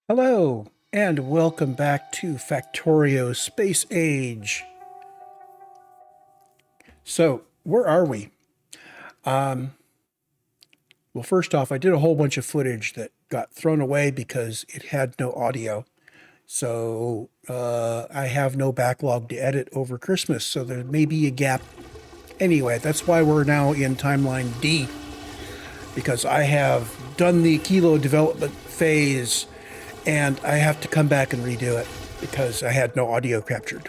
Hello, and welcome back to Factorio Space Age. So, where are we? Well, first off, I did a whole bunch of footage that got thrown away because it had no audio. So, I have no backlog to edit over Christmas, so there may be a gap. Anyway, that's why we're now in timeline D, because I have done the Aquilo development phase and I have to come back and redo it because I had no audio captured.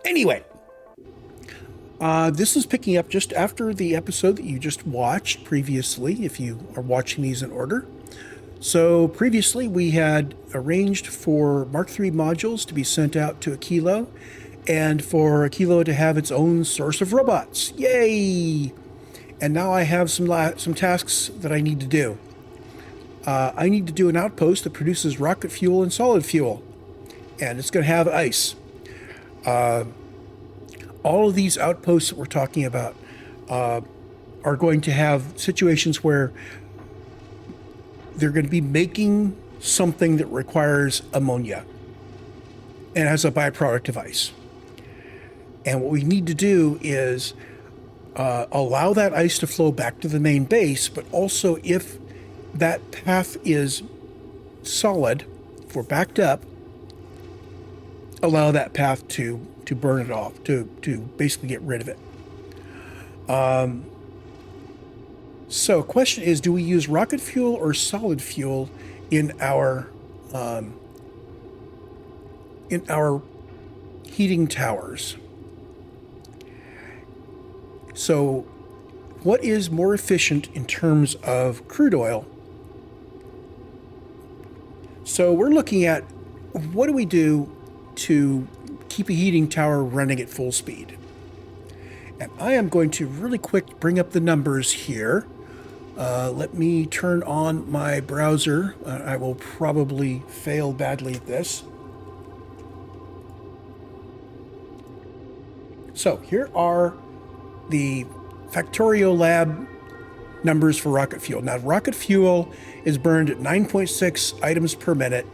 Anyway, this is picking up just after the episode that you just watched previously, if you are watching these in order. So previously we had arranged for Mark III modules to be sent out to Aquilo and for Aquilo to have its own source of robots. Yay! And now I have some tasks that I need to do. I need to do an outpost that produces rocket fuel and solid fuel, and it's going to have ice. All of these outposts that we're talking about are going to have situations where they're going to be making something that requires ammonia and has a byproduct of ice. And what we need to do is allow that ice to flow back to the main base, but also if that path is solid, if we're backed up, allow that path to burn it off, to basically get rid of it. So question is, do we use rocket fuel or solid fuel in our heating towers? So what is more efficient in terms of crude oil? So we're looking at what do we do to keep a heating tower running at full speed. And I am going to really quick bring up the numbers here. Let me turn on my browser. I will probably fail badly at this. So here are the Factorio Lab numbers for rocket fuel. Now, rocket fuel is burned at 9.6 items per minute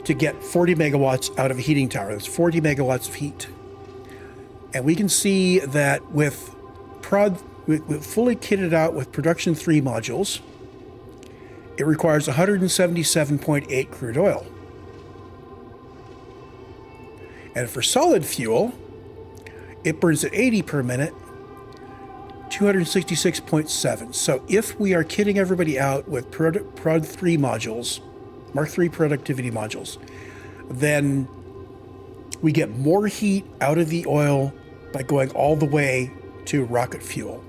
to get 40 megawatts out of a heating tower. That's 40 megawatts of heat. And we can see that with fully kitted out with production 3 modules, it requires 177.8 crude oil. And for solid fuel, it burns at 80 per minute, 266.7. So if we are kitting everybody out with Prod 3 modules, Mark III productivity modules, then we get more heat out of the oil by going all the way to rocket fuel.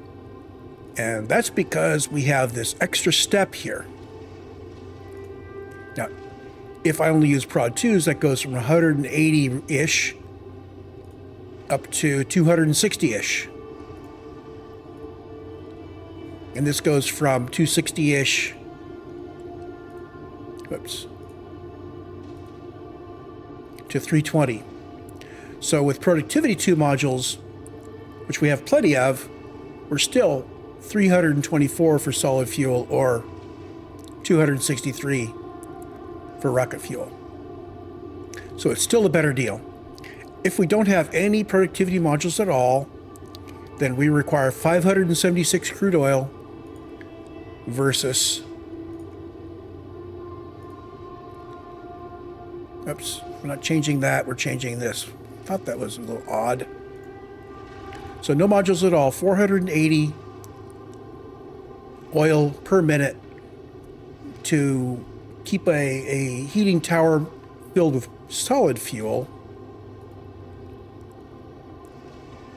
And that's because we have this extra step here. Now, if I only use Prod 2s, that goes from 180-ish up to 260-ish. And this goes from 260-ish, to 320. So with productivity 2 modules, which we have plenty of, we're still 324 for solid fuel or 263 for rocket fuel. So it's still a better deal. If we don't have any productivity modules at all, then we require 576 crude oil versus, we're not changing that, we're changing this. Thought that was a little odd. So no modules at all, 480 oil per minute to keep a heating tower filled with solid fuel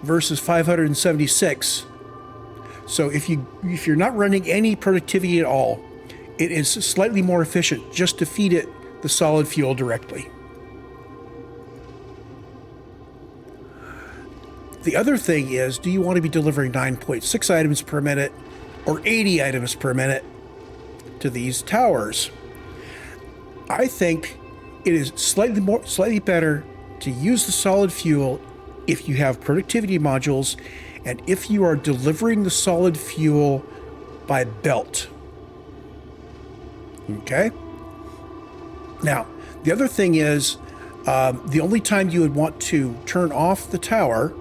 versus 576. So if you're not running any productivity at all, it is slightly more efficient just to feed it the solid fuel directly. The other thing is, do you want to be delivering 9.6 items per minute or 80 items per minute to these towers? I think it is slightly better to use the solid fuel if you have productivity modules and if you are delivering the solid fuel by belt. Okay? Now, the other thing is, the only time you would want to turn off the tower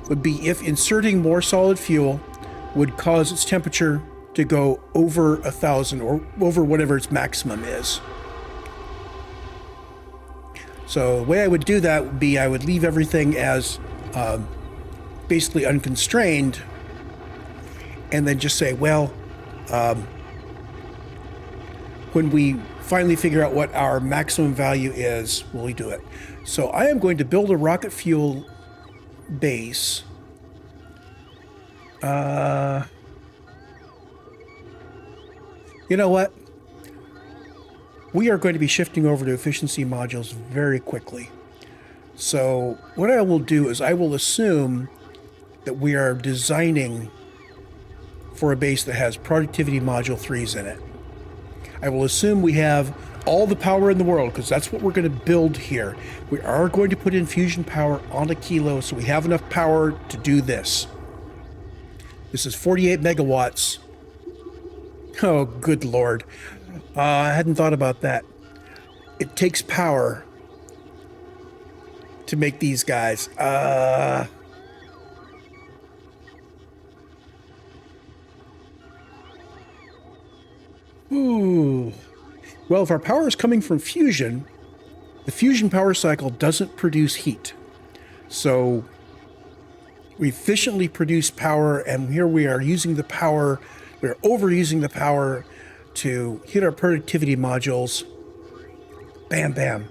would be if inserting more solid fuel would cause its temperature to go over 1,000 or over whatever its maximum is. So the way I would do that would be I would leave everything as basically unconstrained, and then just say, well, when we finally figure out what our maximum value is, will we do it? So I am going to build a rocket fuel base. You know what? We are going to be shifting over to efficiency modules very quickly. So what I will do is I will assume that we are designing for a base that has productivity module 3s in it. I will assume we have all the power in the world, because that's what we're going to build here. We are going to put in fusion power on Aquilo, so we have enough power to do this. This is 48 megawatts. Oh, good Lord. I hadn't thought about that. It takes power to make these guys. Ooh. Well, if our power is coming from fusion, the fusion power cycle doesn't produce heat. So we efficiently produce power, and here we are using the power, we're overusing the power to hit our productivity modules. Bam, bam.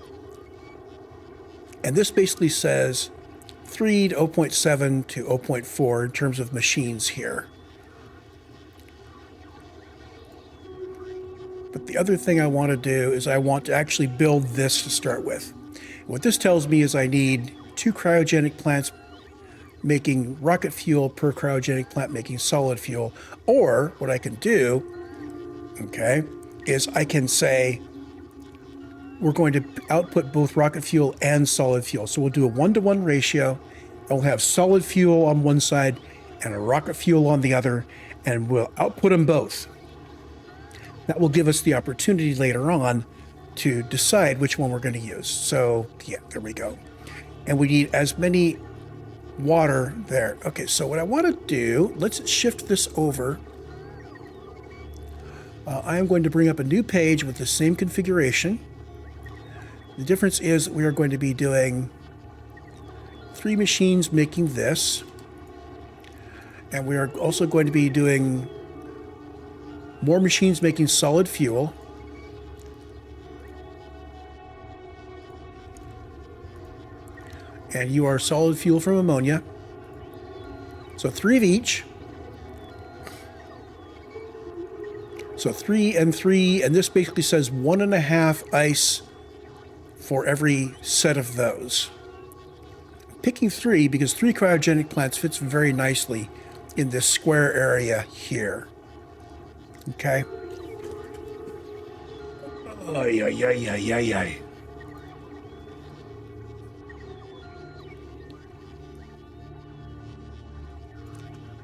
And this basically says 3 to 0.7 to 0.4 in terms of machines here. But the other thing I want to do is I want to actually build this to start with. What this tells me is I need 2 cryogenic plants making rocket fuel per cryogenic plant making solid fuel. Or what I can do, okay, is I can say we're going to output both rocket fuel and solid fuel. So we'll do a 1-to-1 ratio, and we'll have solid fuel on one side and a rocket fuel on the other, and we'll output them both. That will give us the opportunity later on to decide which one we're going to use. So yeah, there we go. And we need as many water there. Okay, so what I want to do, let's shift this over. I am going to bring up a new page with the same configuration. The difference is we are going to be doing 3 machines making this. And we are also going to be doing more machines making solid fuel. And you are solid fuel from ammonia. So 3 of each. So 3 and 3, and this basically says 1.5 ice for every set of those. I'm picking 3 because 3 cryogenic plants fits very nicely in this square area here. Okay. Ay, ay, ay, ay, ay, ay.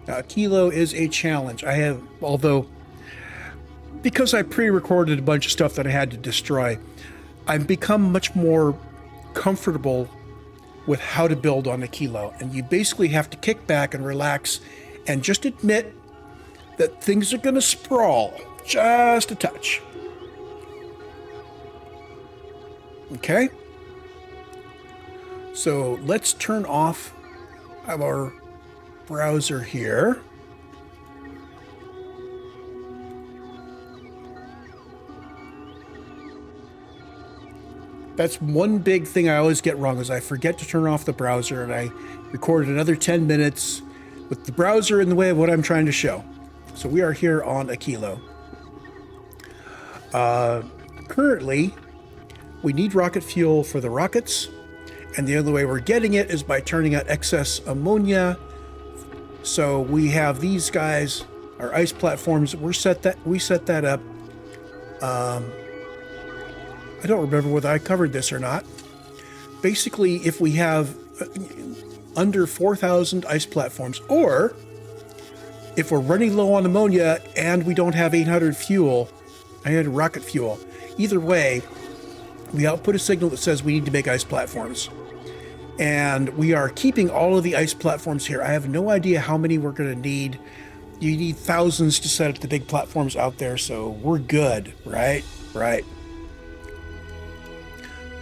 Now, Aquilo is a challenge. I have, although, because I pre-recorded a bunch of stuff that I had to destroy, I've become much more comfortable with how to build on Aquilo. And you basically have to kick back and relax and just admit that things are going to sprawl just a touch. Okay? So let's turn off our browser here. That's one big thing I always get wrong, is I forget to turn off the browser, and I recorded another 10 minutes with the browser in the way of what I'm trying to show. So we are here on Aquilo. Currently, we need rocket fuel for the rockets, and the only way we're getting it is by turning out excess ammonia. So we have these guys, our ice platforms. We set that up. I don't remember whether I covered this or not. Basically, if we have under 4,000 ice platforms, or if we're running low on ammonia and we don't have 800 rocket fuel, either way, we output a signal that says we need to make ice platforms. And we are keeping all of the ice platforms here. I have no idea how many we're going to need. You need thousands to set up the big platforms out there, so we're good, right? Right.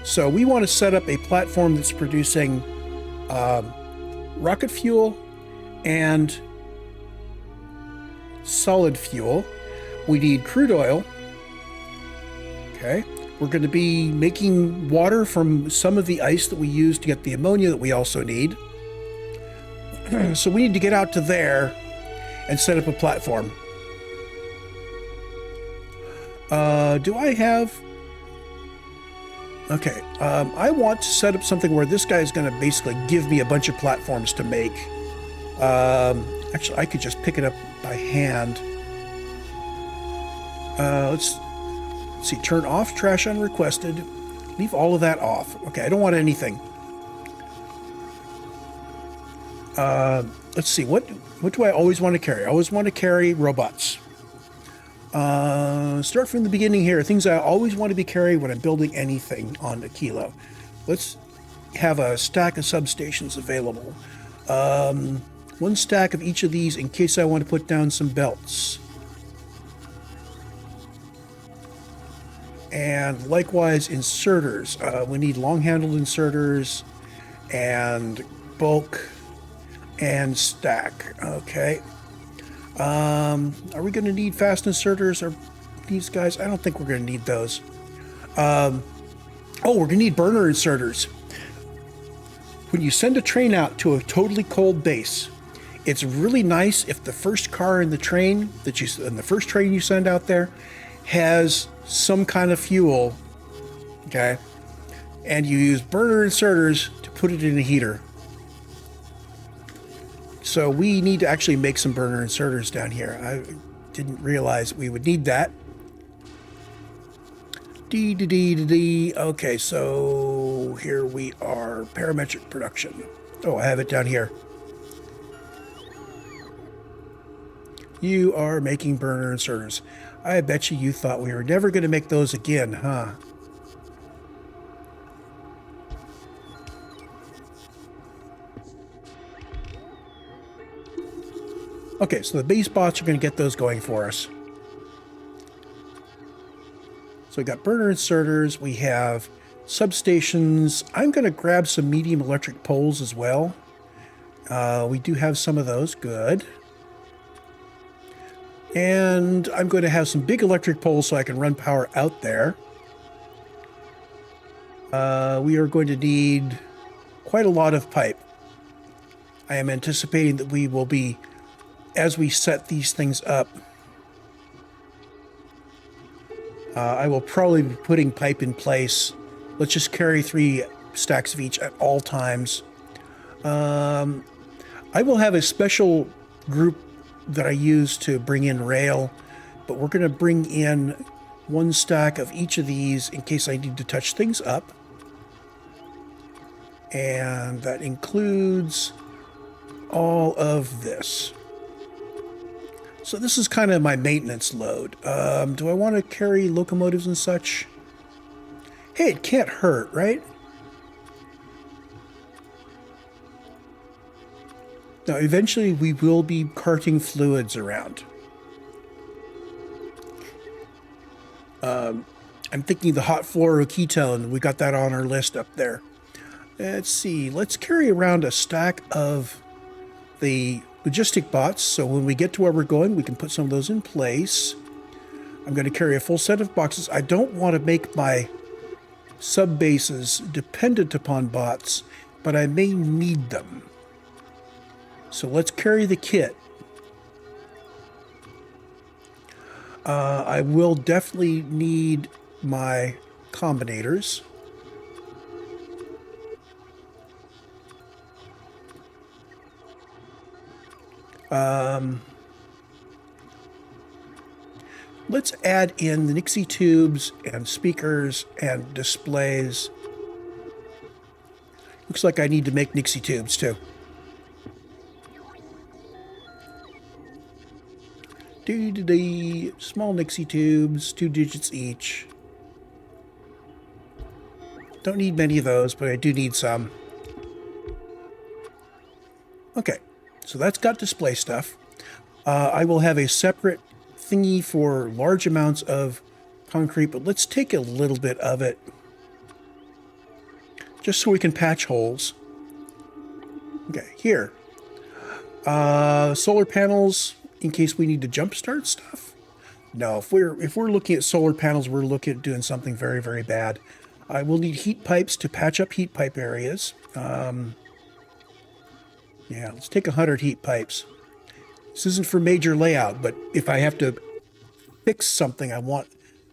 So we want to set up a platform that's producing rocket fuel and solid fuel. We need crude oil. Okay. We're going to be making water from some of the ice that we use to get the ammonia that we also need. So we need to get out to there and set up a platform. Do I have... Okay, I want to set up something where this guy is going to basically give me a bunch of platforms to make. Actually, I could just pick it up by hand. Let's see, turn off trash unrequested. Leave all of that off. Okay, I don't want anything. Let's see, what do I always want to carry? I always want to carry robots. Start from the beginning here. Things I always want to be carrying when I'm building anything on Aquilo. Let's have a stack of substations available. One stack of each of these in case I want to put down some belts. And likewise, inserters. We need long-handled inserters and bulk and stack. Okay. Are we going to need fast inserters or these guys? I don't think we're going to need those. Oh, we're going to need burner inserters. When you send a train out to a totally cold base, it's really nice if the first car in the train the first train you send out there has some kind of fuel, okay? And you use burner inserters to put it in a heater. So we need to actually make some burner inserters down here. I didn't realize we would need that. Okay, so here we are, parametric production. Oh, I have it down here. You are making burner inserters. I bet you thought we were never going to make those again, huh? Okay, so the base bots are going to get those going for us. So we got burner inserters, we have substations. I'm going to grab some medium electric poles as well. We do have some of those, good. And I'm going to have some big electric poles so I can run power out there. We are going to need quite a lot of pipe. I am anticipating that we will be, as we set these things up, I will probably be putting pipe in place. Let's just carry 3 stacks of each at all times. I will have a special group that I use to bring in rail, but we're going to bring in 1 stack of each of these in case I need to touch things up. And that includes all of this. So this is kind of my maintenance load. Do I want to carry locomotives and such? Hey, it can't hurt, right? Now, eventually we will be carting fluids around. I'm thinking the hot fluoroketone. We got that on our list up there. Let's see. Let's carry around a stack of the logistic bots, so when we get to where we're going, we can put some of those in place. I'm going to carry a full set of boxes. I don't want to make my sub-bases dependent upon bots, but I may need them. So let's carry the kit. I will definitely need my combinators. Let's add in the Nixie tubes and speakers and displays. Looks like I need to make Nixie tubes too. Small Nixie tubes, 2 digits each. Don't need many of those, but I do need some. Okay, so that's got display stuff. I will have a separate thingy for large amounts of concrete, but let's take a little bit of it just so we can patch holes. Okay, here. Solar panels in case we need to jumpstart stuff. No, if we're looking at solar panels, we're looking at doing something very, very bad. I will need heat pipes to patch up heat pipe areas. Yeah, let's take 100 heat pipes. This isn't for major layout, but if I have to fix something, I want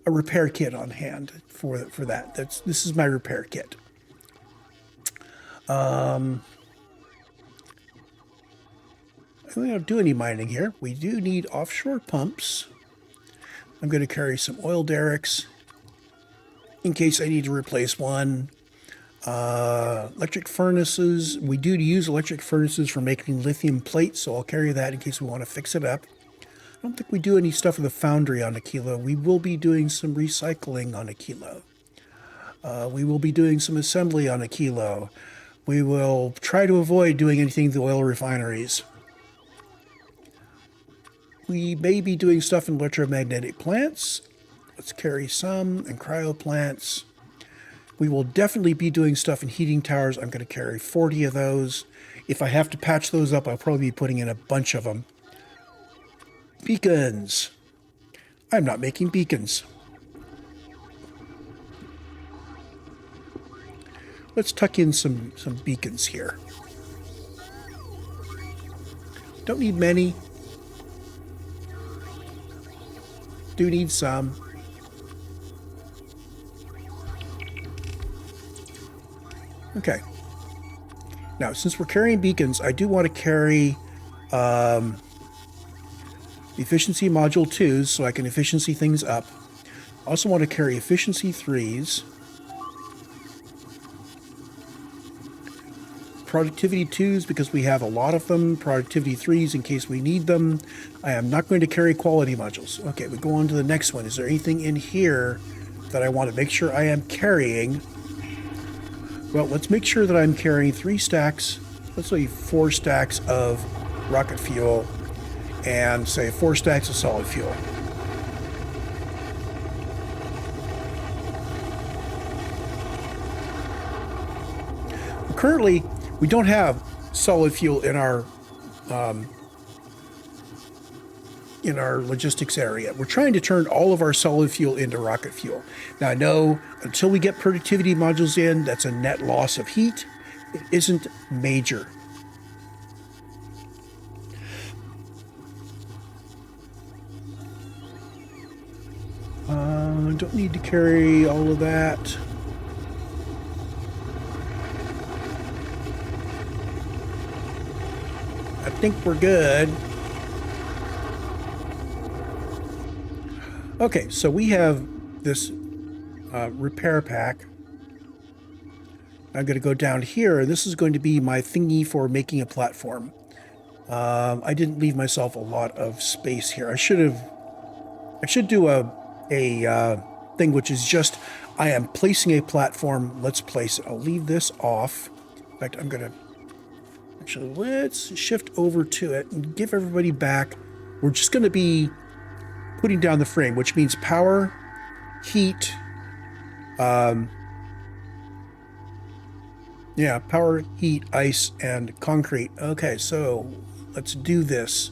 a repair kit on hand for that. This is my repair kit. I don't do any mining here. We do need offshore pumps. I'm going to carry some oil derricks in case I need to replace one. Electric furnaces. We do use electric furnaces for making lithium plates, so I'll carry that in case we want to fix it up. I don't think we do any stuff with the foundry on Aquilo. We will be doing some recycling on Aquilo. We will be doing some assembly on Aquilo. We will try to avoid doing anything with the oil refineries. We may be doing stuff in electromagnetic plants. Let's carry some, and cryo plants. We will definitely be doing stuff in heating towers. I'm going to carry 40 of those. If I have to patch those up, I'll probably be putting in a bunch of them. Beacons. I'm not making beacons. Let's tuck in some beacons here. Don't need many. Do need some. Okay. Now, since we're carrying beacons, I do want to carry efficiency module 2s so I can efficiency things up. I also want to carry efficiency 3s. Productivity 2s because we have a lot of them. Productivity 3s in case we need them. I am not going to carry quality modules. Okay, we go on to the next one. Is there anything in here that I want to make sure I am carrying? Well, let's make sure that I'm carrying 3 stacks, let's say 4 stacks of rocket fuel, and say 4 stacks of solid fuel. Currently, we don't have solid fuel in our logistics area. We're trying to turn all of our solid fuel into rocket fuel. Now, I know until we get productivity modules in, that's a net loss of heat. It isn't major. Don't need to carry all of that. I think we're good. Okay, so we have this repair pack. I'm going to go down here. This is going to be my thingy for making a platform. I didn't leave myself a lot of space here. I should do a thing which is just, I am placing a platform. Let's place it. I'll leave this off. In fact, I'm going to, actually, let's shift over to it and give everybody back. We're just going to be putting down the frame, which means power, heat, power, heat, ice, and concrete. Okay, so let's do this.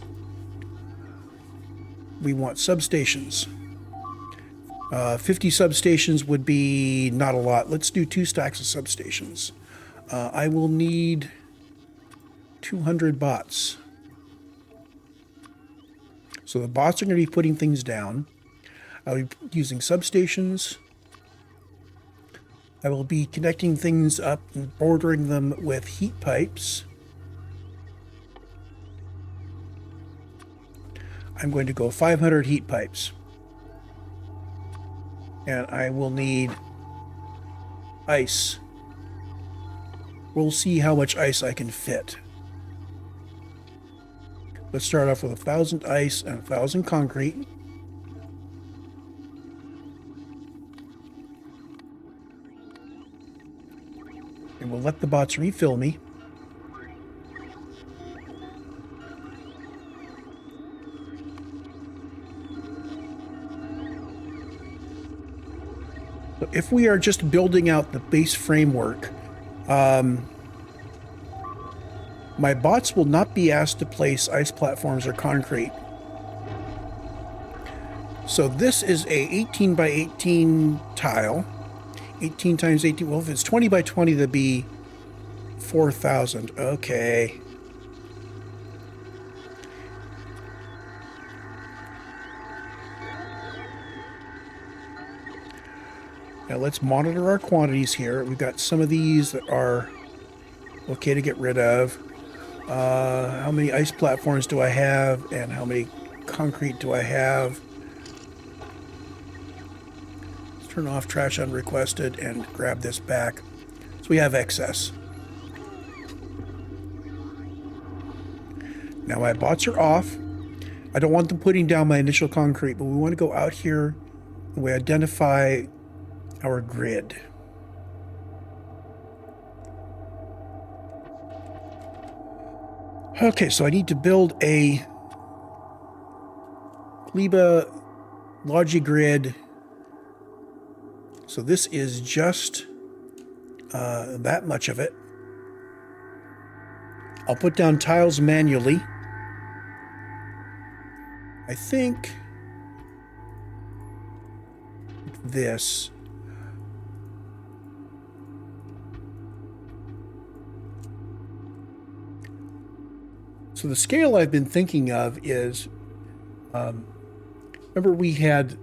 We want substations. 50 substations would be not a lot. Let's do 2 stacks of substations. I will need 200 bots. So the bots are going to be putting things down. I'll be using substations. I will be connecting things up and bordering them with heat pipes. I'm going to go 500 heat pipes. And I will need ice. We'll see how much ice I can fit. Let's start off with 1,000 ice and 1,000 concrete. And we'll let the bots refill me. So if we are just building out the base framework, my bots will not be asked to place ice platforms or concrete. So this is a 18 by 18 tile. 18 times 18. Well, if it's 20 by 20, that'd be 4,000. Okay. Now let's monitor our quantities here. We've got some of these that are okay to get rid of. How many ice platforms do I have, and how many concrete do I have? Let's turn off trash unrequested and grab this back. So we have excess. Now my bots are off. I don't want them putting down my initial concrete, but we want to go out here and we identify our grid. Okay, so I need to build a Kleba Logigrid. So this is just that much of it. I'll put down tiles manually. I think this. So the scale I've been thinking of is, remember we had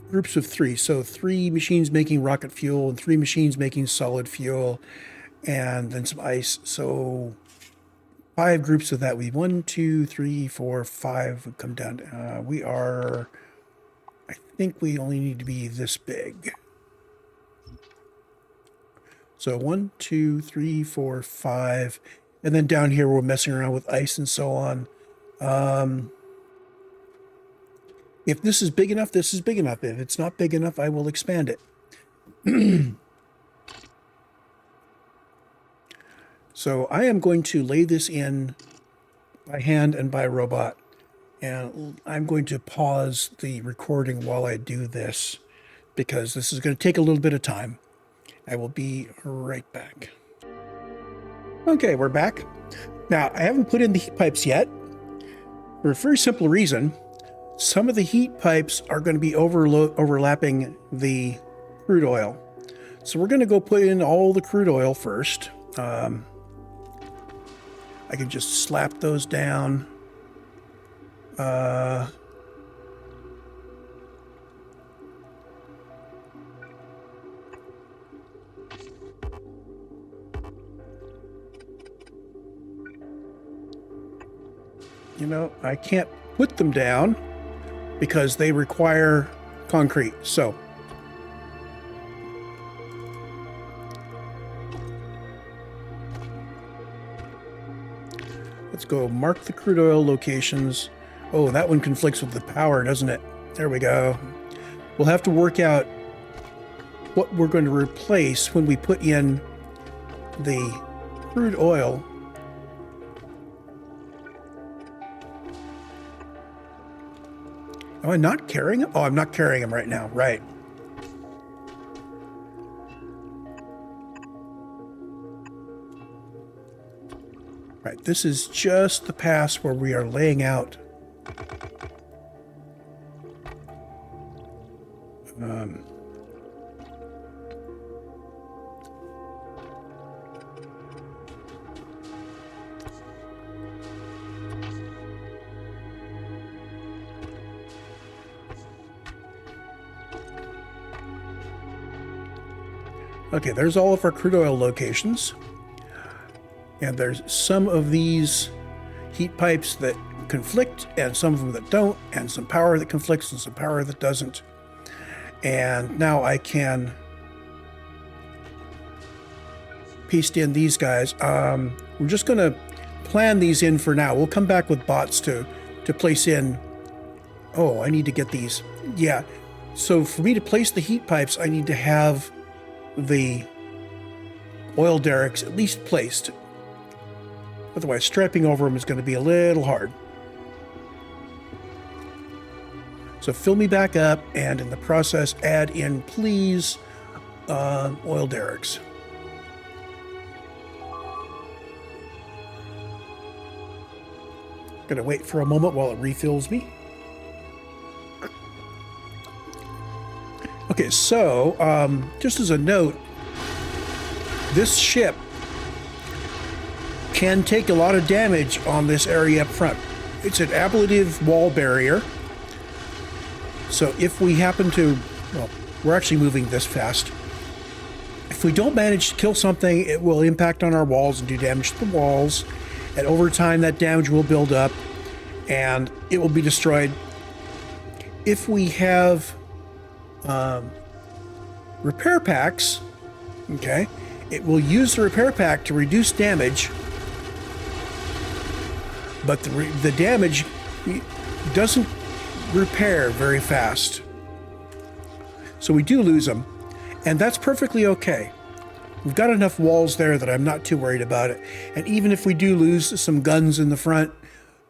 groups of 3. So 3 machines making rocket fuel and 3 machines making solid fuel and then some ice. So 5 groups of that. We 1, 2, 3, 4, 5 would come down. We are, I think we only need to be this big. So 1, 2, 3, 4, 5. And then down here, we're messing around with ice and so on. If this is big enough, this is big enough. If it's not big enough, I will expand it. So I am going to lay this in by hand and by robot. And I'm going to pause the recording while I do this, because this is going to take a little bit of time. I will be right back. Okay, we're back. Now, I haven't put in the heat pipes yet for a very simple reason. Some of the heat pipes are going to be overlapping the crude oil. So we're going to go put in all the crude oil first. I can just slap those down. You know, I can't put them down because they require concrete. So let's go mark the crude oil locations. Oh, that one conflicts with the power, doesn't it? There we go. We'll have to work out what we're going to replace when we put in the crude oil. Am I not carrying them? Oh, I'm not carrying them right now. Right. Right. This is just the pass where we are laying out. Okay, there's all of our crude oil locations. And there's some of these heat pipes that conflict and some of them that don't, and some power that conflicts and some power that doesn't. And now I can paste in these guys. We're just going to plan these in for now. We'll come back with bots to place in. Oh, I need to get these. Yeah. So for me to place the heat pipes, I need to have the oil derricks at least placed. Otherwise, striping over them is going to be a little hard. So fill me back up, and in the process, add in, please, oil derricks. Gonna wait for a moment while it refills me. Okay, so just as a note, this ship can take a lot of damage on this area up front. It's an ablative wall barrier. So if we happen to, well, we're actually moving this fast. If we don't manage to kill something, it will impact on our walls and do damage to the walls. And over time, that damage will build up and it will be destroyed. If we have repair packs, okay, it will use the repair pack to reduce damage, but the damage doesn't repair very fast. So we do lose them, and that's perfectly okay. We've got enough walls there that I'm not too worried about it. And even if we do lose some guns in the front,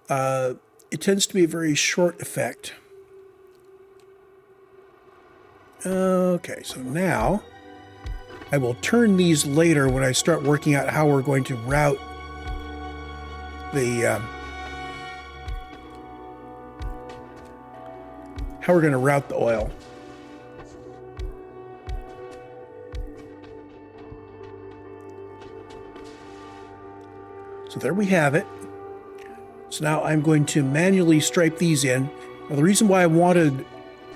it tends to be a very short effect. Okay, so now I will turn these later when I start working out how we're going to route the oil. So there we have it. So now I'm going to manually stripe these in. Now the reason why I wanted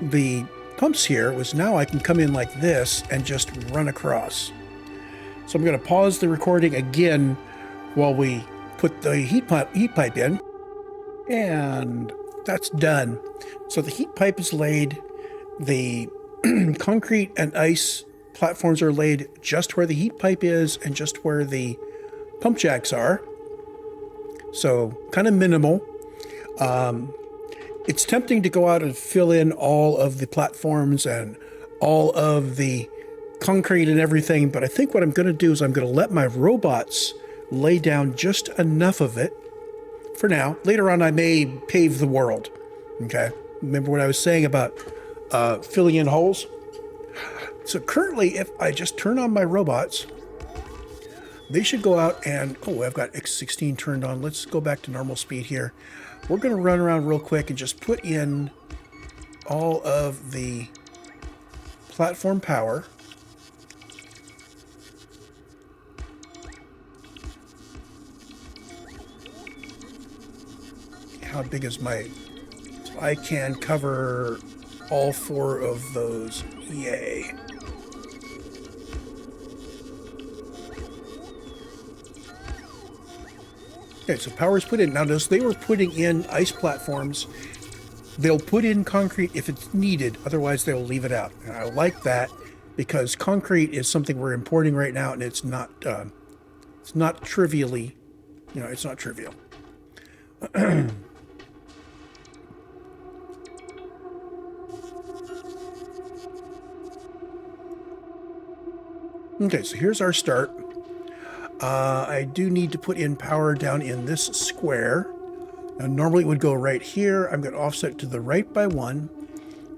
the pumps here was now I can come in like this and just run across. So I'm going to pause the recording again while we put the heat pipe in, and that's done. So the heat pipe is laid, the concrete and ice platforms are laid just where the heat pipe is and just where the pump jacks are. So kind of minimal. It's tempting to go out and fill in all of the platforms and all of the concrete and everything, but I think what I'm going to do is I'm going to let my robots lay down just enough of it for now. Later on, I may pave the world. Okay? Remember what I was saying about filling in holes? So currently, if I just turn on my robots, they should go out and, oh, I've got X16 turned on. Let's go back to normal speed here. We're going to run around real quick and just put in all of the platform power. How big is my... So I can cover all 4 of those. Yay. Okay, so power's put in. Now, notice they were putting in ice platforms. They'll put in concrete if it's needed. Otherwise, they'll leave it out. And I like that because concrete is something we're importing right now, and it's not trivially, it's not trivial. Okay, so here's our start. I do need to put in power down in this square. Now, normally it would go right here. I'm going to offset to the right by 1.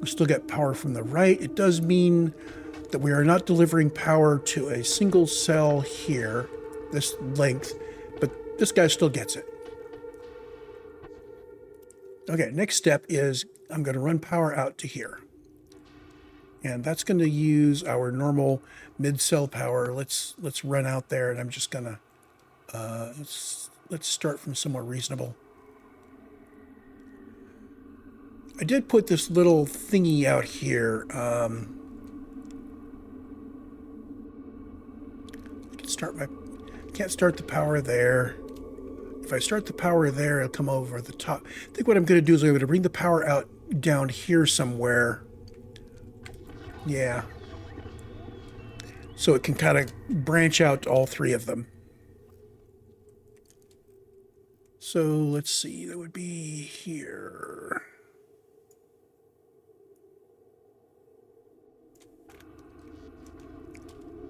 We still get power from the right. It does mean that we are not delivering power to a single cell here, this length, but this guy still gets it. Okay, next step is I'm going to run power out to here. And that's going to use our normal mid-cell power. Let's run out there, and I'm just going to let's start from somewhere reasonable. I did put this little thingy out here. I can't start the power there. If I start the power there, it'll come over the top. I think what I'm going to do is I'm going to bring the power out down here somewhere. Yeah. So it can kind of branch out to all 3 of them. So let's see, that would be here.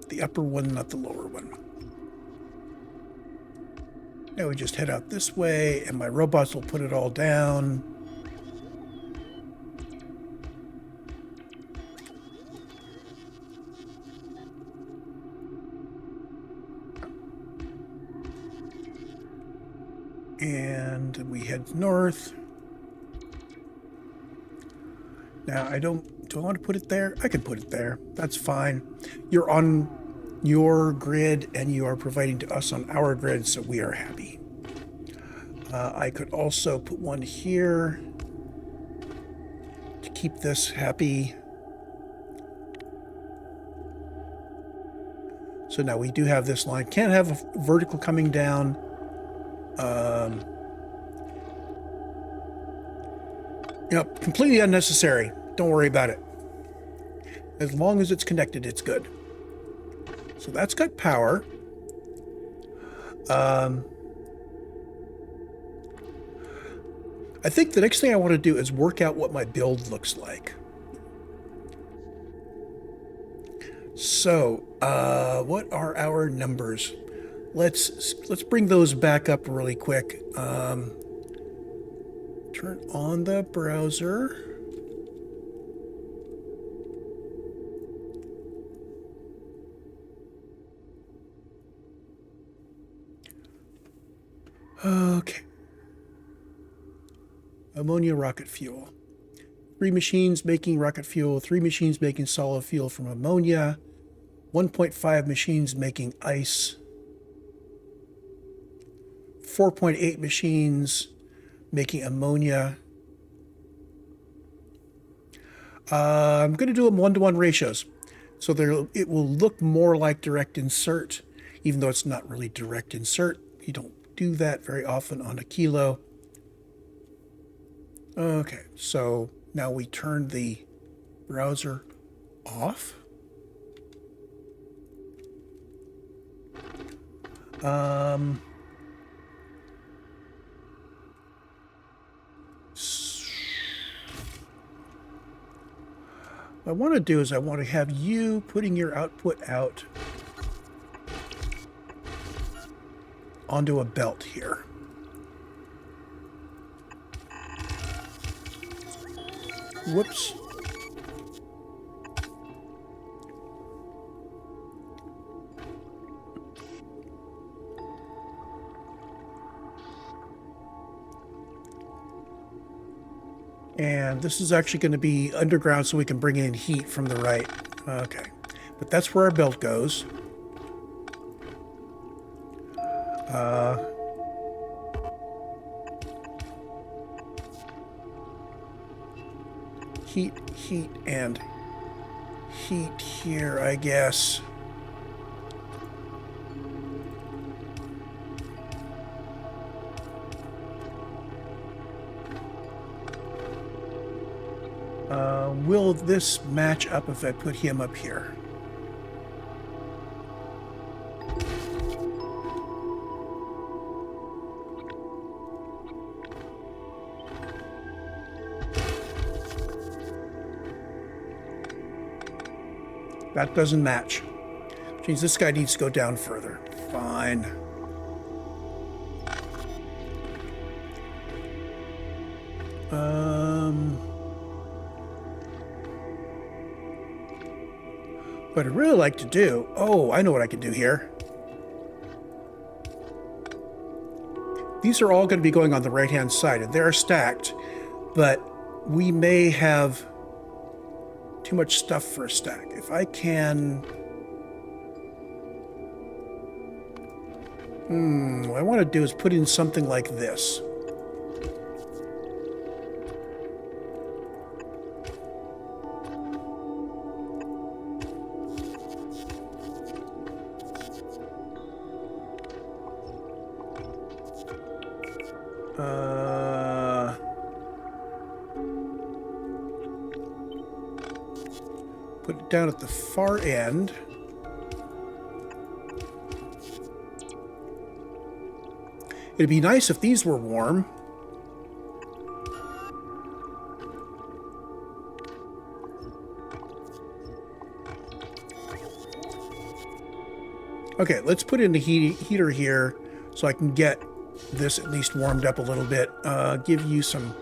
The upper one, not the lower one. Now we just head out this way, and my robots will put it all down. And we head north. Now, do I want to put it there? I can put it there. That's fine. You're on your grid, and you are providing to us on our grid, so we are happy. I could also put one here to keep this happy. So now we do have this line. Can't have a vertical coming down. Yep, completely unnecessary. Don't worry about it. As long as it's connected, it's good. So that's got power. I think the next thing I want to do is work out what my build looks like. So, what are our numbers? Let's bring those back up really quick. Turn on the browser. Okay. Ammonia rocket fuel. 3 machines making rocket fuel, 3 machines making solid fuel from ammonia, 1.5 machines making ice, 4.8 machines making ammonia. I'm going to do them 1-to-1 ratios. So it will look more like direct insert, even though it's not really direct insert. You don't do that very often on Aquilo. Okay, so now we turn the browser off. What I want to do is I want to have you putting your output out onto a belt here. Whoops. And this is actually going to be underground so we can bring in heat from the right. Okay. But that's where our belt goes. Heat, and heat here, I guess. Will this match up if I put him up here? That doesn't match. Which means this guy needs to go down further. Fine. What I'd really like to do... Oh, I know what I can do here. These are all going to be going on the right-hand side, and they're stacked, but we may have too much stuff for a stack. If I can... what I want to do is put in something like this. Put it down at the far end. It'd be nice if these were warm. Okay, let's put in the heater here so I can get this at least warmed up a little bit. Give you some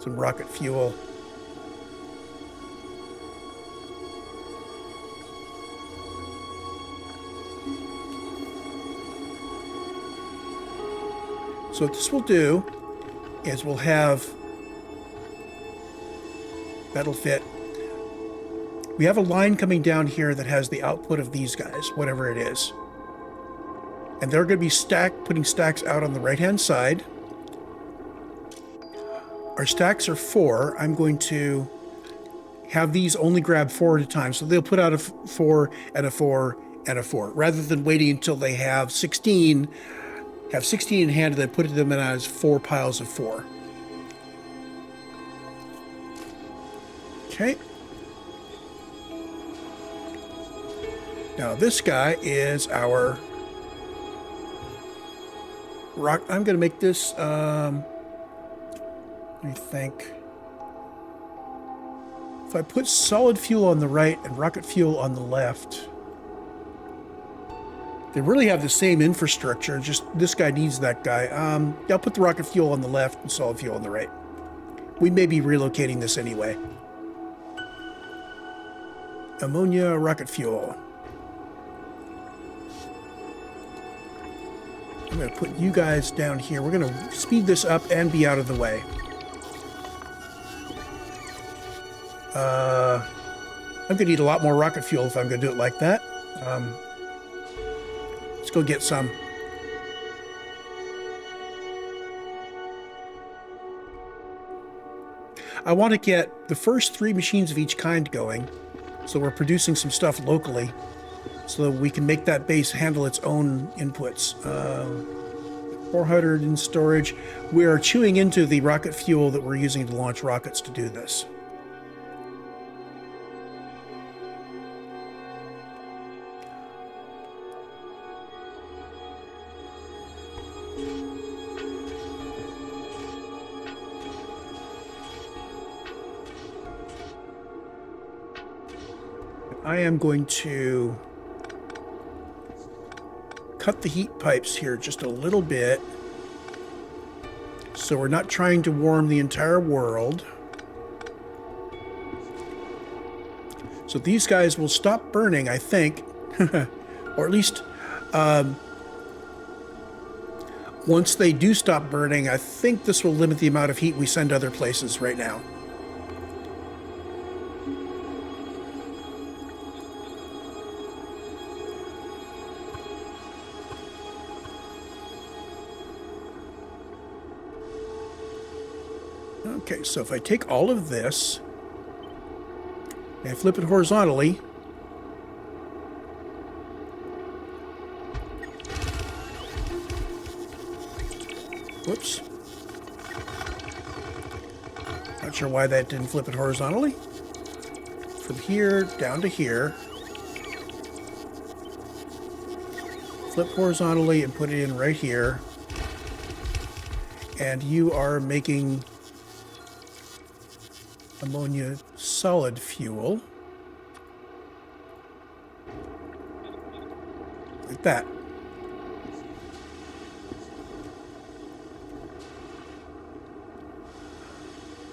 rocket fuel. So what this will do is we'll have, that'll fit. We have a line coming down here that has the output of these guys, whatever it is. And they're going to be putting stacks out on the right-hand side. Our stacks are 4. I'm going to have these only grab 4 at a time. So they'll put out a 4 and a 4 and a 4, rather than waiting until they have 16 in hand and then put them in as 4 piles of 4. Okay. Now this guy is our rock. I'm going to make this, let me think. If I put solid fuel on the right and rocket fuel on the left, they really have the same infrastructure, just this guy needs that guy. I'll put the rocket fuel on the left and solid fuel on the right. We may be relocating this anyway. Ammonia, rocket fuel. I'm going to put you guys down here. We're going to speed this up and be out of the way. I'm going to need a lot more rocket fuel if I'm going to do it like that. Let's go get some. I want to get the first 3 machines of each kind going, so we're producing some stuff locally, so that we can make that base handle its own inputs. 400 in storage. We are chewing into the rocket fuel that we're using to launch rockets to do this. I am going to cut the heat pipes here just a little bit, so we're not trying to warm the entire world. So these guys will stop burning, I think, or at least once they do stop burning, I think this will limit the amount of heat we send other places right now. Okay, so if I take all of this and flip it horizontally, whoops, not sure why that didn't flip it horizontally. From here down to here, flip horizontally and put it in right here, and you are making ammonia solid fuel, like that.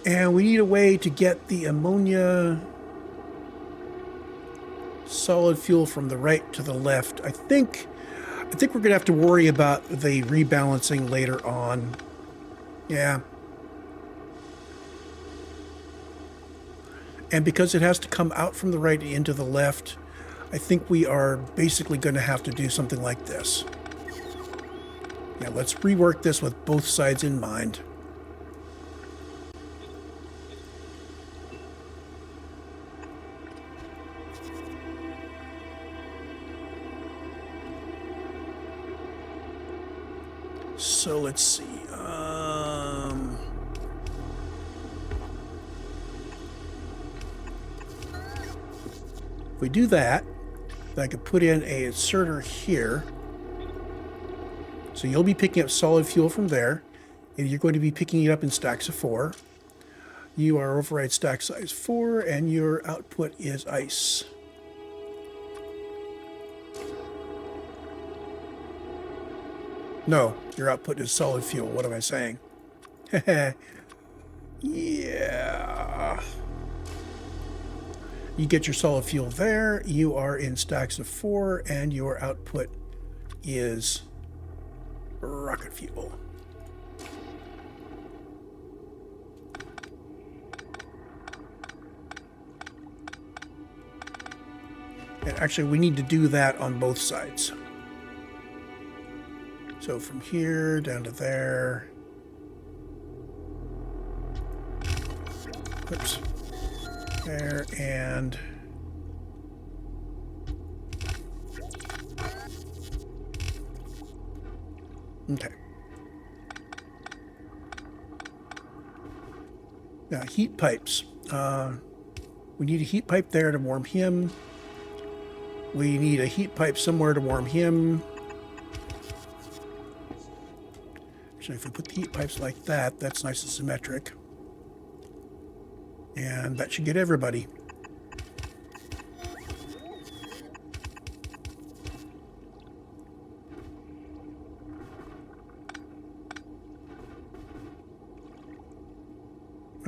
And we need a way to get the ammonia solid fuel from the right to the left. I think we're going to have to worry about the rebalancing later on. Yeah. And because it has to come out from the right into the left, I think we are basically going to have to do something like this. Now let's rework this with both sides in mind. So let's see. If we do that, then I could put in a inserter here. So you'll be picking up solid fuel from there, and you're going to be picking it up in stacks of 4. You are override stack size 4, and your output is ice. No, your output is solid fuel. What am I saying? Yeah. You get your solid fuel there. You are in stacks of 4, and your output is rocket fuel. And actually, we need to do that on both sides. So from here down to there. Oops. There and okay. Now heat pipes. We need a heat pipe there to warm him. We need a heat pipe somewhere to warm him. Actually, if we put the heat pipes like that, that's nice and symmetric. And that should get everybody.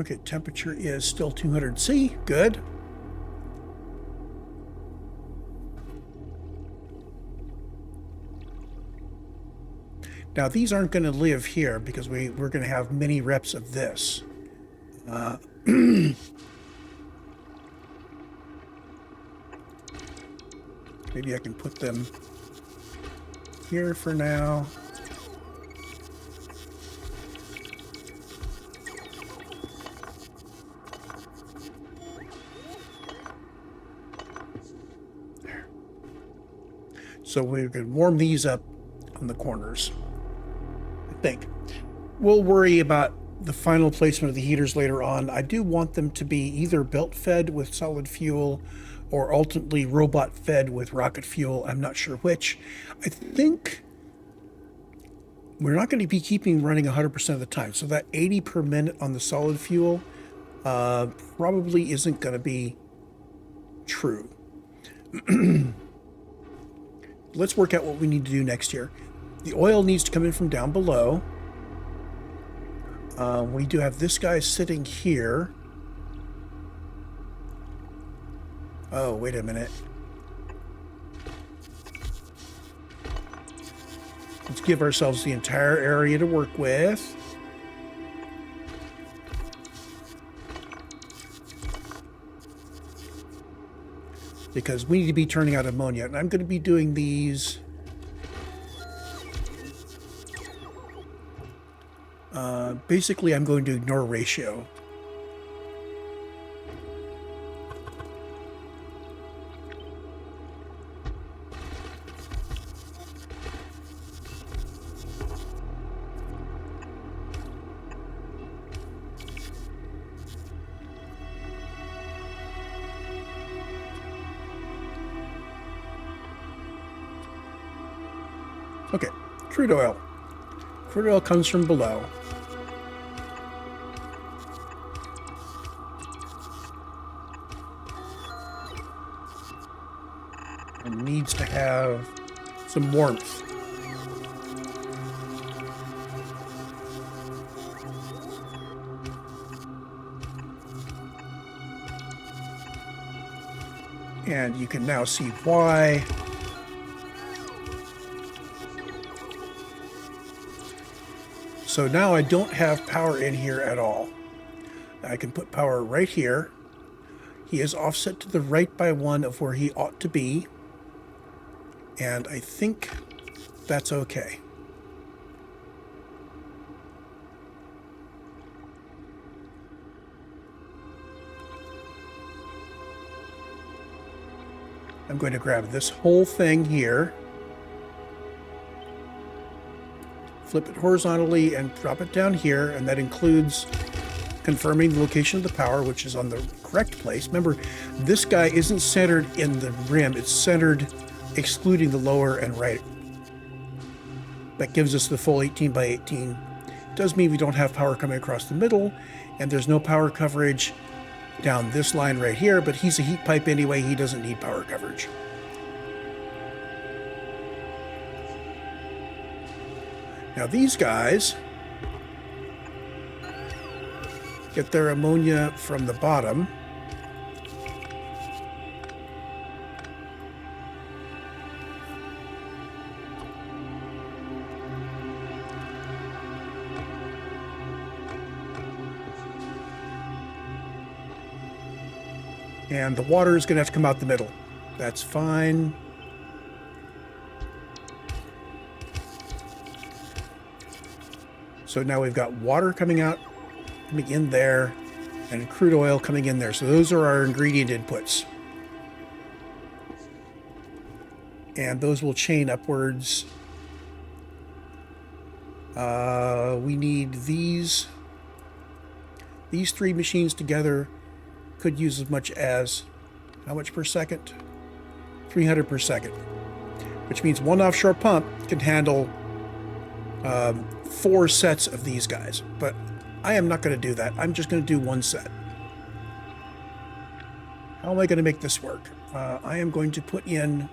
Okay, temperature is still 200 C. Good. Now, these aren't going to live here because we're going to have many reps of this. Maybe I can put them here for now. There. So we can warm these up on the corners, I think. We'll worry about the final placement of the heaters later on. I do want them to be either belt fed with solid fuel or ultimately robot fed with rocket fuel. I'm not sure which. I think we're not going to be keeping running 100% of the time. So that 80 per minute on the solid fuel probably isn't going to be true. Let's work out what we need to do next year. The oil needs to come in from down below. We do have this guy sitting here. Oh, wait a minute. Let's give ourselves the entire area to work with. Because we need to be turning out ammonia. And I'm going to be doing these... basically, I'm going to ignore ratio. Okay, crude oil. Crude oil comes from below. And needs to have some warmth. And you can now see why. So now I don't have power in here at all. I can put power right here. He is offset to the right by 1 of where he ought to be. And I think that's okay. I'm going to grab this whole thing here, flip it horizontally and drop it down here, and that includes confirming the location of the power, which is on the correct place. Remember, this guy isn't centered in the rim, it's centered excluding the lower and right. That gives us the full 18 by 18. It does mean we don't have power coming across the middle, and there's no power coverage down this line right here, but he's a heat pipe anyway, he doesn't need power coverage. Now these guys get their ammonia from the bottom. And the water is going to have to come out the middle. That's fine. So now we've got water coming in there, and crude oil coming in there. So those are our ingredient inputs. And those will chain upwards. We need these three machines together. Could use as much as, how much per second? 300 per second. Which means one offshore pump can handle 4 sets of these guys. But I am not going to do that. I'm just going to do 1 set. How am I going to make this work? I am going to put in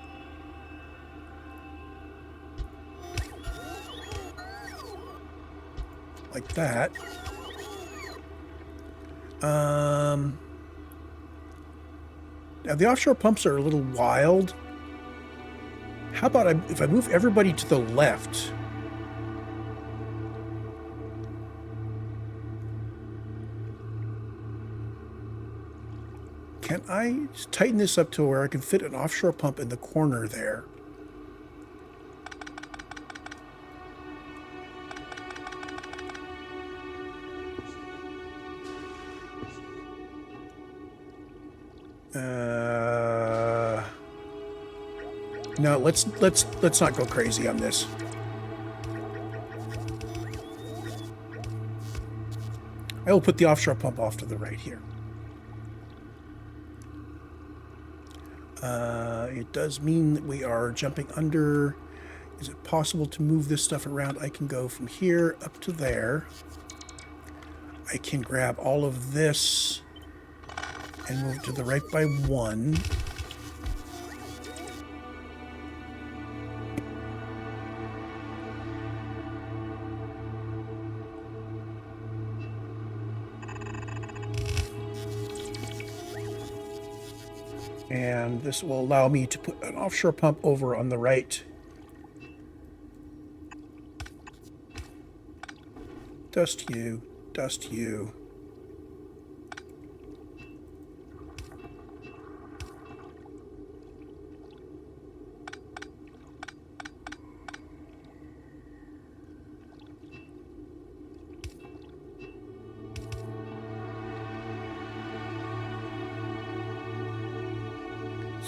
like that. Now the offshore pumps are a little wild. How about if I move everybody to the left? Can I tighten this up to where I can fit an offshore pump in the corner there? No, let's not go crazy on this. I will put the offshore pump off to the right here. It does mean that we are jumping under. Is it possible to move this stuff around? I can go from here up to there. I can grab all of this and move to the right by 1. And this will allow me to put an offshore pump over on the right. Dust you, dust you.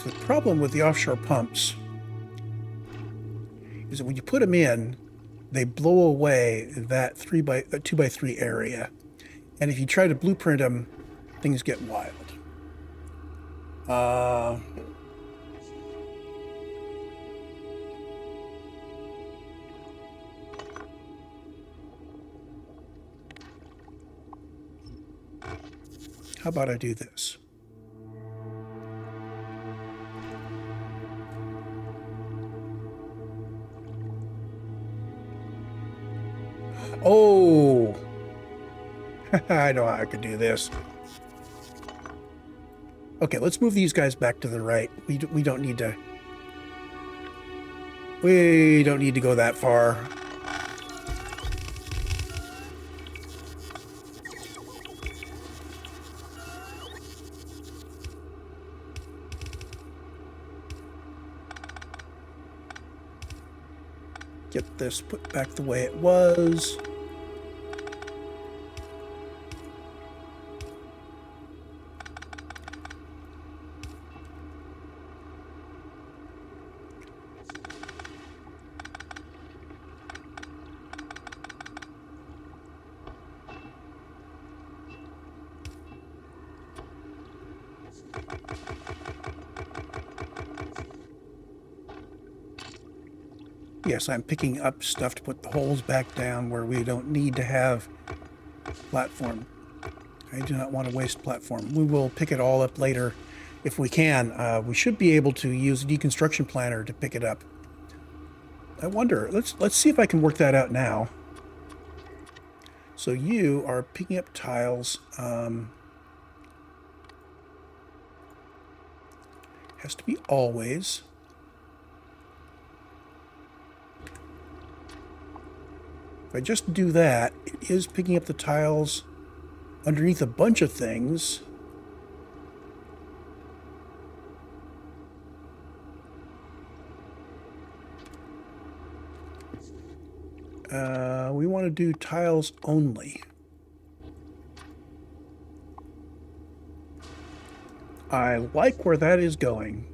The problem with the offshore pumps is that when you put them in, they blow away that 2x3 area. And if you try to blueprint them, things get wild. How about I do this? Oh, I know how I could do this. Okay, let's move these guys back to the right. We don't need to. We don't need to go that far. Get this put back the way it was. Yes, I'm picking up stuff to put the holes back down where we don't need to have platform. I do not want to waste platform. We will pick it all up later if we can. We should be able to use a deconstruction planner to pick it up. I wonder, let's see if I can work that out now. So you are picking up tiles. Has to be always. If I just do that, it is picking up the tiles underneath a bunch of things. We want to do tiles only. I like where that is going.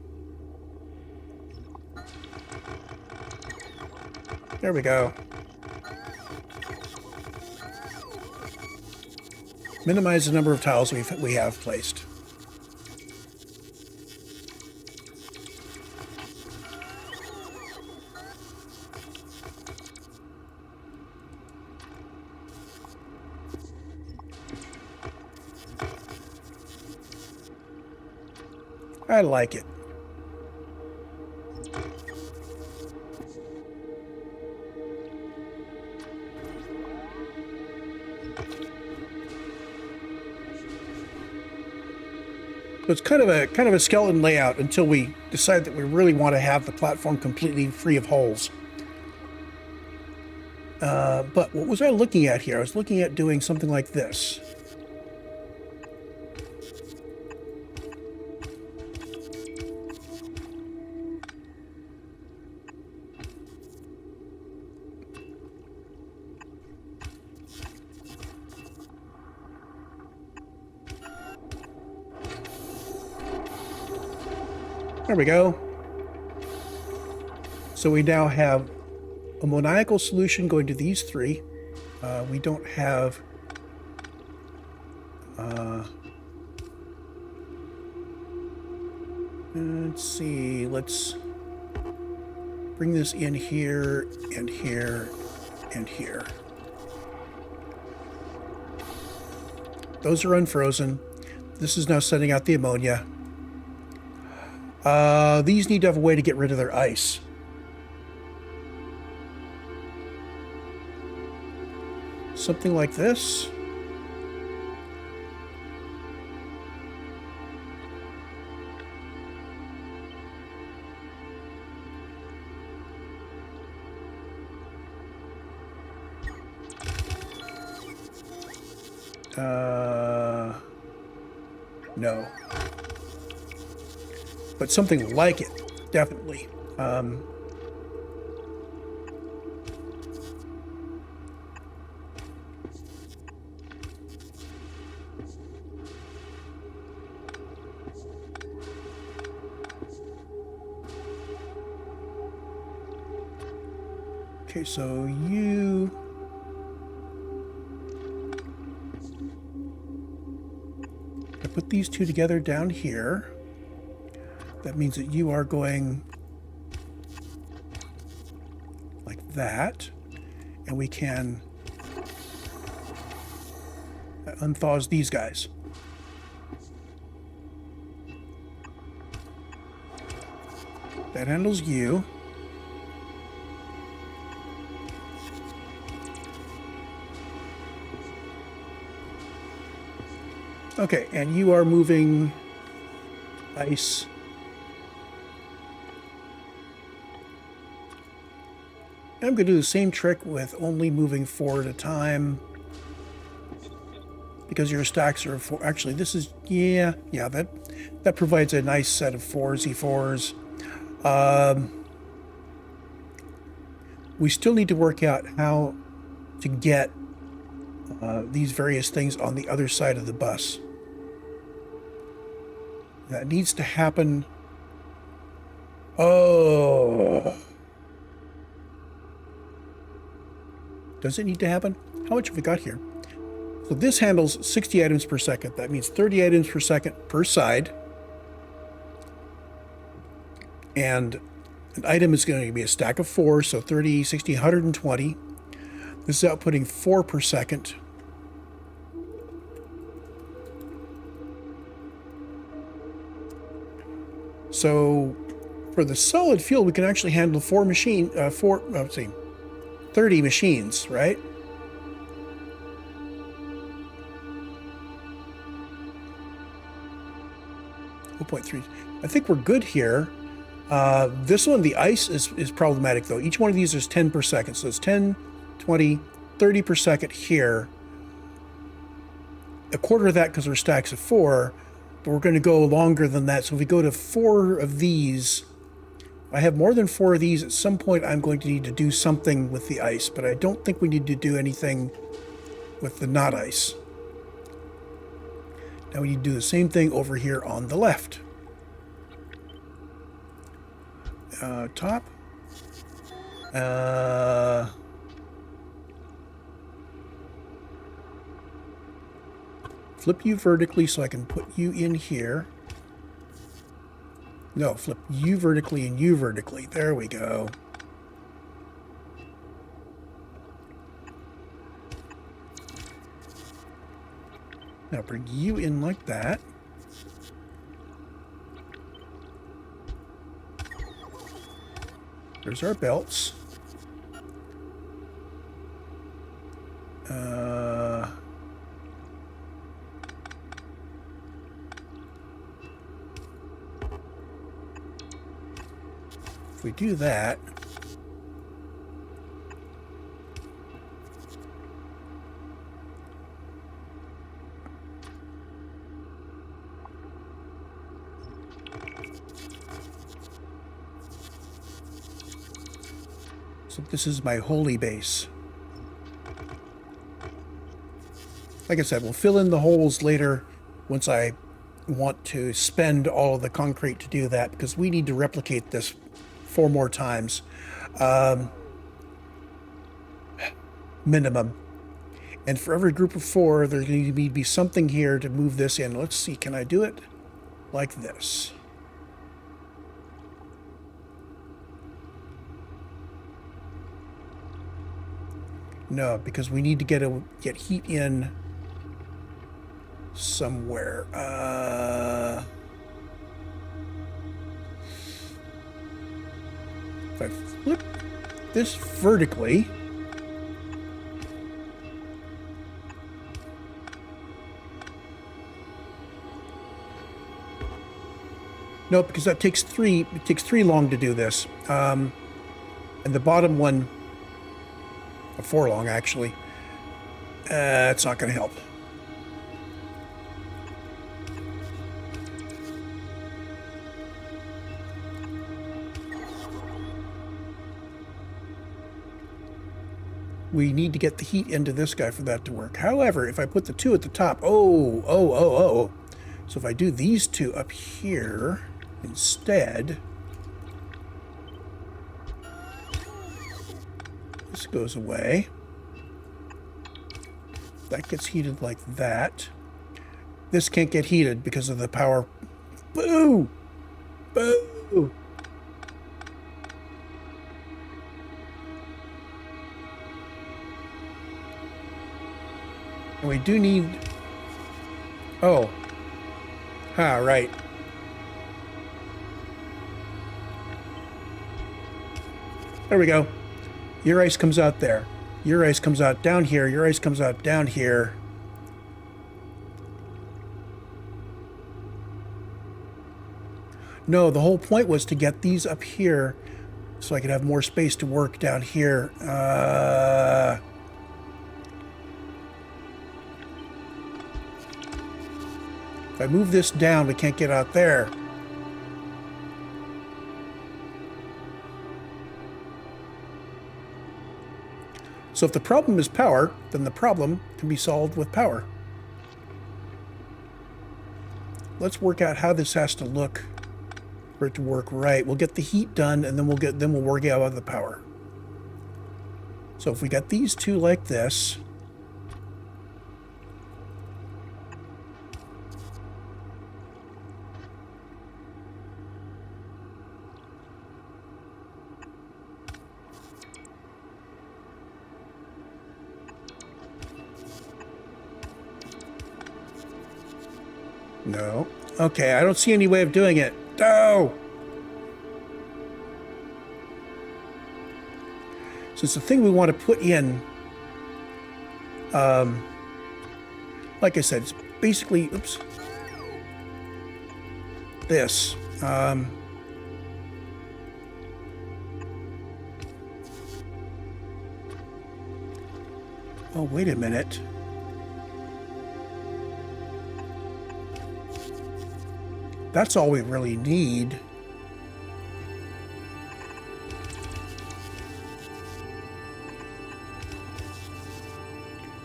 There we go. Minimize the number of tiles we have placed. I like it. So it's kind of a skeleton layout until we decide that we really want to have the platform completely free of holes. But what was I looking at here? I was looking at doing something like this. There we go. So we now have a maniacal solution going to these three. We don't have... let's see, let's bring this in here, and here, and here. Those are unfrozen. This is now sending out the ammonia. These need to have a way to get rid of their ice. Something like this. No. But something like it, definitely. Okay, so you... I put these two together down here. That means that you are going like that, and we can... that unthaws these guys. That handles you. Okay, and you are moving ice. I'm going to do the same trick with only moving 4 at a time. Because your stacks are 4. Actually, this is... Yeah, that provides a nice set of 4z4s. We still need to work out how to get these various things on the other side of the bus. That needs to happen. Oh. Does it need to happen? How much have we got here? So this handles 60 items per second. That means 30 items per second per side. And an item is going to be a stack of 4, so 30, 60, 120. This is outputting 4 per second. So For the solid fuel, we can actually handle 30 machines, right? .3. I think we're good here. This one, the ice is problematic though. Each one of these is 10 per second. So it's 10, 20, 30 per second here. A quarter of that because we're stacks of 4, but we're going to go longer than that. So if we go to 4 of these, if I have more than 4 of these, at some point I'm going to need to do something with the ice, but I don't think we need to do anything with the not ice. Now we need to do the same thing over here on the left. Top. Flip you vertically so I can put you in here. No, flip you vertically and you vertically. There we go. Now bring you in like that. There's our belts. If we do that, so this is my holy base. Like I said, we'll fill in the holes later once I want to spend all of the concrete to do that, because we need to replicate this 4 more times. Minimum. And for every group of 4, there's going to be something here to move this in. Let's see, can I do it like this? No, because we need to get heat in somewhere. If I flip this vertically, no, because that takes 3. It takes 3 long to do this, and the bottom one, 4 long actually. It's not going to help. We need to get the heat into this guy for that to work. However, if I put the 2 at the top, so if I do these 2 up here instead, this goes away. That gets heated like that. This can't get heated because of the power. Boo! Boo! And we do need... Oh. Ah, right. There we go. Your ice comes out there. Your ice comes out down here. Your ice comes out down here. No, the whole point was to get these up here so I could have more space to work down here. If I move this down, we can't get out there. So if the problem is power, then the problem can be solved with power. Let's work out how this has to look for it to work right. We'll get the heat done, and then we'll work out the power. So if we got these 2 like this, no. Okay, I don't see any way of doing it. No! So it's the thing we want to put in. Like I said, it's basically, oops, this. Oh, wait a minute. That's all we really need.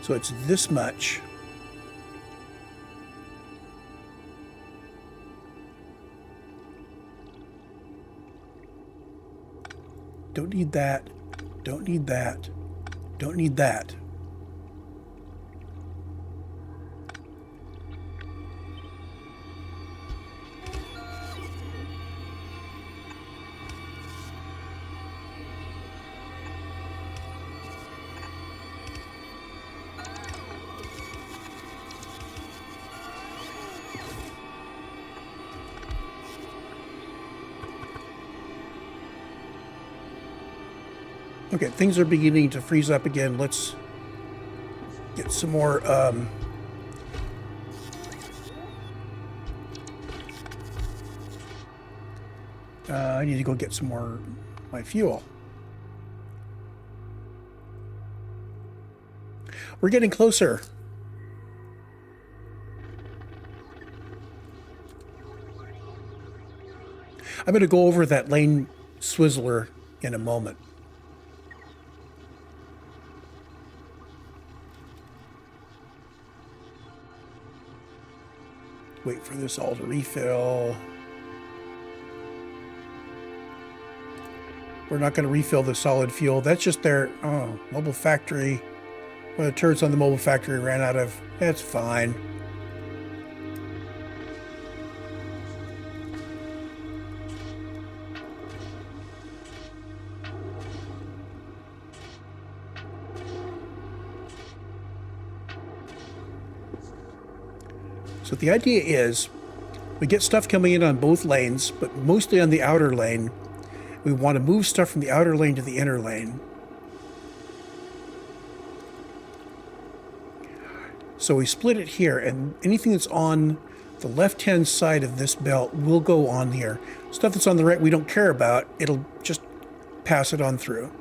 So it's this much. Don't need that. Don't need that. Don't need that. Okay, things are beginning to freeze up again. Let's get some more I need to go get some more my fuel. We're getting closer. I'm going to go over that lane swizzler in a moment. Wait for this all to refill. We're not going to refill the solid fuel. That's just their mobile factory. Well, the turrets on the mobile factory ran out of. That's fine. So the idea is we get stuff coming in on both lanes, but mostly on the outer lane. We want to move stuff from the outer lane to the inner lane. So we split it here, and anything that's on the left-hand side of this belt will go on here. Stuff that's on the right we don't care about. It'll just pass it on through.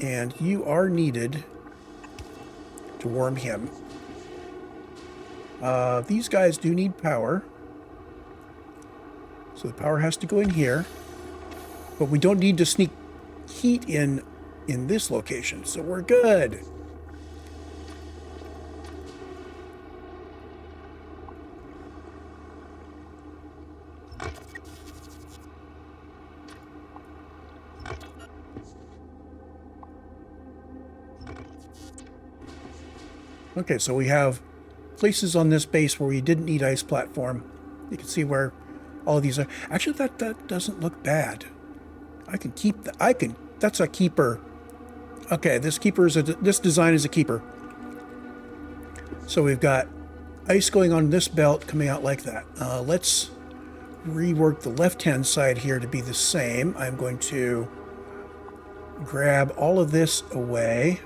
And you are needed to warm him. These guys do need power. So the power has to go in here. But we don't need to sneak heat in this location. So we're good. Okay, so we have places on this base where we didn't need ice platform. You can see where all of these are. Actually, that doesn't look bad. I can keep that. That's a keeper. Okay, this design is a keeper. So we've got ice going on this belt coming out like that. Let's rework the left-hand side here to be the same. I'm going to grab all of this away.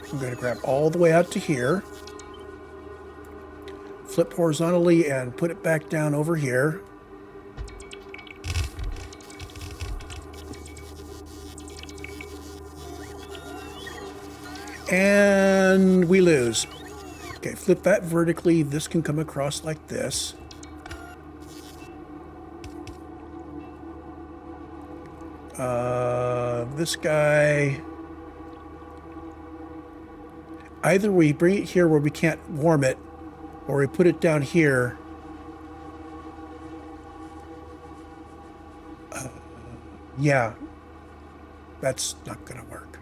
I'm going to grab all the way out to here, flip horizontally and put it back down over here. And we lose. Okay, flip that vertically. This can come across like this. This guy... Either we bring it here where we can't warm it, or we put it down here. Yeah, that's not going to work.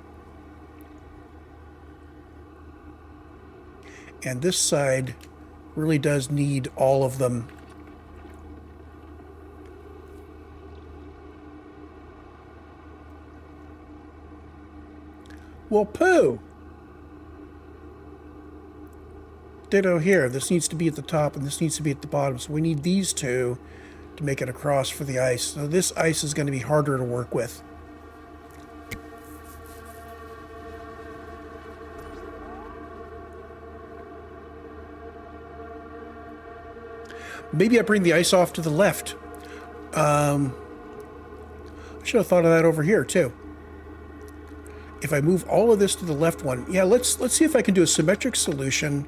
And this side really does need all of them. Well, poo! Ditto here. This needs to be at the top and this needs to be at the bottom. So we need these two to make it across for the ice. So this ice is going to be harder to work with. Maybe I bring the ice off to the left. I should have thought of that over here too. If I move all of this to the left one, yeah, let's see if I can do a symmetric solution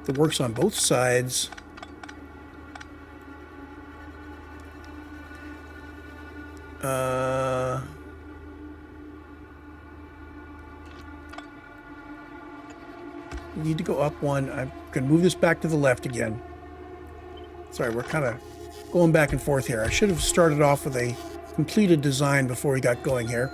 that works on both sides. We need to go up one. I'm going to move this back to the left again. Sorry, we're kind of going back and forth here. I should have started off with a completed design before we got going here.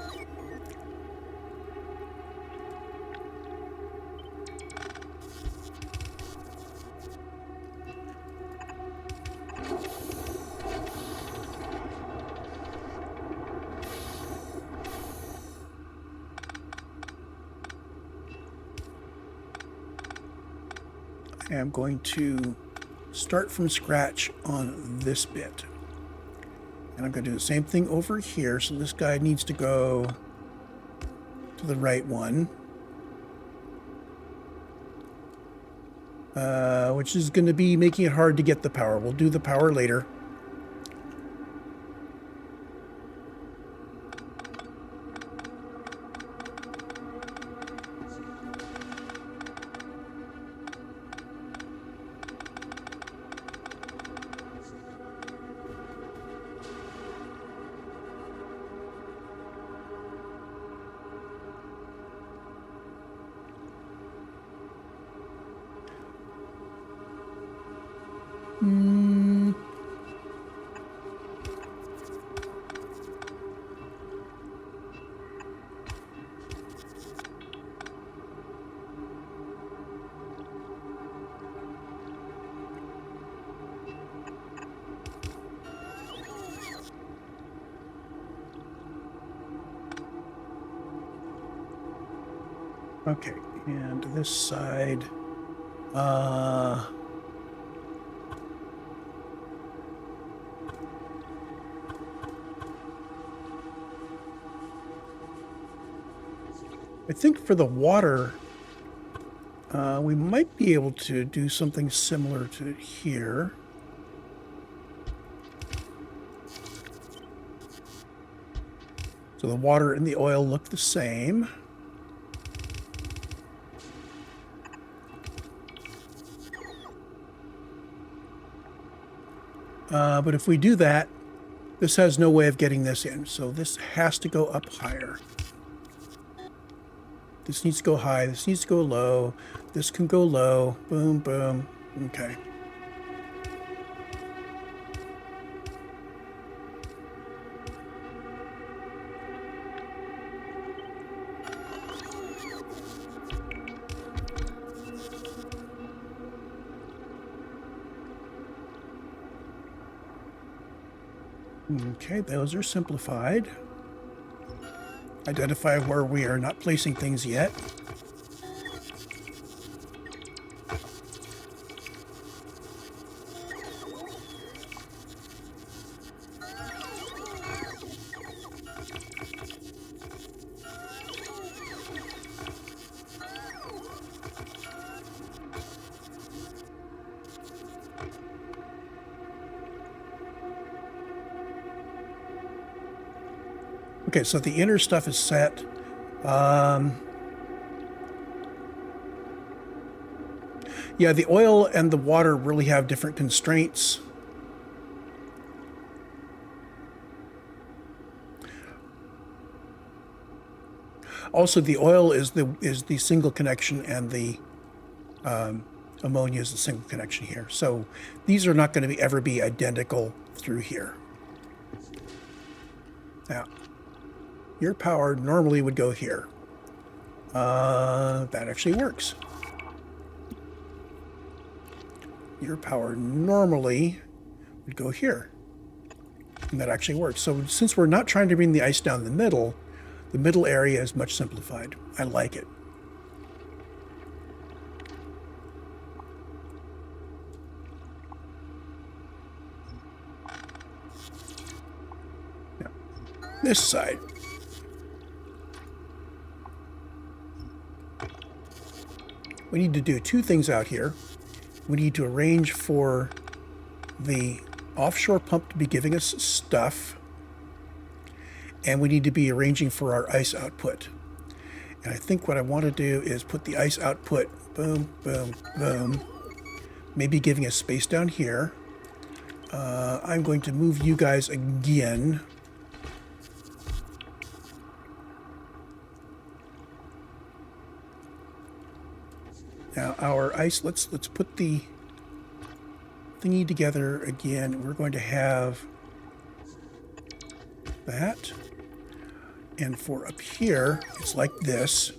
I am going to start from scratch on this bit. And I'm going to do the same thing over here. So this guy needs to go to the right one. Which is going to be making it hard to get the power. We'll do the power later. Okay, and this side, I think for the water, we might be able to do something similar to here. So the water and the oil look the same. But if we do that, this has no way of getting this in. So this has to go up higher. This needs to go high. This needs to go low. This can go low. Boom, boom. Okay. Okay, those are simplified. Identify where we are not placing things yet. Okay, so the inner stuff is set. Yeah, the oil and the water really have different constraints. Also, the oil is the single connection, and the ammonia is the single connection here. So these are not going to ever be identical through here. Now, your power normally would go here. That actually works. Your power normally would go here. And that actually works. So since we're not trying to bring the ice down the middle area is much simplified. I like it. this side. We need to do two things out here. We need to arrange for the offshore pump to be giving us stuff, and we need to be arranging for our ice output. And I think what I want to do is put the ice output, boom, boom, boom, maybe giving us space down here. I'm going to move you guys again. Now our ice, let's put the thingy together again. We're going to have that. And for up here, it's like this.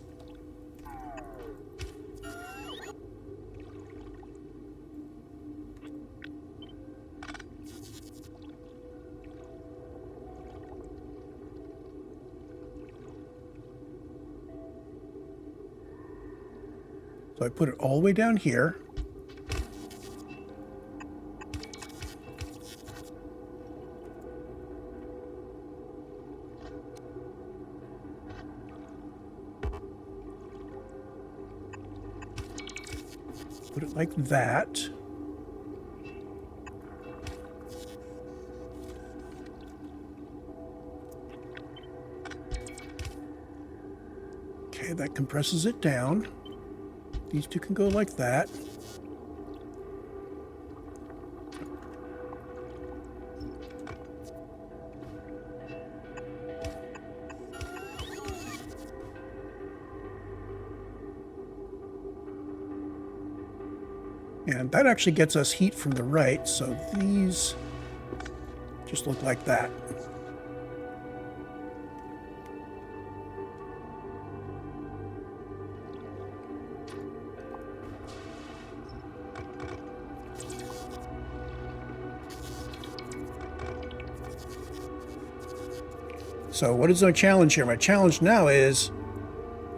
So I put it all the way down here. Put it like that. Okay, that compresses it down. These two can go like that. And that actually gets us heat from the right, so these just look like that. So what is our challenge here? My challenge now is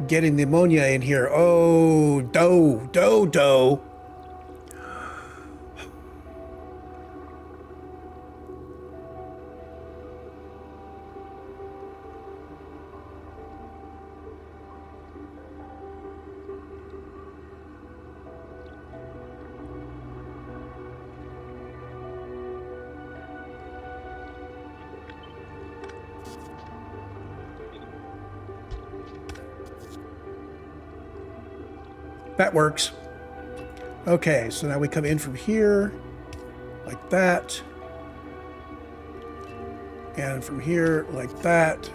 getting the ammonia in here. Oh, dough. That works. Okay, so now we come in from here, like that. And from here, like that.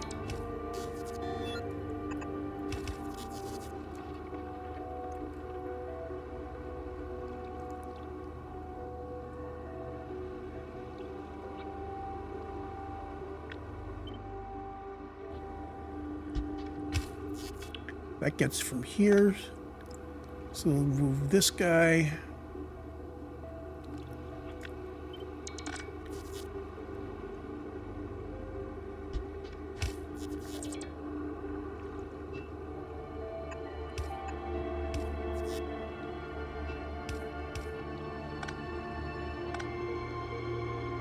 That gets from here. So we'll move this guy.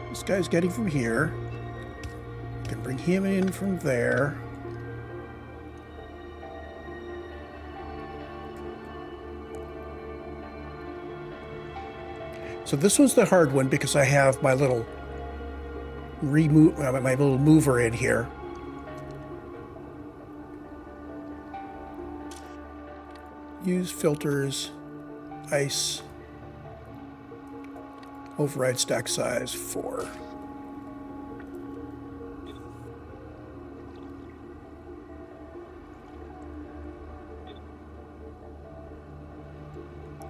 This guy's getting from here. We can bring him in from there. So this one's the hard one because I have my little my little mover in here. Use filters, ice, override stack size 4.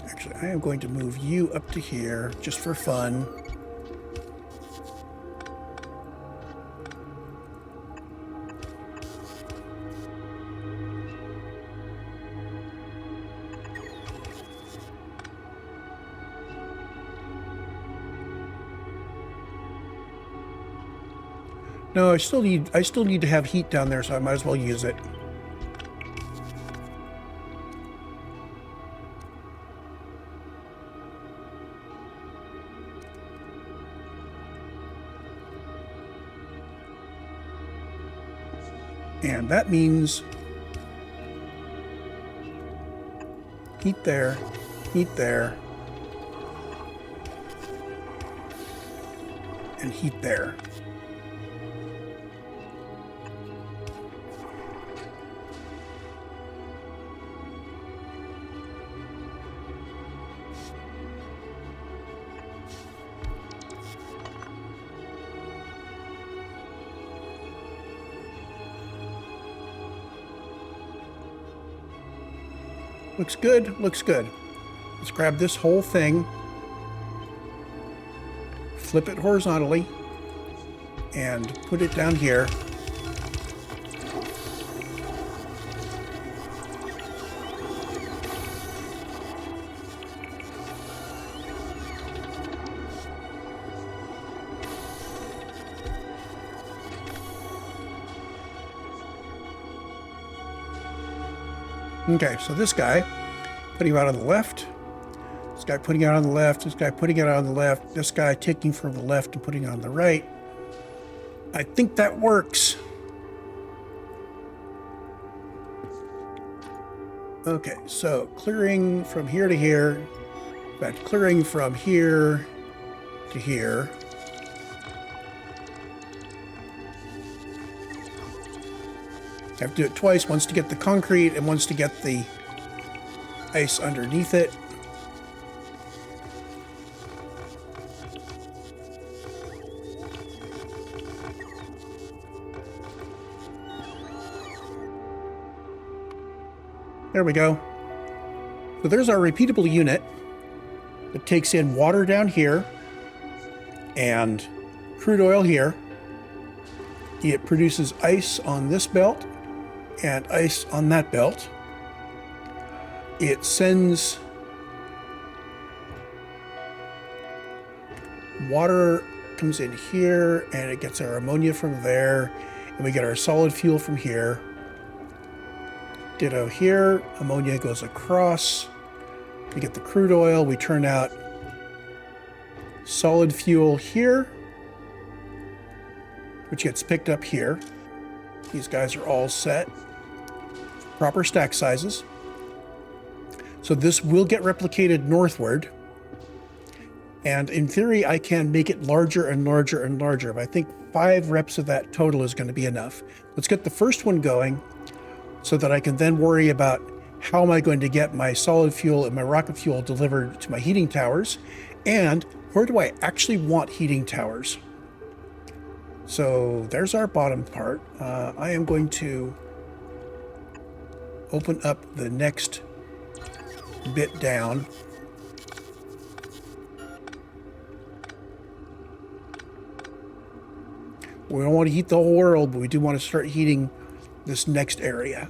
Actually, I am going to move you up to here just for fun. No, I still need to have heat down there, so I might as well use it. And that means heat there, and heat there. Looks good, looks good. Let's grab this whole thing, flip it horizontally, and put it down here. Okay, so this guy, putting it out on the left, this guy putting it on the left, this guy putting it on the left, this guy taking from the left and putting it on the right. I think that works. Okay, so clearing from here to here, in fact, clearing from here to here. I have to do it twice, once to get the concrete and once to get the ice underneath it. There we go. So there's our repeatable unit. It takes in water down here and crude oil here. It produces ice on this belt and ice on that belt. It sends water, comes in here, and it gets our ammonia from there, and we get our solid fuel from here. Ditto here, ammonia goes across. We get the crude oil, we turn out solid fuel here, which gets picked up here. These guys are all set. Proper stack sizes. So this will get replicated northward. And in theory, I can make it larger and larger and larger. But I think 5 reps of that total is going to be enough. Let's get the first one going so that I can then worry about how am I going to get my solid fuel and my rocket fuel delivered to my heating towers, and where do I actually want heating towers. So there's our bottom part. I am going to open up the next bit down. We don't want to heat the whole world, but we do want to start heating this next area.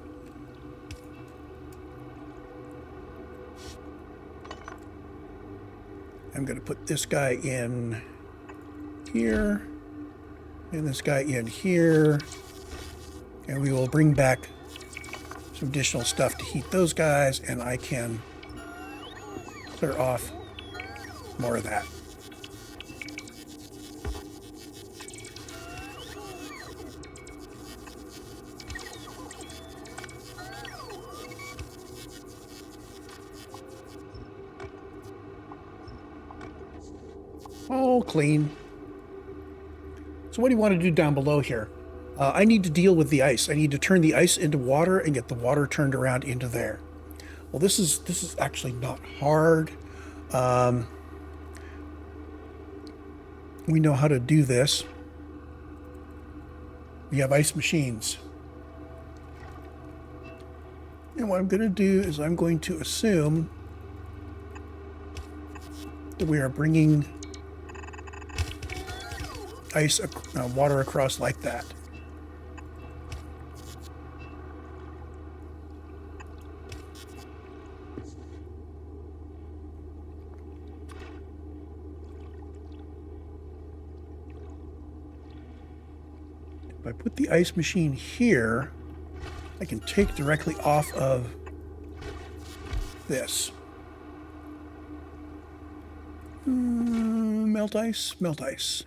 I'm going to put this guy in here and this guy in here, and we will bring back some additional stuff to heat those guys, and I can clear off more of that. All clean. So what do you want to do down below here? I need to deal with the ice. I need to turn the ice into water and get the water turned around into there. Well, this is actually not hard. We know how to do this. We have ice machines. And what I'm going to do is I'm going to assume that we are bringing ice, water across like that. If I put the ice machine here, I can take directly off of this. Melt ice, melt ice.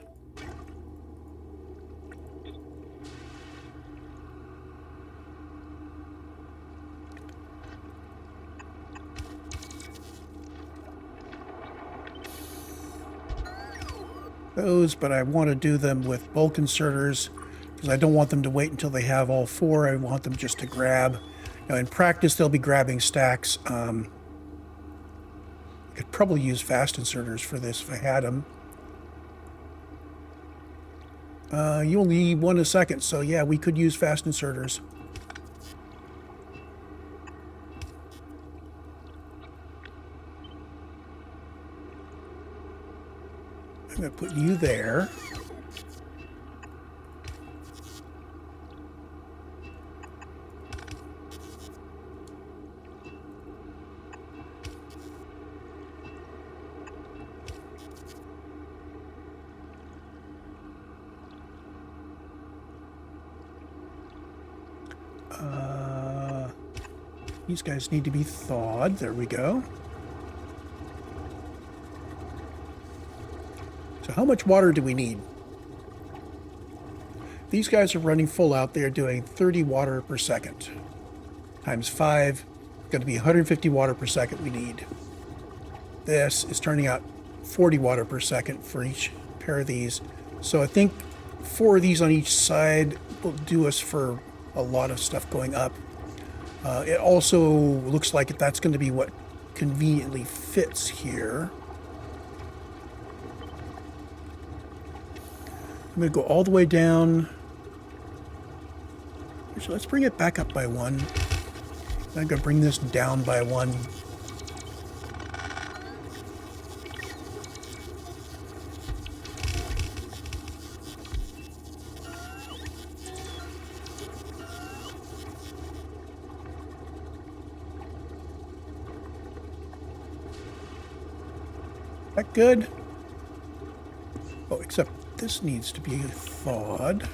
those, but I want to do them with bulk inserters because I don't want them to wait until they have all four. I want them just to grab. Now, in practice, they'll be grabbing stacks. I could probably use fast inserters for this if I had them. You only need one a second, so yeah, we could use fast inserters. I'm going to put you there. These guys need to be thawed. There we go. So how much water do we need? These guys are running full out. They are doing 30 water per second. Times 5, going to be 150 water per second we need. This is turning out 40 water per second for each pair of these. So I think 4 of these on each side will do us for a lot of stuff going up. It also looks like that's going to be what conveniently fits here. I'm going to go all the way down. Actually, let's bring it back up by 1. I'm going to bring this down by 1. That good? Oh, except this needs to be thawed.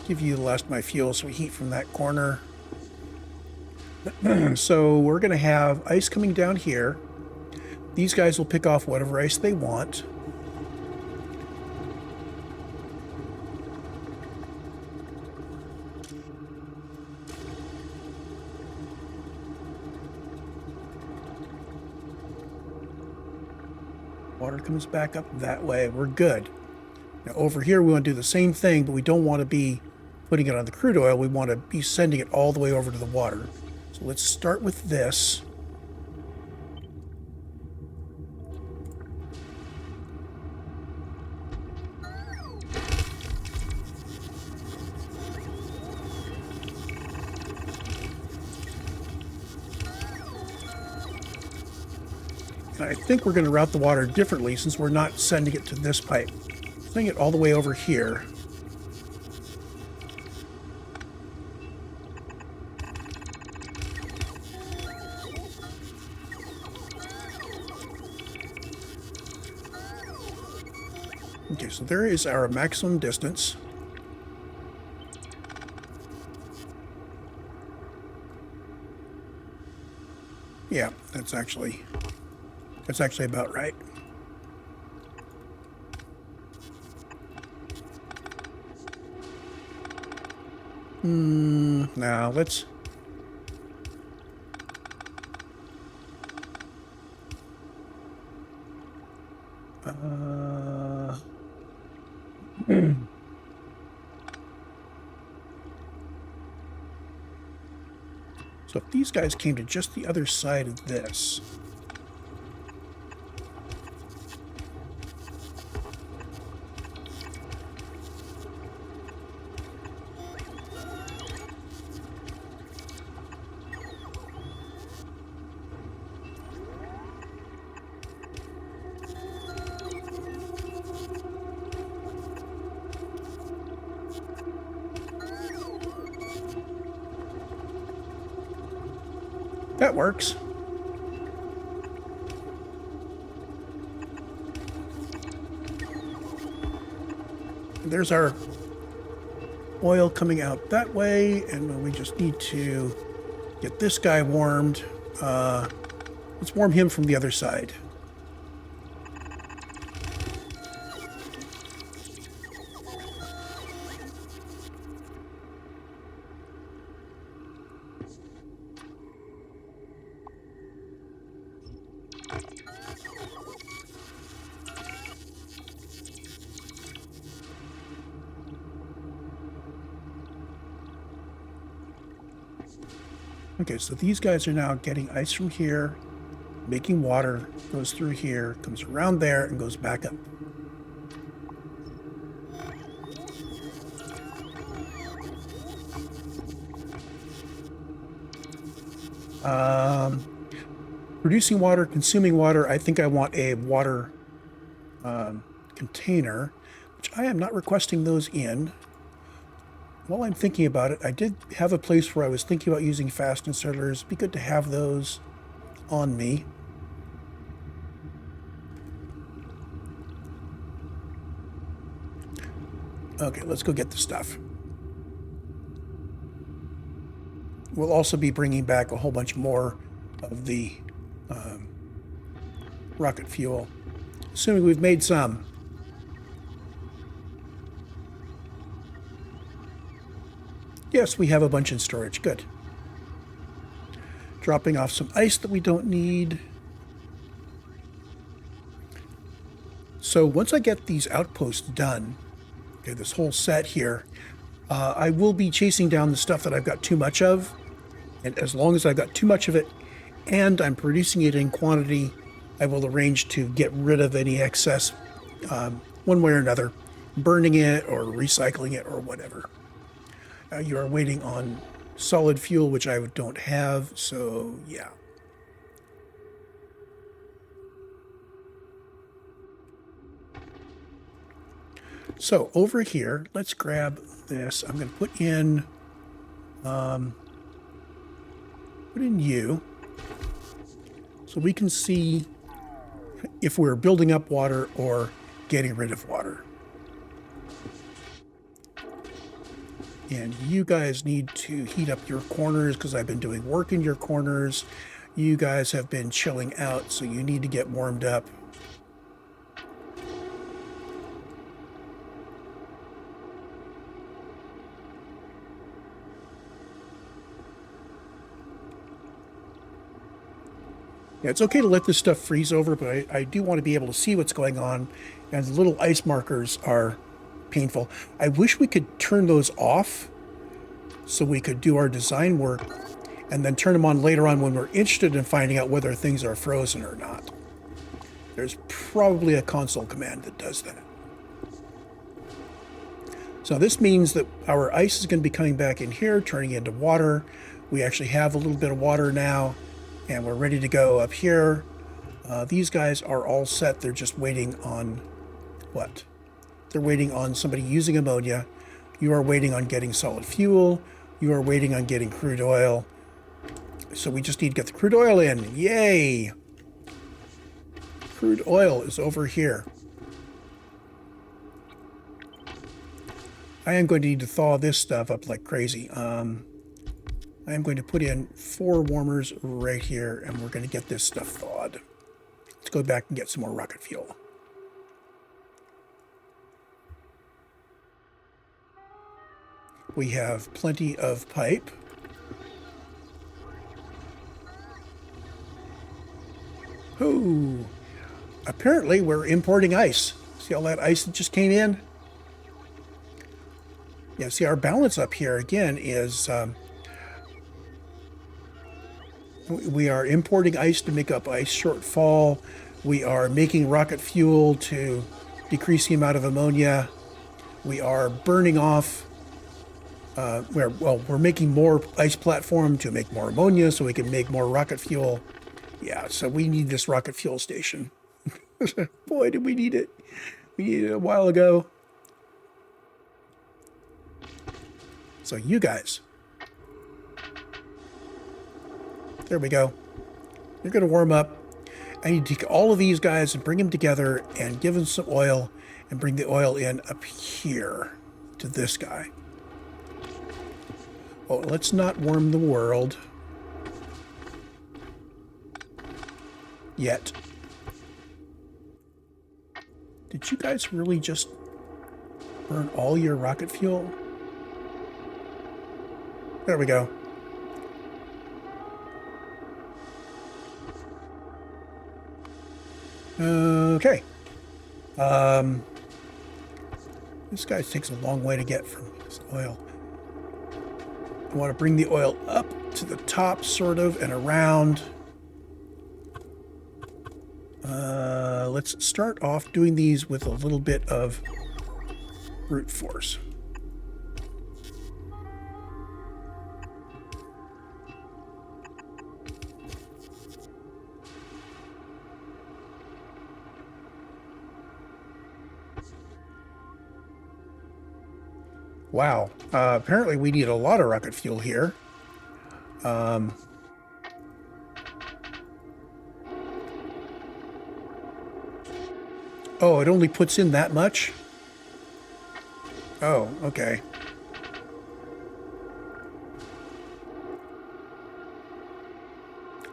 Give you the last of my fuel so we heat from that corner. So we're going to have ice coming down here. These guys will pick off whatever ice they want. Water comes back up that way. We're good. Now over here we want to do the same thing, but we don't want to be putting it on the crude oil. We want to be sending it all the way over to the water. So let's start with this. And I think we're going to route the water differently since we're not sending it to this pipe. Sending it all the way over here. Okay, so there is our maximum distance. Yeah, that's actually about right. Now let's so if these guys came to just the other side of this, that works. There's our oil coming out that way, and we just need to get this guy warmed. Let's warm him from the other side. Okay, so these guys are now getting ice from here, making water, goes through here, comes around there, and goes back up. Producing water, consuming water. I think I want a water container, which I am not requesting those in. While I'm thinking about it, I did have a place where I was thinking about using fast inserters. It'd be good to have those on me. Okay, let's go get the stuff. We'll also be bringing back a whole bunch more of the rocket fuel, assuming we've made some. Yes, we have a bunch in storage. Good. Dropping off some ice that we don't need. So once I get these outposts done, okay, this whole set here, I will be chasing down the stuff that I've got too much of. And as long as I've got too much of it and I'm producing it in quantity, I will arrange to get rid of any excess one way or another, burning it or recycling it or whatever. You are waiting on solid fuel, which I don't have, so yeah. So over here, let's grab this. I'm going to put in you, so we can see if we're building up water or getting rid of water. And you guys need to heat up your corners because I've been doing work in your corners. You guys have been chilling out, so you need to get warmed up. Yeah, it's okay to let this stuff freeze over, but I do want to be able to see what's going on, and the little ice markers are painful. I wish we could turn those off so we could do our design work and then turn them on later on when we're interested in finding out whether things are frozen or not. There's probably a console command that does that. So this means that our ice is going to be coming back in here, turning into water. We actually have a little bit of water now, and we're ready to go up here. These guys are all set. They're just waiting on what? They're waiting on somebody using ammonia. You are waiting on getting solid fuel. You are waiting on getting crude oil. So we just need to get the crude oil in. Yay! Crude oil is over here. I am going to need to thaw this stuff up like crazy. I am going to put in 4 warmers right here, and we're going to get this stuff thawed. Let's go back and get some more rocket fuel. We have plenty of pipe. Ooh, apparently we're importing ice. See all that ice that just came in? Yeah, see our balance up here again is we are importing ice to make up ice shortfall. We are making rocket fuel to decrease the amount of ammonia. We are burning off, we're making more ice platform to make more ammonia so we can make more rocket fuel. Yeah, so we need this rocket fuel station. Boy, did we need it. We needed it a while ago. So you guys, there we go. You're going to warm up. I need to take all of these guys and bring them together and give them some oil and bring the oil in up here to this guy. Oh, let's not warm the world yet. Did you guys really just burn all your rocket fuel? There we go. Okay. This guy takes a long way to get from his oil. I want to bring the oil up to the top, sort of, and around. Let's start off doing these with a little bit of brute force. Wow. Apparently we need a lot of rocket fuel here. Oh, it only puts in that much? Oh, okay.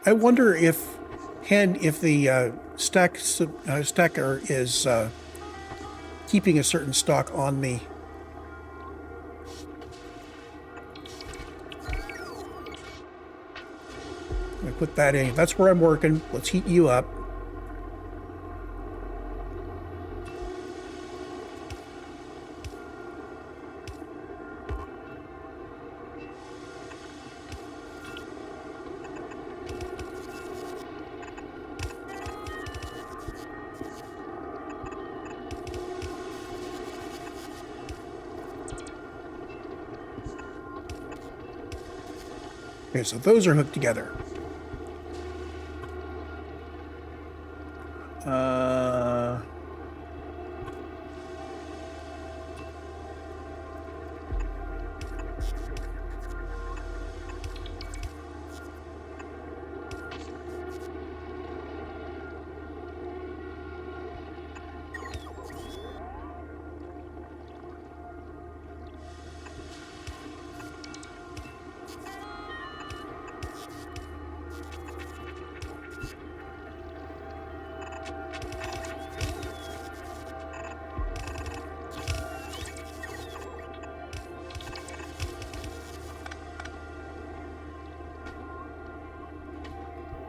I wonder if the stacker is keeping a certain stock on me. I'm gonna put that in. That's where I'm working. Let's heat you up. Okay, so those are hooked together.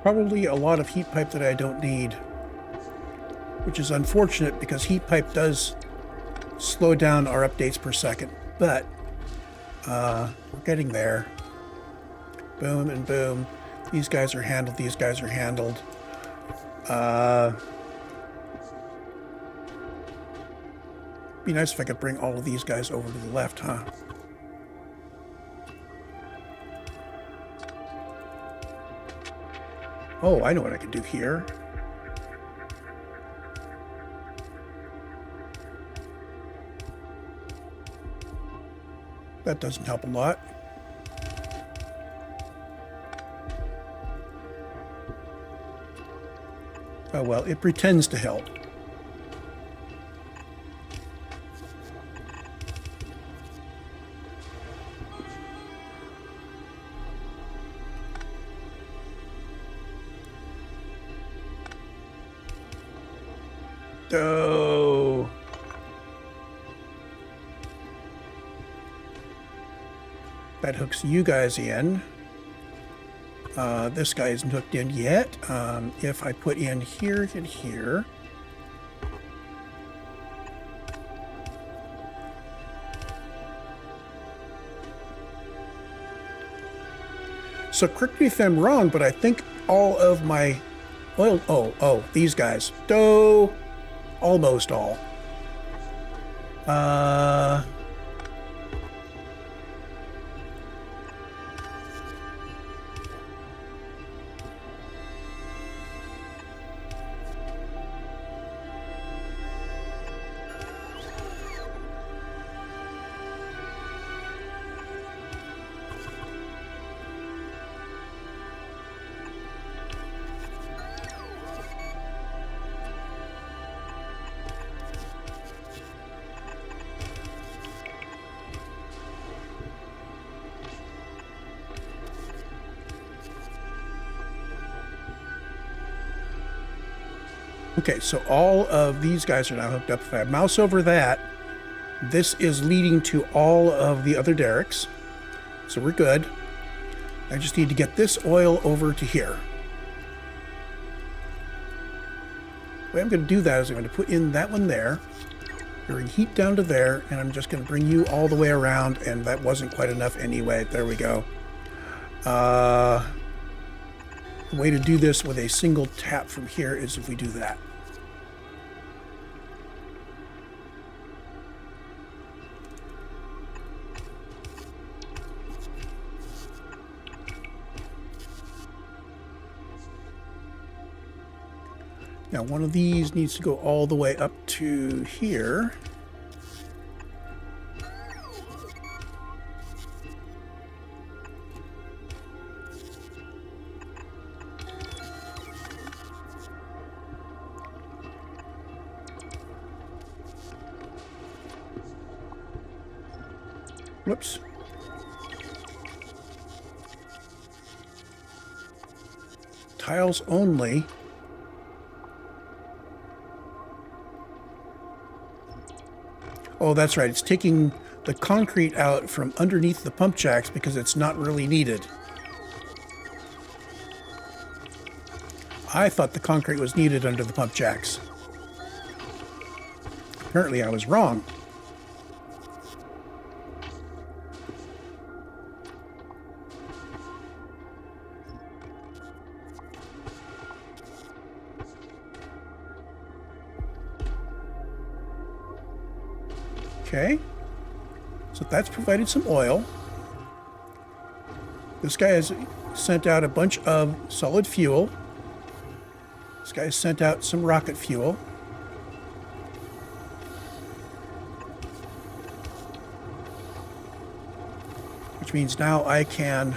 Probably a lot of heat pipe that I don't need, which is unfortunate because heat pipe does slow down our updates per second, but we're getting there. Boom and boom. These guys are handled. These guys are handled. Be nice if I could bring all of these guys over to the left, huh? Oh, I know what I can do here. That doesn't help a lot. Oh well, it pretends to help. Oh. That hooks you guys in. This guy isn't hooked in yet. If I put in here and here. So correct me if I'm wrong, but I think all of my oil, oh, these guys. Almost all. Okay, so all of these guys are now hooked up. If I mouse over that, this is leading to all of the other derricks. So we're good. I just need to get this oil over to here. The way I'm going to do that is I'm going to put in that one there. Bring heat down to there, and I'm just going to bring you all the way around, and that wasn't quite enough anyway. There we go. The way to do this with a single tap from here is if we do that. Now, one of these needs to go all the way up to here. Whoops. Tiles only. Oh, that's right. It's taking the concrete out from underneath the pump jacks because it's not really needed. I thought the concrete was needed under the pump jacks. Apparently I was wrong. Okay, so that's provided some oil. This guy has sent out a bunch of solid fuel. This guy has sent out some rocket fuel. Which means now I can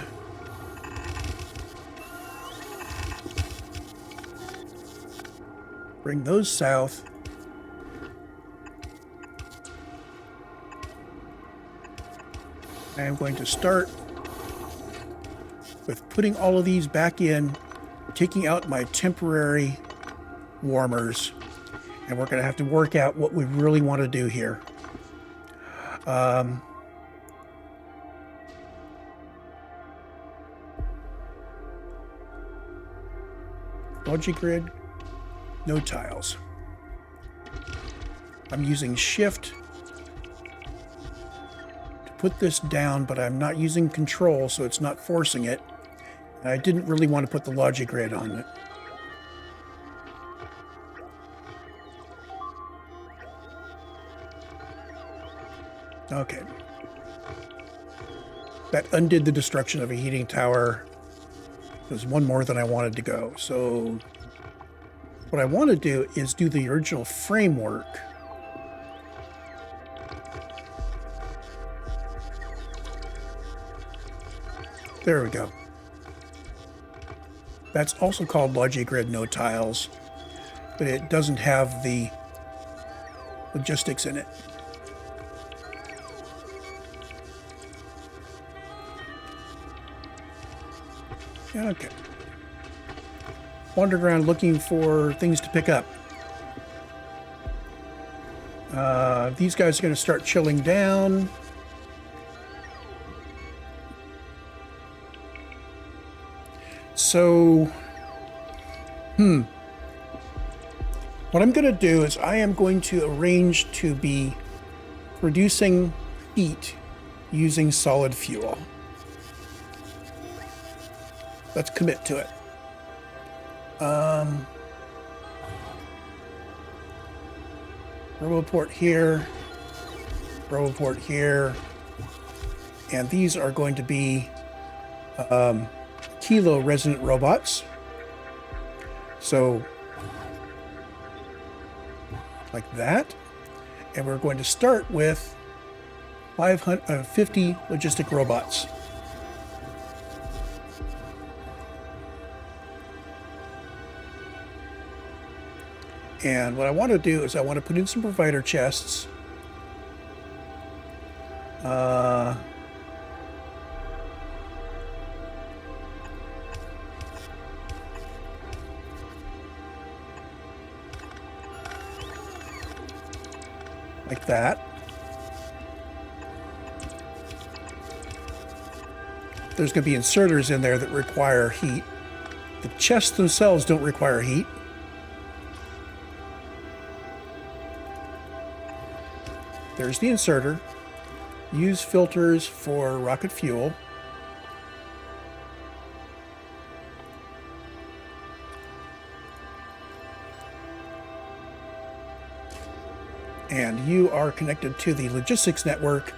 bring those south. I am going to start with putting all of these back in, taking out my temporary warmers, and we're going to have to work out what we really want to do here. Logic grid, no tiles. I'm using shift put this down, but I'm not using control, so it's not forcing it. And I didn't really want to put the logic grid on it. Okay. That undid the destruction of a heating tower. There's one more than I wanted to go. So what I want to do is do the original framework. There we go. That's also called Logic Grid No Tiles, but it doesn't have the logistics in it. Okay. Wandered around looking for things to pick up. These guys are going to start chilling down. So, what I'm going to do is I am going to arrange to be producing heat using solid fuel. Let's commit to it. Roboport here, Roboport here, and these are going to be Aquilo resonant robots. So, like that. And we're going to start with 50 logistic robots. And what I want to do is I want to put in some provider chests. Like that. There's going to be inserters in there that require heat. The chests themselves don't require heat. there's the inserter. Use filters for rocket fuel. And you are connected to the logistics network.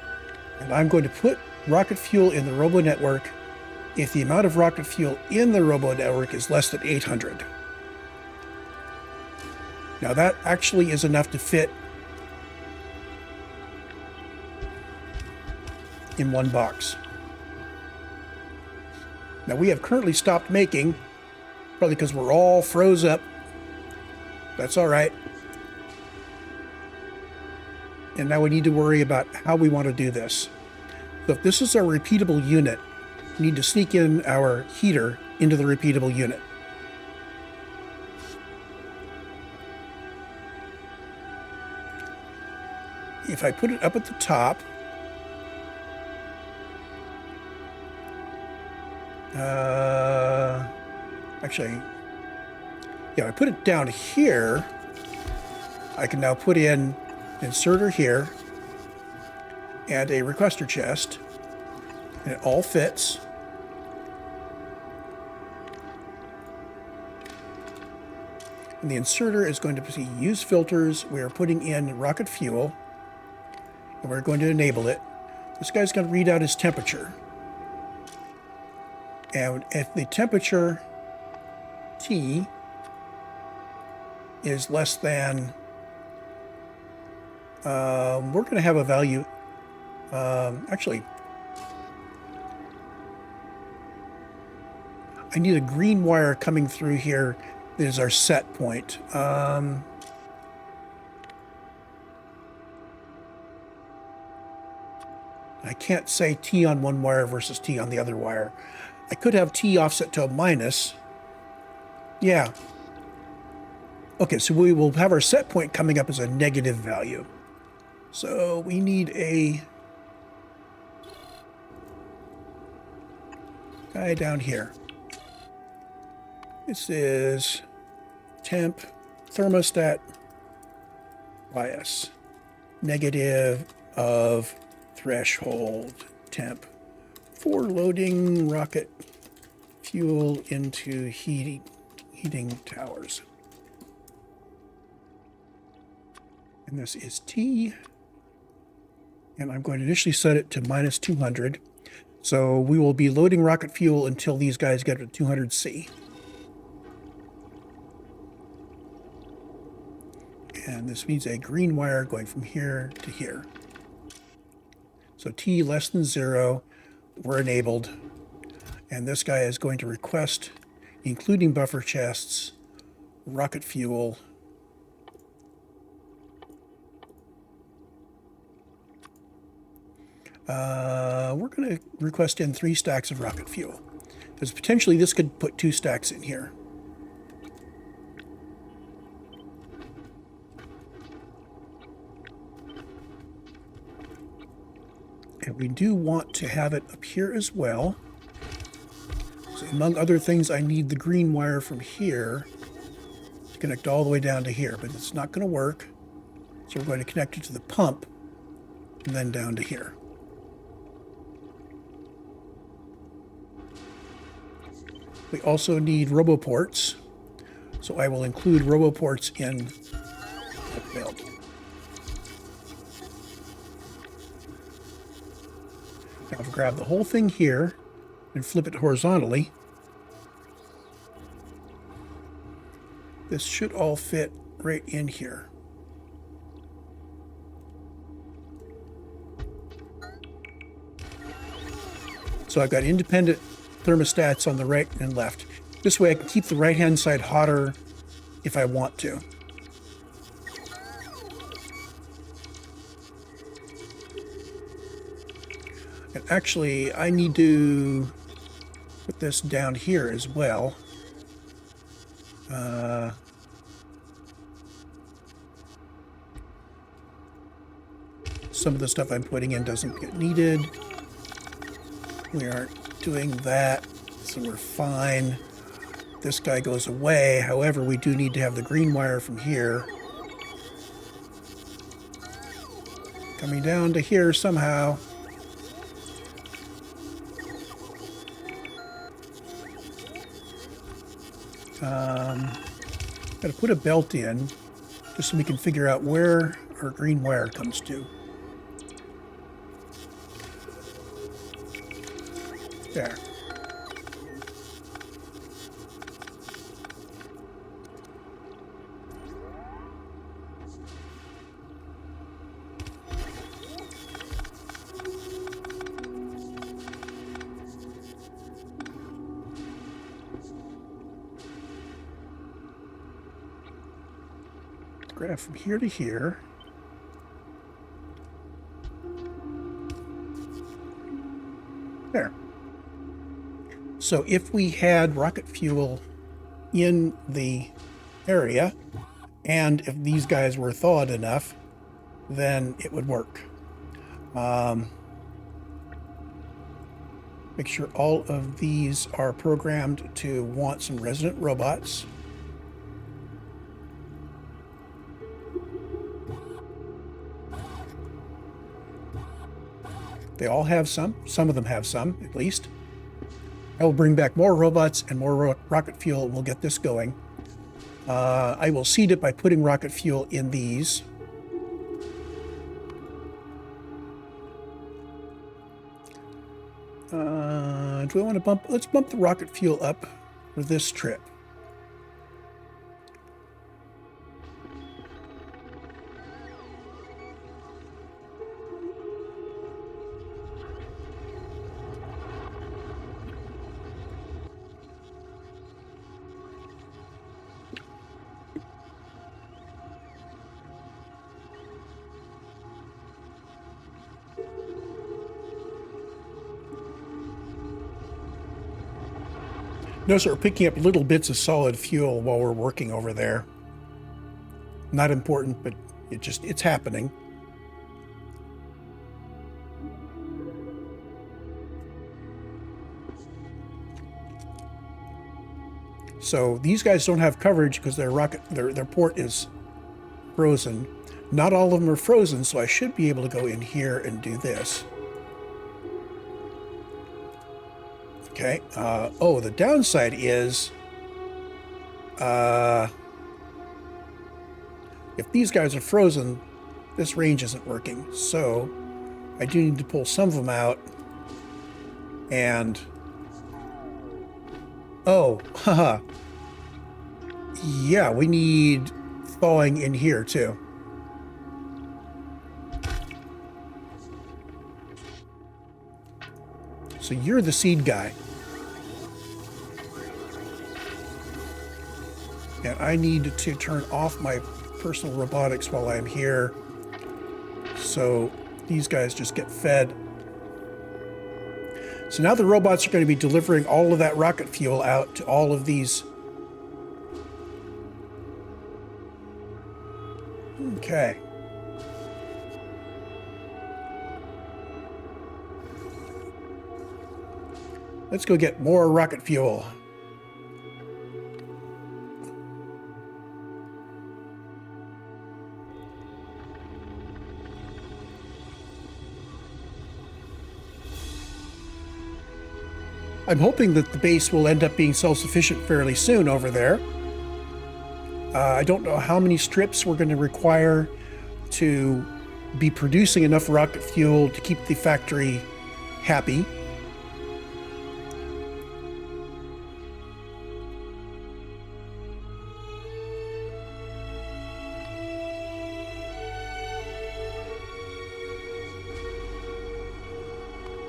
And I'm going to put rocket fuel in the robo network if the amount of rocket fuel in the robo network is less than 800. Now that actually is enough to fit in one box. Now we have currently stopped making, probably because we're all froze up. That's all right. And now we need to worry about how we want to do this. So if this is our repeatable unit, we need to sneak in our heater into the repeatable unit. If I put it up at the top, actually, yeah, I put it down here, I can now put in inserter here and a requester chest, and it all fits. And the inserter is going to see use filters. We are putting in rocket fuel, and we're going to enable it. This guy's going to read out his temperature. And if the temperature T is less than, we're going to have a value, actually, I need a green wire coming through here. That is our set point. I can't say T on one wire versus T on the other wire. I could have T offset to a minus. Yeah. Okay, so we will have our set point coming up as a negative value. So we need a guy down here. This is temp thermostat bias. Negative of threshold temp for loading rocket fuel into heating towers. And this is T. And I'm going to initially set it to minus 200. So we will be loading rocket fuel until these guys get to 200C. And this means a green wire going from here to here. So T less than 0, we're enabled. And this guy is going to request, including buffer chests, rocket fuel. We're going to request in 3 stacks of rocket fuel, because potentially this could put 2 stacks in here. And we do want to have it up here as well. So among other things, I need the green wire from here to connect all the way down to here, but it's not going to work. So we're going to connect it to the pump and then down to here. We also need roboports, so I will include roboports in that build. Now I'll grab the whole thing here and flip it horizontally. This should all fit right in here. So I've got independent thermostats on the right and left. This way I can keep the right-hand side hotter if I want to. And actually, I need to put this down here as well. Some of the stuff I'm putting in doesn't get needed. We aren't doing that, so we're fine. This guy goes away. However, we do need to have the green wire from here. Coming down to here somehow. Got to put a belt in just so we can figure out where our green wire comes to. There. Grab from here to here. There. So if we had rocket fuel in the area, and if these guys were thawed enough, then it would work. Make sure all of these are programmed to want some resident robots. They all have some. Some of them have some, at least. I will bring back more robots and more rocket fuel, and we'll get this going. I will seed it by putting rocket fuel in these. Do we want to bump? Let's bump the rocket fuel up for this trip. Notice we're picking up little bits of solid fuel while we're working over there. Not important, but it's happening. So these guys don't have coverage because their port is frozen. Not all of them are frozen, so I should be able to go in here and do this. Okay. Oh, the downside is, if these guys are frozen, this range isn't working. So I do need to pull some of them out. And oh, haha. Yeah, we need thawing in here too. So you're the seed guy. And I need to turn off my personal robotics while I'm here. So these guys just get fed. So now the robots are going to be delivering all of that rocket fuel out to all of these. Okay. Let's go get more rocket fuel. I'm hoping that the base will end up being self-sufficient fairly soon over there. I don't know how many strips we're going to require to be producing enough rocket fuel to keep the factory happy.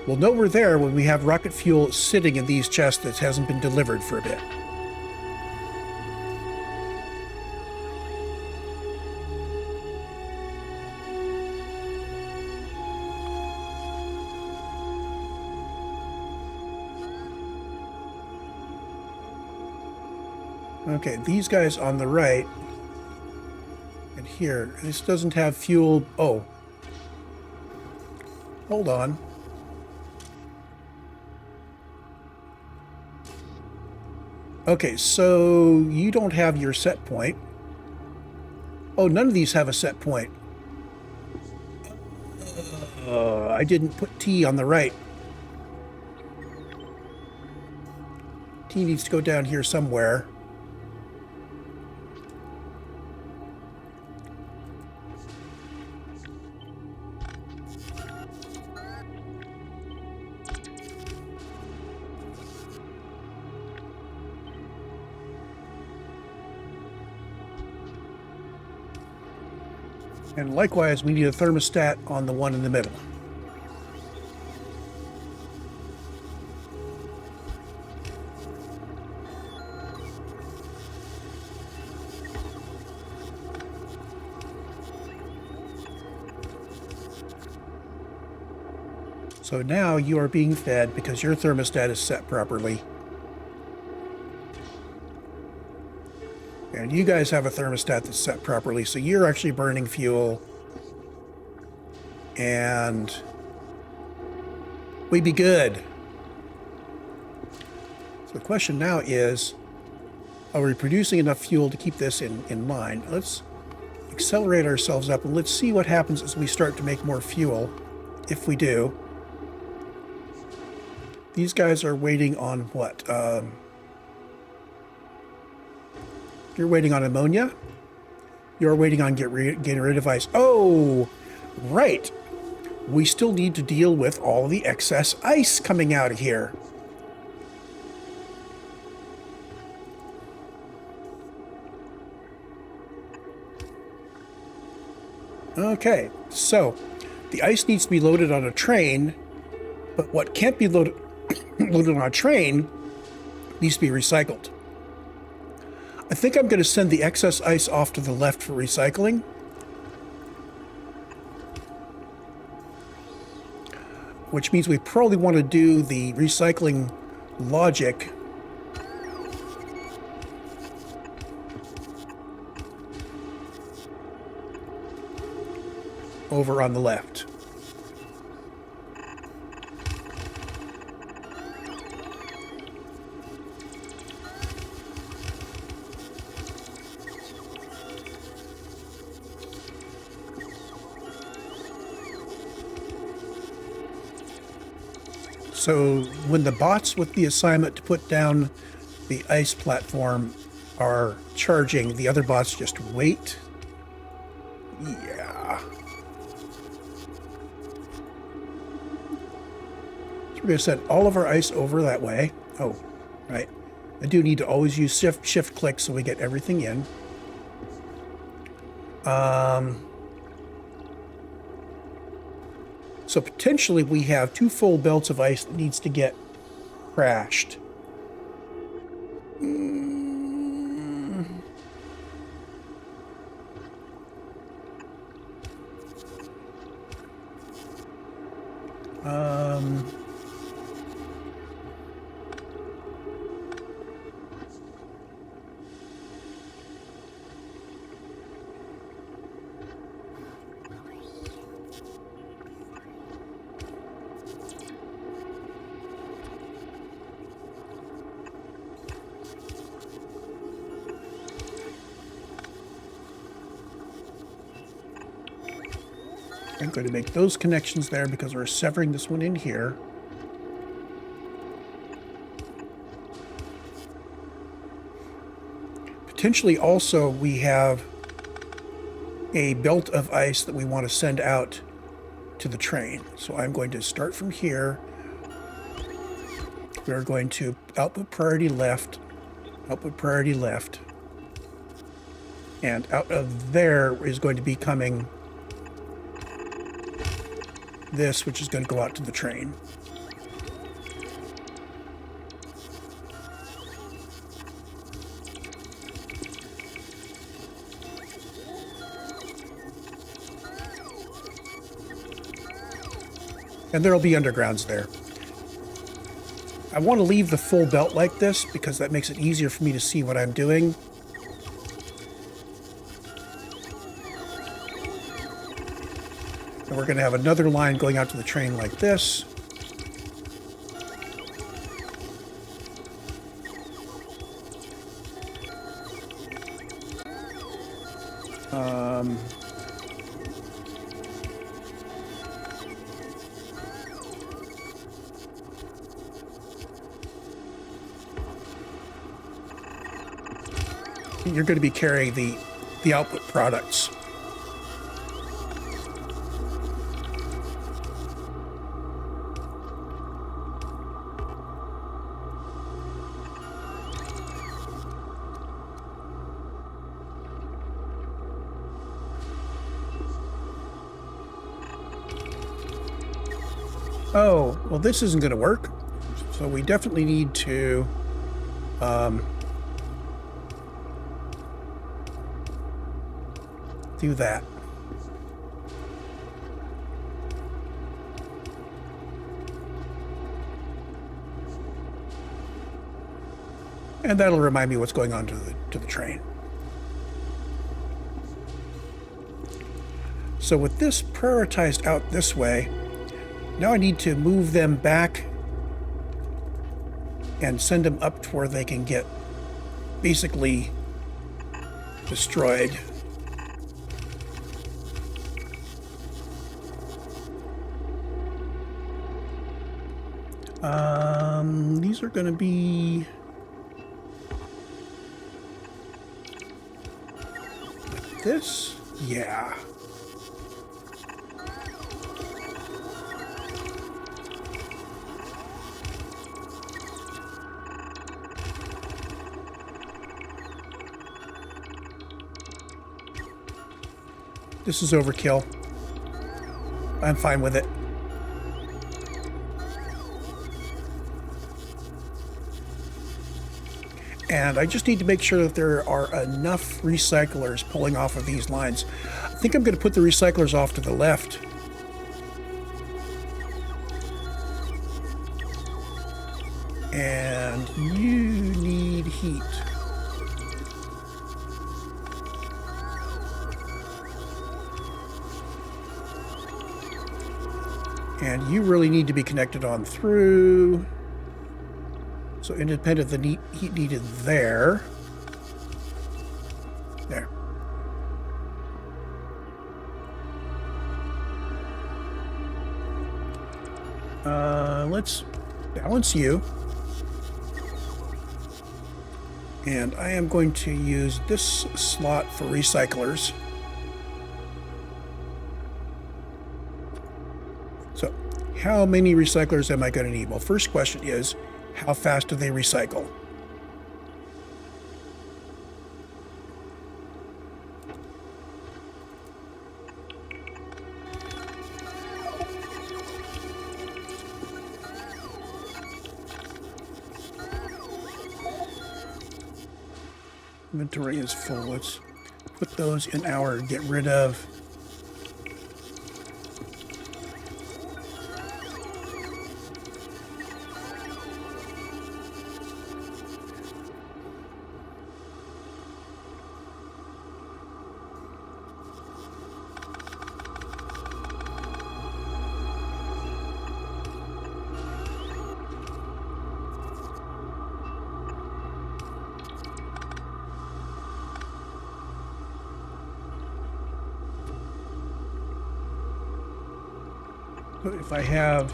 We'll know we're there when we have rocket fuel sitting in these chests that hasn't been delivered for a bit. Okay, these guys on the right and here, this doesn't have fuel. Oh, hold on. Okay, so you don't have your set point. Oh, none of these have a set point. I didn't put T on the right. T needs to go down here somewhere. And likewise, we need a thermostat on the one in the middle. So now you are being fed because your thermostat is set properly. And you guys have a thermostat that's set properly, so you're actually burning fuel. And we'd be good. So the question now is, are we producing enough fuel to keep this in line? Let's accelerate ourselves up and let's see what happens as we start to make more fuel, if we do. These guys are waiting on what? You're waiting on ammonia. You're waiting on getting rid of ice. Oh, right. We still need to deal with all the excess ice coming out of here. Okay, so the ice needs to be loaded on a train, but what can't be loaded on a train needs to be recycled. I think I'm going to send the excess ice off to the left for recycling. Which means we probably want to do the recycling logic over on the left. So when the bots with the assignment to put down the ice platform are charging, the other bots just wait. Yeah. So we're going to send all of our ice over that way. Oh, right. I do need to always use shift click so we get everything in. So potentially we have 2 full belts of ice that needs to get crashed. I'm going to make those connections there because we're severing this one in here. Potentially also we have a belt of ice that we want to send out to the train. So I'm going to start from here. We're going to output priority left, and out of there is going to be coming this, which is going to go out to the train. And there'll be undergrounds there. I want to leave the full belt like this because that makes it easier for me to see what I'm doing. And we're going to have another line going out to the train like this. You're going to be carrying the output products. Oh, well, this isn't going to work. So we definitely need to do that. And that'll remind me what's going on to the train. So with this prioritized out this way, now I need to move them back and send them up to where they can get basically destroyed. These are going to be like this. Yeah. This is overkill. I'm fine with it. And I just need to make sure that there are enough recyclers pulling off of these lines. I think I'm going to put the recyclers off to the left. And you need heat. And you really need to be connected on through. So independent of the heat needed there. There. Let's balance you. And I am going to use this slot for recyclers. So how many recyclers am I going to need? Well, first question is, how fast do they recycle? Inventory is full. Let's put those in our get rid of. If I have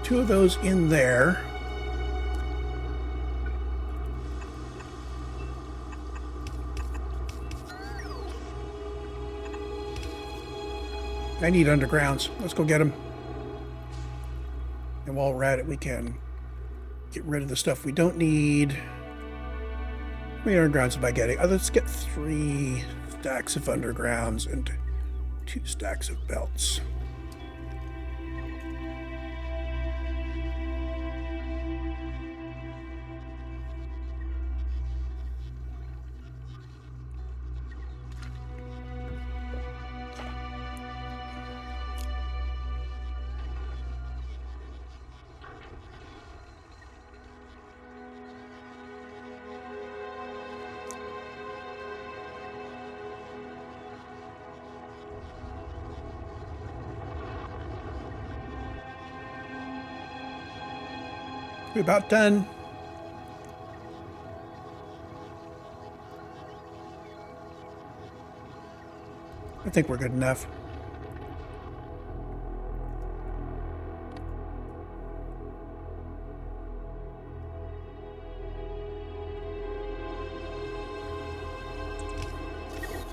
two of those in there, I need undergrounds. Let's go get them. And while we're at it, we can get rid of the stuff we don't need. How many undergrounds am I getting? Let's get 3 stacks of undergrounds and 2 stacks of belts. We're about done. I think we're good enough.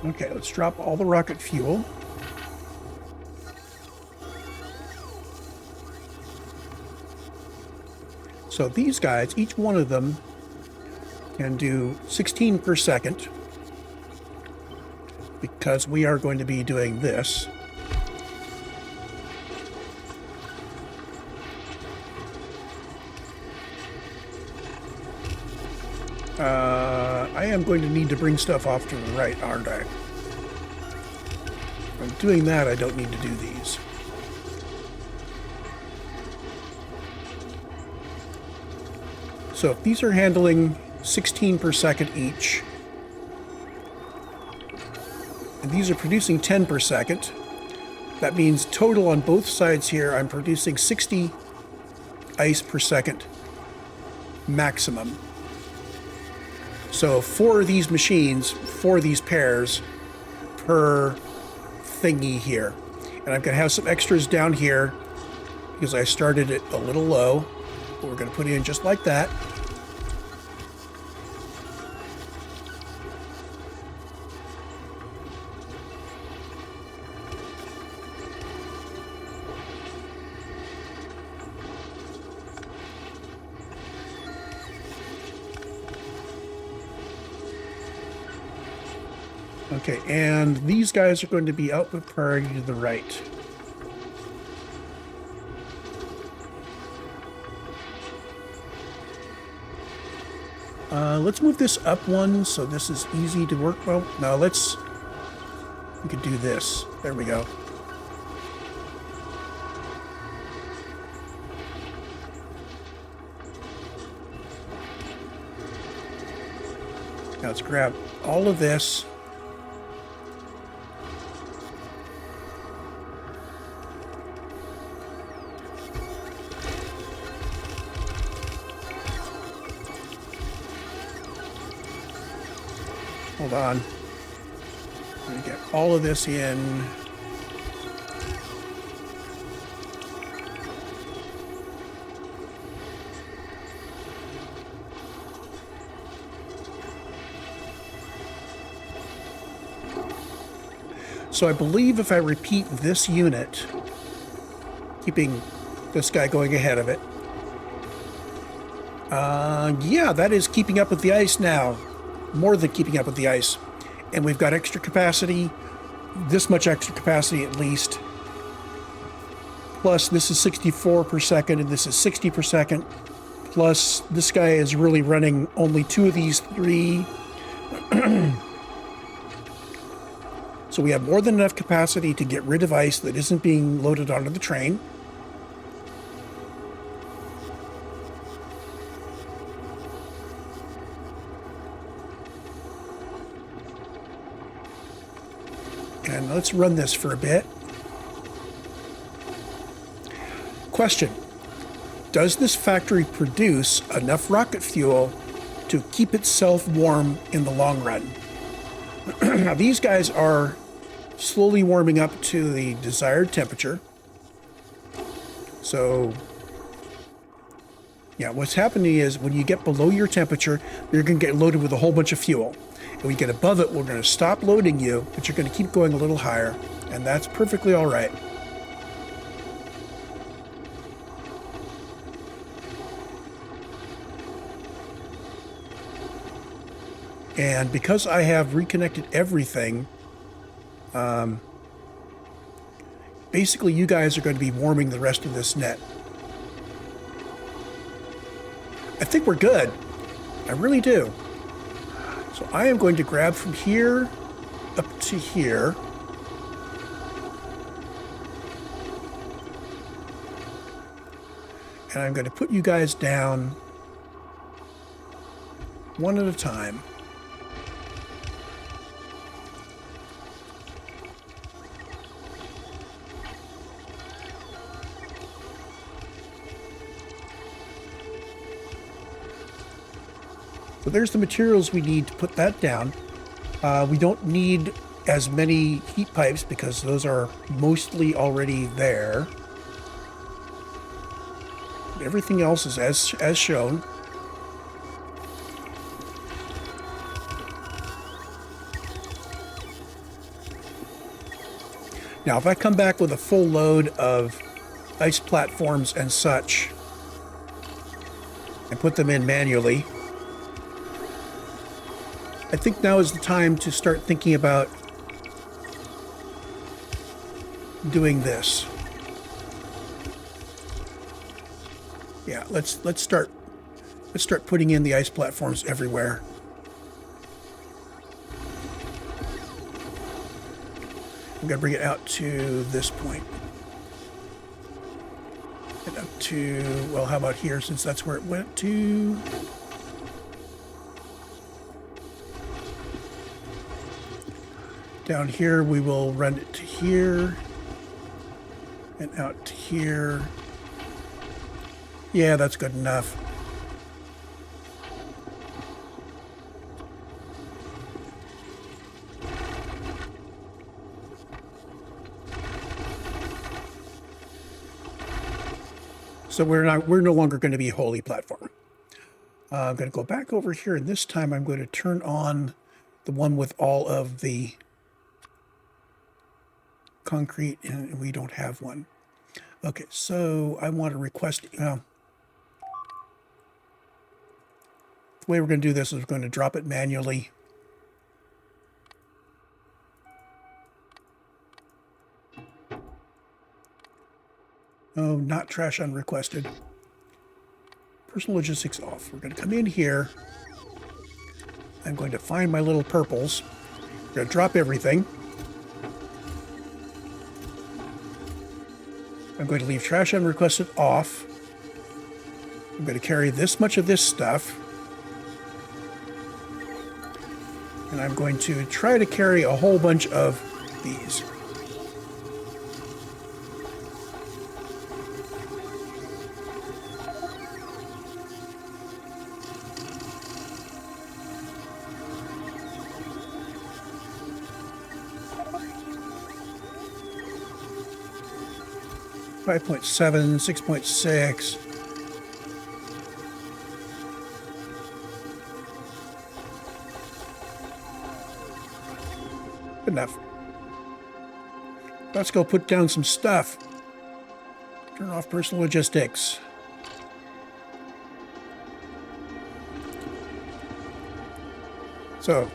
Okay, let's drop all the rocket fuel. So these guys, each one of them can do 16 per second because we are going to be doing this. I am going to need to bring stuff off to the right, aren't I? If I'm doing that, I don't need to do these. So if these are handling 16 per second each, and these are producing 10 per second, that means total on both sides here, I'm producing 60 ice per second maximum. So 4 of these machines, 4 of these pairs per thingy here. And I'm going to have some extras down here because I started it a little low. But we're going to put it in just like that. Okay, and these guys are going to be output priority to the right. Let's move this up one so this is easy to work. Well, no, we could do this. There we go. Now let's grab all of this. Hold on. Let me get all of this in. So I believe if I repeat this unit, keeping this guy going ahead of it, yeah, that is keeping up with the ice now. More than keeping up with the ice. And we've got extra capacity, this much extra capacity at least. Plus this is 64 per second and this is 60 per second. Plus this guy is really running only 2 of these 3. So we have more than enough capacity to get rid of ice that isn't being loaded onto the train. And let's run this for a bit. Question: does this factory produce enough rocket fuel to keep itself warm in the long run? Now these guys are slowly warming up to the desired temperature. So yeah, what's happening is when you get below your temperature, you're going to get loaded with a whole bunch of fuel. And when you get above it, we're going to stop loading you, but you're going to keep going a little higher, and that's perfectly all right. And because I have reconnected everything, basically you guys are going to be warming the rest of this net. I think we're good. I really do. So I am going to grab from here up to here. And I'm going to put you guys down one at a time. So there's the materials we need to put that down. We don't need as many heat pipes because those are mostly already there. Everything else is as shown. Now, if I come back with a full load of ice platforms and such and put them in manually, I think now is the time to start thinking about doing this. Yeah, let's start putting in the ice platforms everywhere. I'm going to bring it out to this point. And up to, well, how about here, since that's where it went to? Down here, we will run it to here. And out to here. Yeah, that's good enough. So we're no longer going to be a holy platform. I'm going to go back over here, and this time I'm going to turn on the one with all of the concrete, and we don't have one. Okay, so I want to request. The way we're going to do this is we're going to drop it manually. Oh, not trash unrequested. Personal logistics off. We're going to come in here. I'm going to find my little purples. We're going to drop everything. I'm going to leave trash unrequested off. I'm going to carry this much of this stuff. And I'm going to try to carry a whole bunch of these. Five 5.7, 6.6. Good enough. Let's go put down some stuff. Turn off personal logistics. So,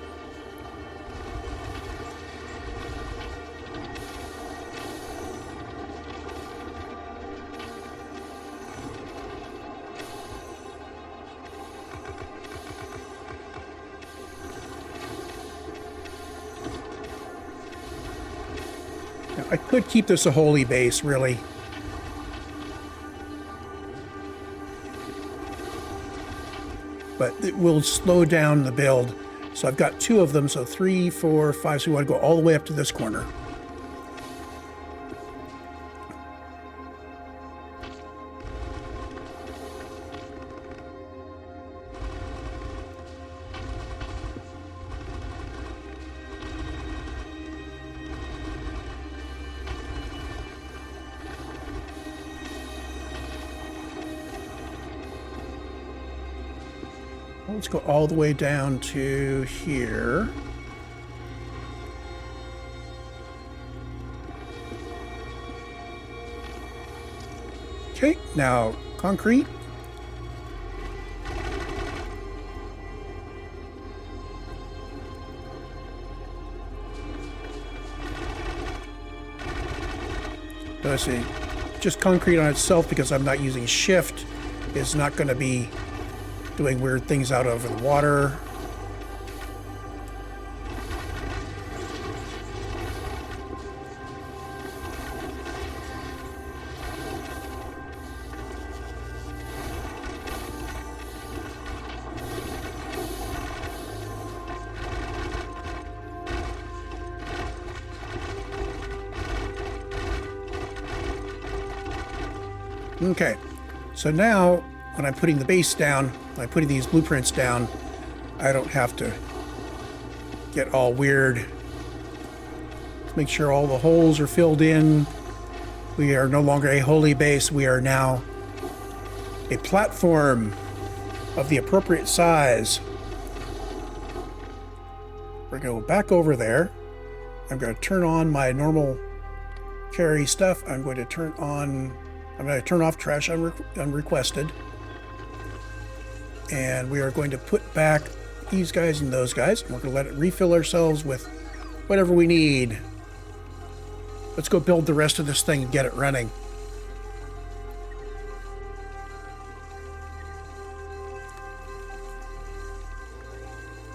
I could keep this a holy base, really. But it will slow down the build. So I've got 2 of them, so 3, 4, 5. So we want to go all the way up to this corner. Let's go all the way down to here. Okay, now concrete. Let's see, just concrete on itself, because I'm not using shift, is not going to be doing weird things out over the water. Okay, so now when I'm putting the base down, when I'm putting these blueprints down, I don't have to get all weird. Make sure all the holes are filled in. We are no longer a holy base. We are now a platform of the appropriate size. We're going to go back over there. I'm going to turn on my normal carry stuff, I'm going to turn off trash unrequested. And we are going to put back these guys and those guys. And we're going to let it refill ourselves with whatever we need. Let's go build the rest of this thing and get it running.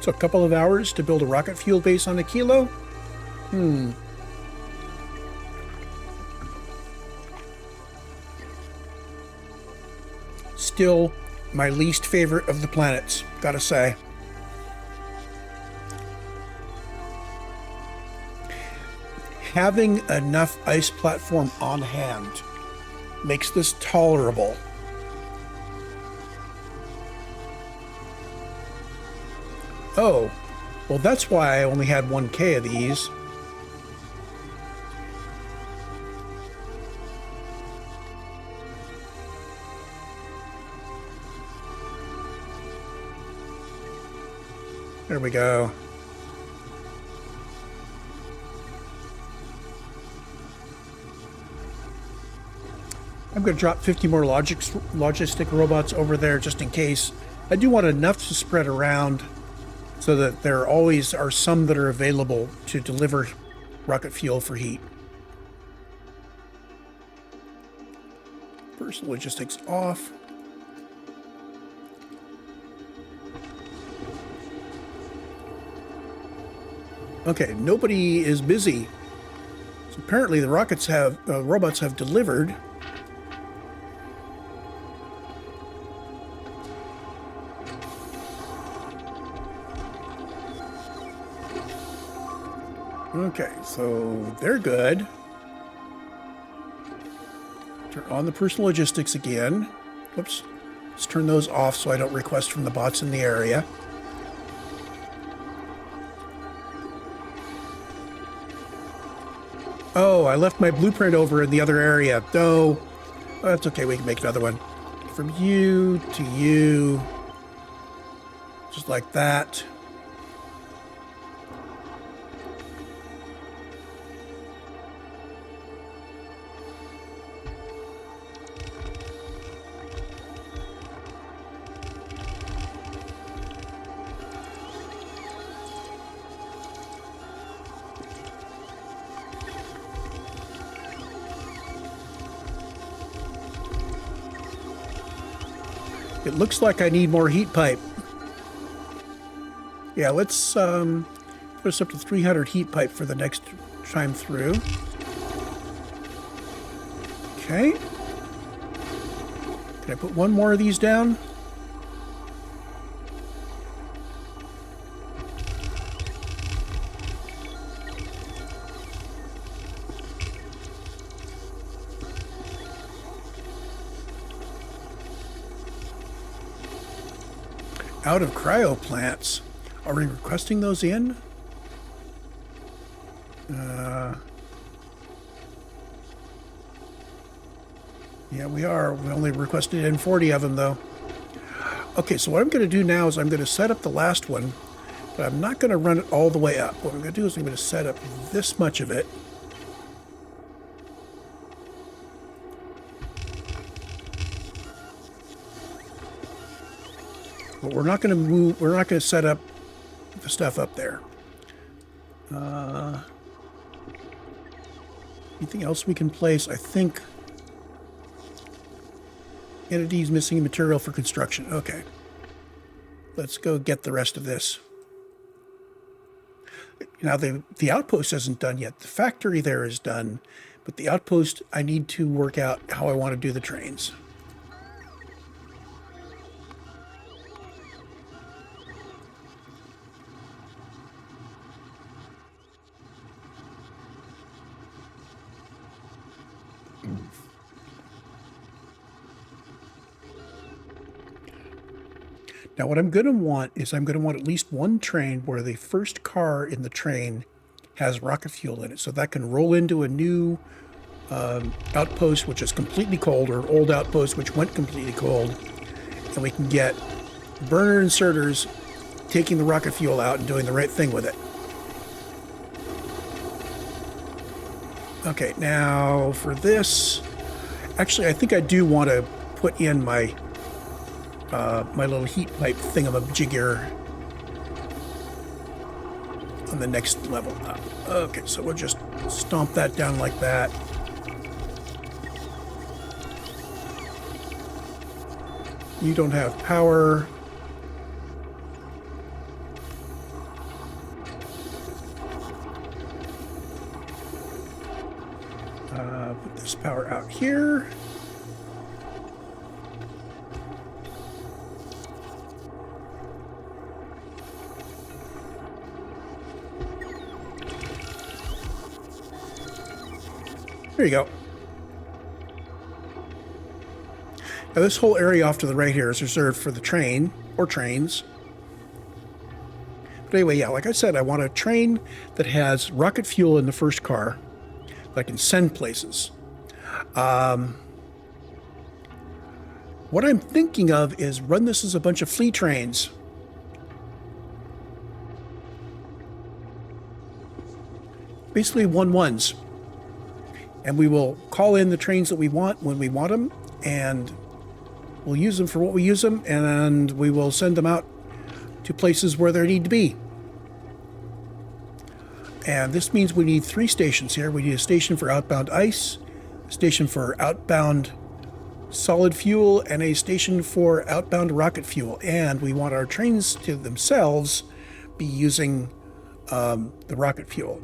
So a couple of hours to build a rocket fuel base on Aquilo? Still my least favorite of the planets, gotta say. Having enough ice platform on hand makes this tolerable. Oh, well, that's why I only had 1K of these. There we go. I'm going to drop 50 more logistic robots over there just in case. I do want enough to spread around so that there always are some that are available to deliver rocket fuel for heat. Personal logistics off. Okay, nobody is busy. So apparently the robots have delivered. Okay, so they're good. Turn on the personal logistics again. Whoops. Let's turn those off so I don't request from the bots in the area. Oh, I left my blueprint over in the other area. No. Oh, that's okay. We can make another one. From you to you. Just like that. It looks like I need more heat pipe. Yeah, let's put us up to 300 heat pipe for the next time through. Okay. Can I put one more of these down? Out of cryo plants. Are we requesting those in? Yeah, we are. We only requested in 40 of them, though. Okay, so what I'm going to do now is I'm going to set up the last one, but I'm not going to run it all the way up. What I'm going to do is I'm going to set up this much of it. But we're not going to move, we're not going to set up the stuff up there. Anything else we can place? I think entities missing material for construction. Okay. Let's go get the rest of this. Now the outpost isn't done yet. The factory there is done, but the outpost, I need to work out how I want to do the trains. Now what I'm going to want is I'm going to want at least one train where the first car in the train has rocket fuel in it, so that can roll into a new outpost which is completely cold, or old outpost which went completely cold, and we can get burner inserters taking the rocket fuel out and doing the right thing with it. Okay, now for this, actually, I think I do want to put in my my little heat pipe thingamajigger on the next level up. Okay, so we'll just stomp that down like that. You don't have power. Put this power out here. There you go. Now this whole area off to the right here is reserved for the train, or trains. But anyway, yeah, like I said, I want a train that has rocket fuel in the first car that I can send places. What I'm thinking of is run this as a bunch of flea trains. Basically 1-1s. And we will call in the trains that we want when we want them, and we'll use them for what we use them, and we will send them out to places where they need to be. And this means we need 3 stations here. We need a station for outbound ice, a station for outbound solid fuel, and a station for outbound rocket fuel. And we want our trains to themselves be using the rocket fuel.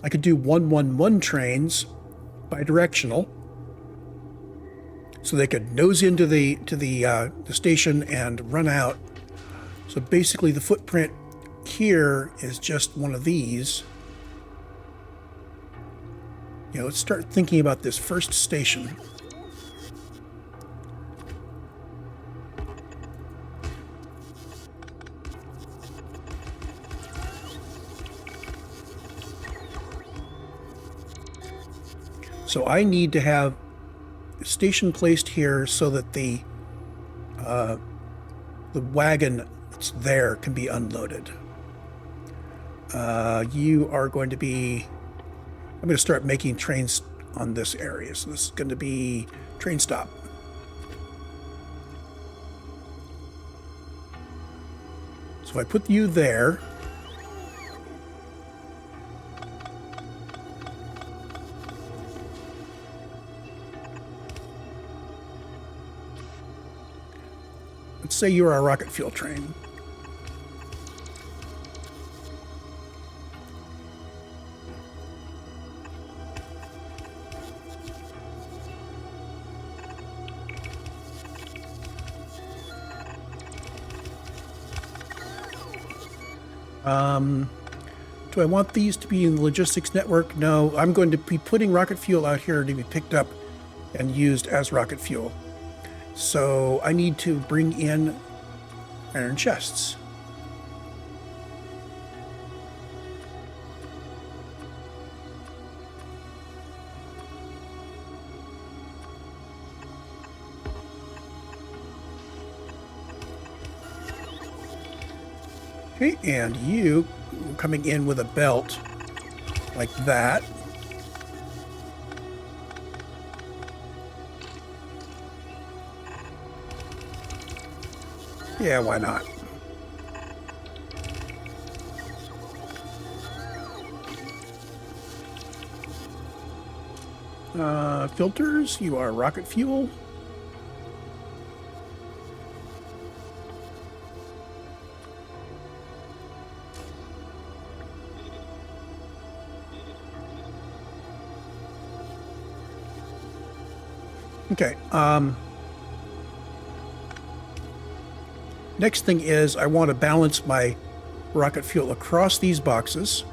I could do 1-1-1 trains, bidirectional, so they could nose into the station and run out. So basically, the footprint here is just one of these. You know, let's start thinking about this first station. So I need to have a station placed here so that the wagon that's there can be unloaded. You are going to be... I'm going to start making trains on this area. So this is going to be train stop. So if I put you there... Let's say you're our rocket fuel train. Do I want these to be in the logistics network? No, I'm going to be putting rocket fuel out here to be picked up and used as rocket fuel. So I need to bring in iron chests. Okay, and you coming in with a belt like that. Yeah, why not? Filters, you are rocket fuel. Okay, next thing is I want to balance my rocket fuel across these boxes.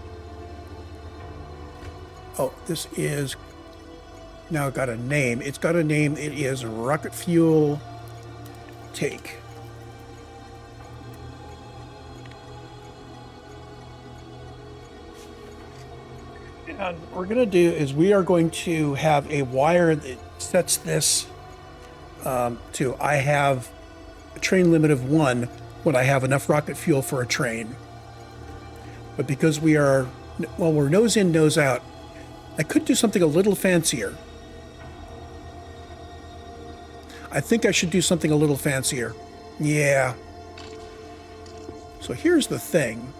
Oh, this is now got a name. It's got a name. It is rocket fuel take. And what we're going to do is we are going to have a wire that sets this to I have a train limit of 1 when I have enough rocket fuel for a train. But because we are Well, we're nose in, nose out. I could do something a little fancier. I think I should do something a little fancier. Yeah. So here's the thing.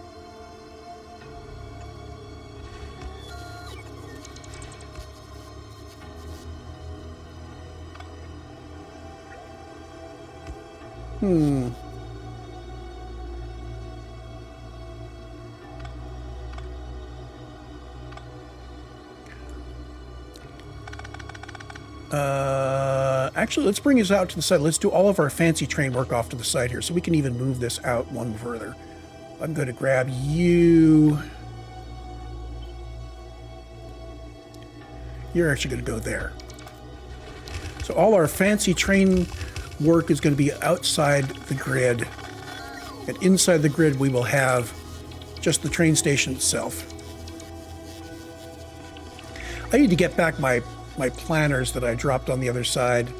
Actually, let's bring this out to the side. Let's do all of our fancy train work off to the side here so we can even move this out one further. I'm going to grab you. You're actually going to go there. So all our fancy train work is going to be outside the grid. And inside the grid, we will have just the train station itself. I need to get back my planners that I dropped on the other side.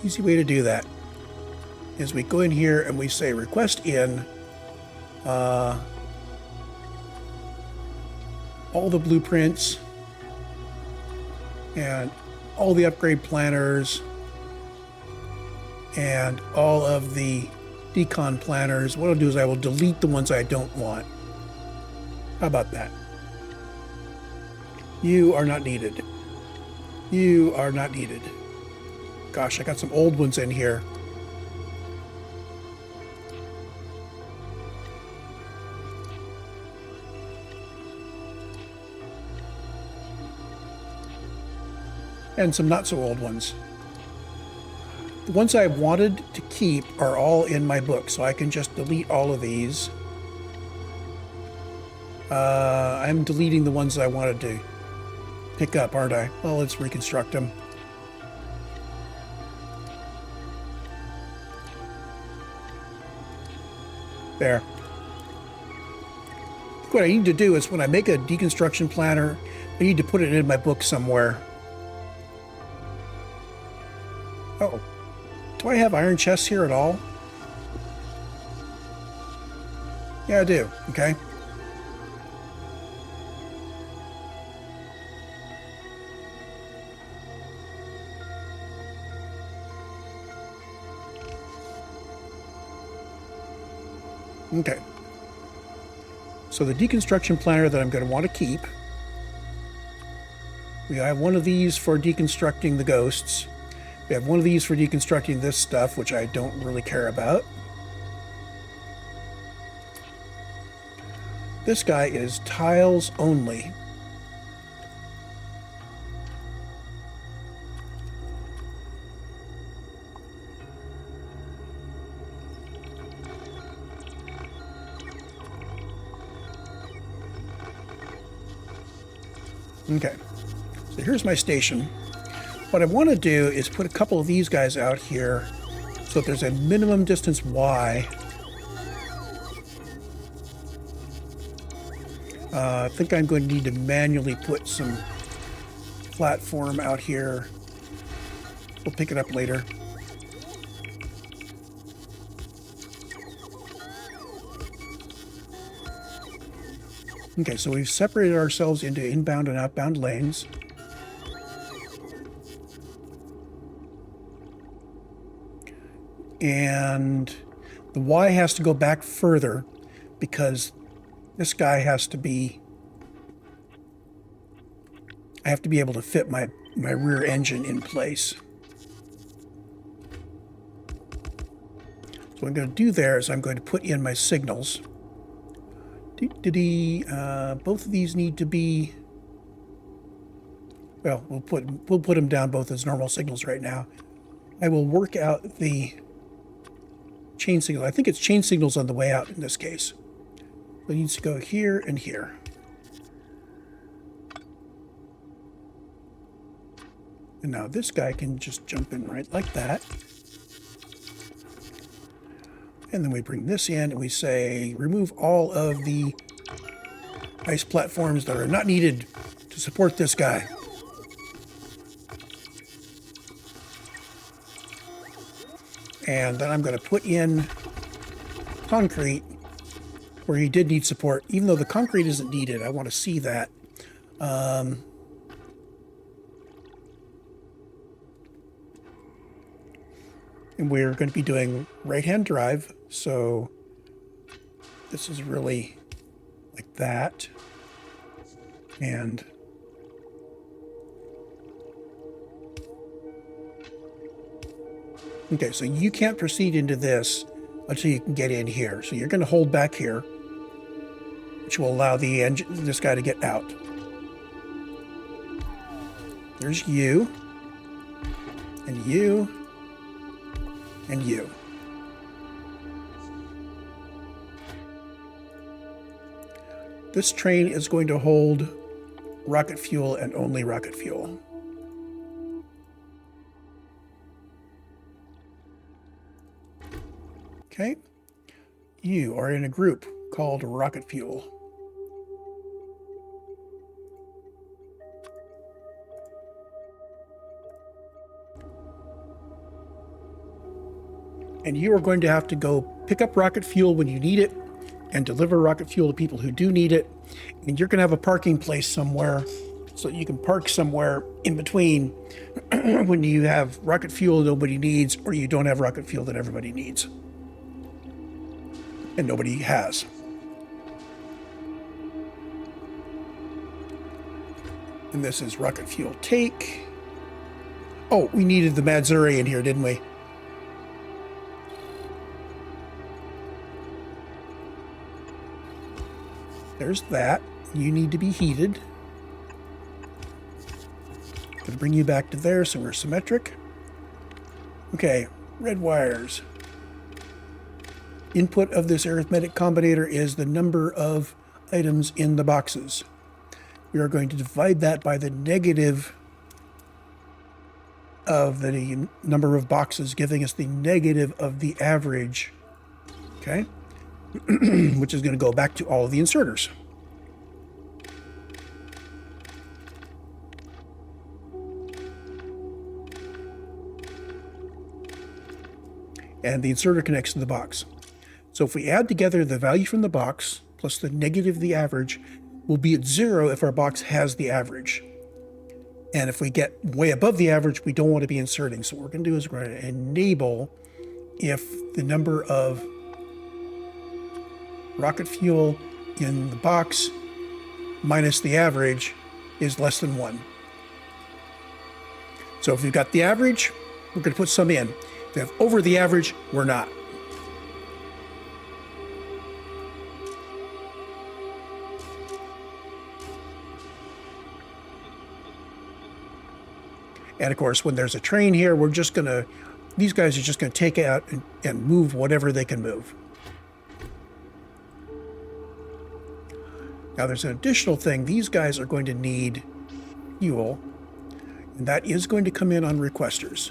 Easy way to do that is we go in here and we say request in all the blueprints and all the upgrade planners and all of the decon planners. What I'll do is I will delete the ones I don't want. How about that? You are not needed. You are not needed. Gosh, I got some old ones in here. And some not so old ones. The ones I wanted to keep are all in my book, so I can just delete all of these. I'm deleting the ones I wanted to pick up, aren't I? Well, let's reconstruct them. There. What I need to do is when I make a deconstruction planner, I need to put it in my book somewhere. Oh, do I have iron chests here at all? Yeah, I do. Okay. Okay. So the deconstruction planner that I'm going to want to keep, we have one of these for deconstructing the ghosts. We have one of these for deconstructing this stuff, which I don't really care about. This guy is tiles only. Okay, so here's my station. What I want to do is put a couple of these guys out here so that there's a minimum distance Y. I think I'm going to need to manually put some platform out here. We'll pick it up later. Okay, so we've separated ourselves into inbound and outbound lanes. And the Y has to go back further because this guy has to be... I have to be able to fit my rear engine in place. So what I'm going to do there is I'm going to put in my signals. Both of these need to be... Well, we'll put them down both as normal signals right now. I will work out the chain signal. I think it's chain signals on the way out in this case. It needs to go here and here. And now this guy can just jump in right like that. And then we bring this in and we say, remove all of the ice platforms that are not needed to support this guy. And then I'm going to put in concrete where he did need support. Even though the concrete isn't needed, I want to see that. And we're going to be doing right-hand drive. So this is really like that. And okay, so you can't proceed into this until you can get in here. So you're going to hold back here, which will allow the engine, this guy to get out. There's you, and you, and you. This train is going to hold rocket fuel and only rocket fuel. Okay, you are in a group called rocket fuel. And you are going to have to go pick up rocket fuel when you need it and deliver rocket fuel to people who do need it. And you're going to have a parking place somewhere so you can park somewhere in between when you have rocket fuel nobody needs or you don't have rocket fuel that everybody needs. And nobody has. And this is rocket fuel take. Oh, we needed the Madzuri in here, didn't we? There's that. You need to be heated. Gonna bring you back to there so we're symmetric. Okay, red wires. Input of this arithmetic combinator is the number of items in the boxes. We are going to divide that by the negative of the number of boxes, giving us the negative of the average, okay? Which is going to go back to all of the inserters. And the inserter connects to the box. So if we add together the value from the box plus the negative of the average, we'll be at 0 if our box has the average. And if we get way above the average, we don't want to be inserting. So what we're going to do is we're going to enable if the number of rocket fuel in the box minus the average is less than 1. So if we've got the average, we're going to put some in. If we have over the average, we're not. And of course, when there's a train here, we're just going to, these guys are just going to take out and move whatever they can move. Now there's an additional thing. These guys are going to need fuel, and that is going to come in on requesters.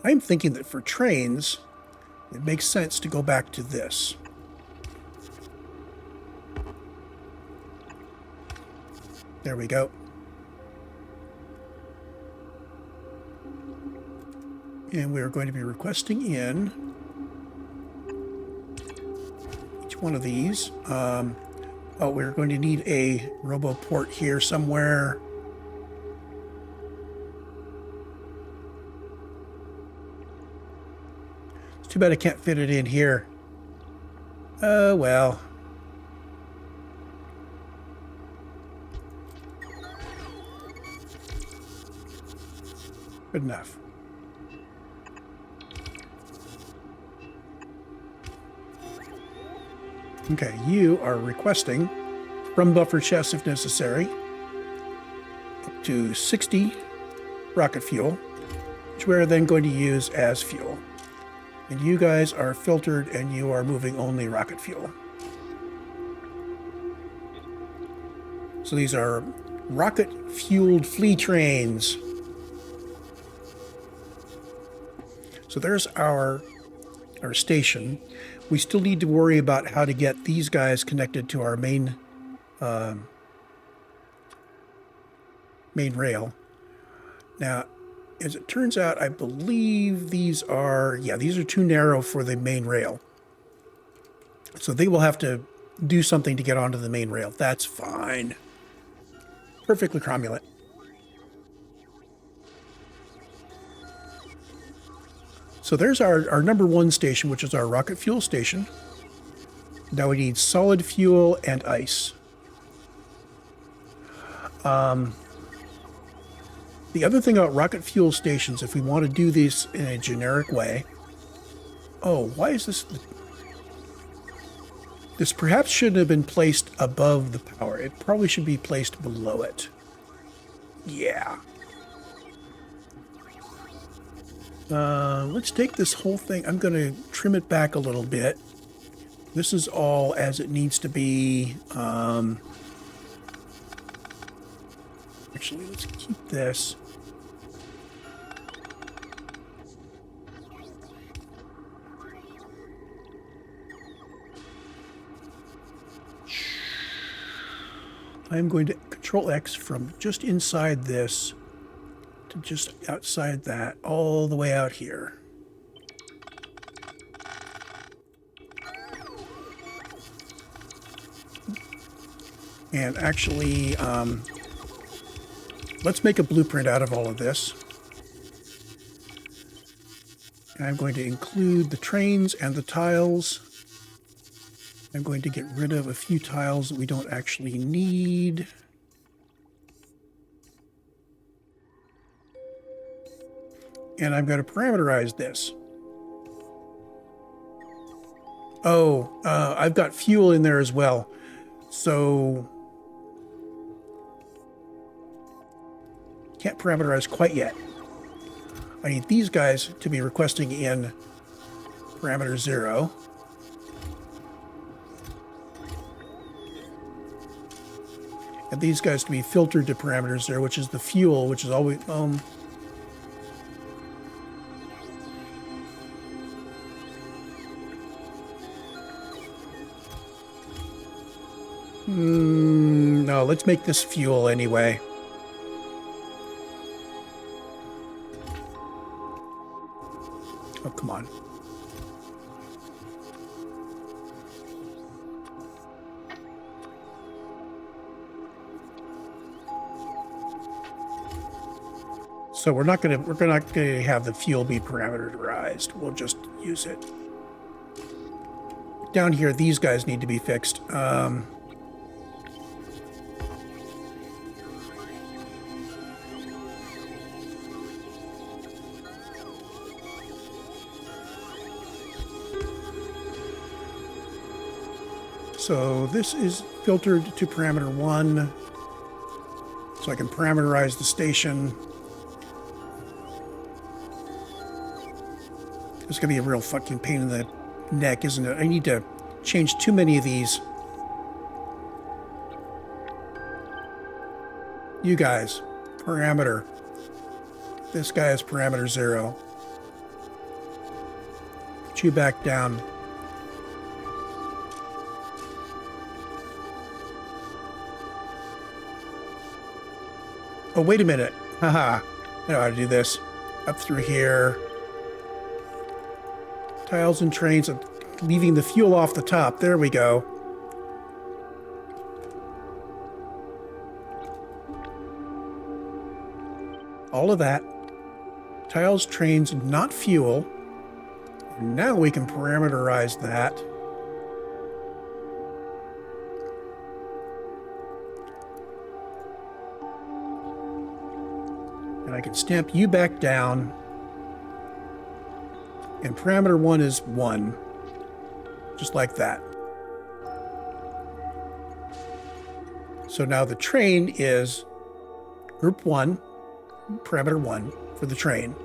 I'm thinking that for trains, it makes sense to go back to this. There we go. And we are going to be requesting in each one of these. Oh, we're going to need a robo port here somewhere. It's too bad I can't fit it in here. Oh, well. Good enough. Okay, you are requesting from buffer chests if necessary up to 60 rocket fuel, which we're then going to use as fuel. And you guys are filtered and you are moving only rocket fuel. So these are rocket fueled flea trains. So there's our station. We still need to worry about how to get these guys connected to our main main rail. Now, as it turns out, I believe these are, yeah, these are too narrow for the main rail. So they will have to do something to get onto the main rail. That's fine. Perfectly cromulent. So there's our number one station, which is our rocket fuel station. Now we need solid fuel and ice. The other thing about rocket fuel stations, if we want to do this in a generic way... Oh, why is this... This perhaps shouldn't have been placed above the power. It probably should be placed below it. Yeah. Let's take this whole thing. I'm going to trim it back a little bit. This is all as it needs to be. Actually, let's keep this. I'm going to Control X from just inside this to just outside that, all the way out here. And actually, let's make a blueprint out of all of this. And I'm going to include the trains and the tiles. I'm going to get rid of a few tiles that we don't actually need. And I'm going to parameterize this. Oh, I've got fuel in there as well. So can't parameterize quite yet. I need these guys to be requesting in parameter 0. And these guys to be filtered to parameter 0, which is the fuel, which is always... no, let's make this fuel anyway. Oh, come on. So we're not going to have the fuel be parameterized. We'll just use it. Down here, these guys need to be fixed. So this is filtered to parameter 1. So I can parameterize the station. It's going to be a real fucking pain in the neck, isn't it? I need to change too many of these. You guys, parameter. This guy is parameter 0. Put you back down. Oh, wait a minute. Haha. I know how to do this. Up through here. Tiles and trains, leaving the fuel off the top. There we go. All of that. Tiles, trains, not fuel. Now we can parameterize that. And I can stamp you back down. And parameter 1 is 1. Just like that. So now the train is group 1, parameter 1 for the train.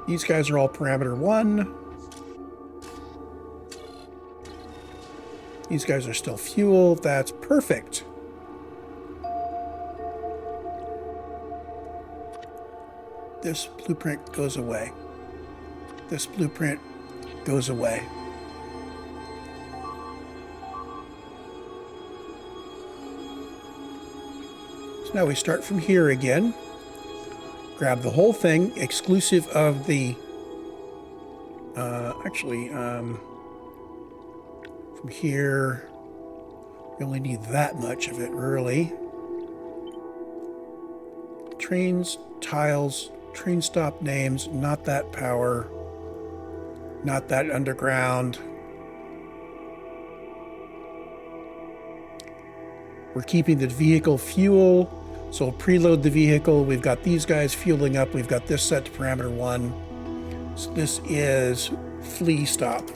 These guys are all parameter 1. These guys are still fuel. That's perfect. This blueprint goes away. This blueprint goes away. So now we start from here again. Grab the whole thing, exclusive of the, from here, you only need that much of it, really. Trains, tiles, train stop names, not that power, not that underground. We're keeping the vehicle fuel, so we'll preload the vehicle. We've got these guys fueling up. We've got this set to parameter 1. So this is flea stop.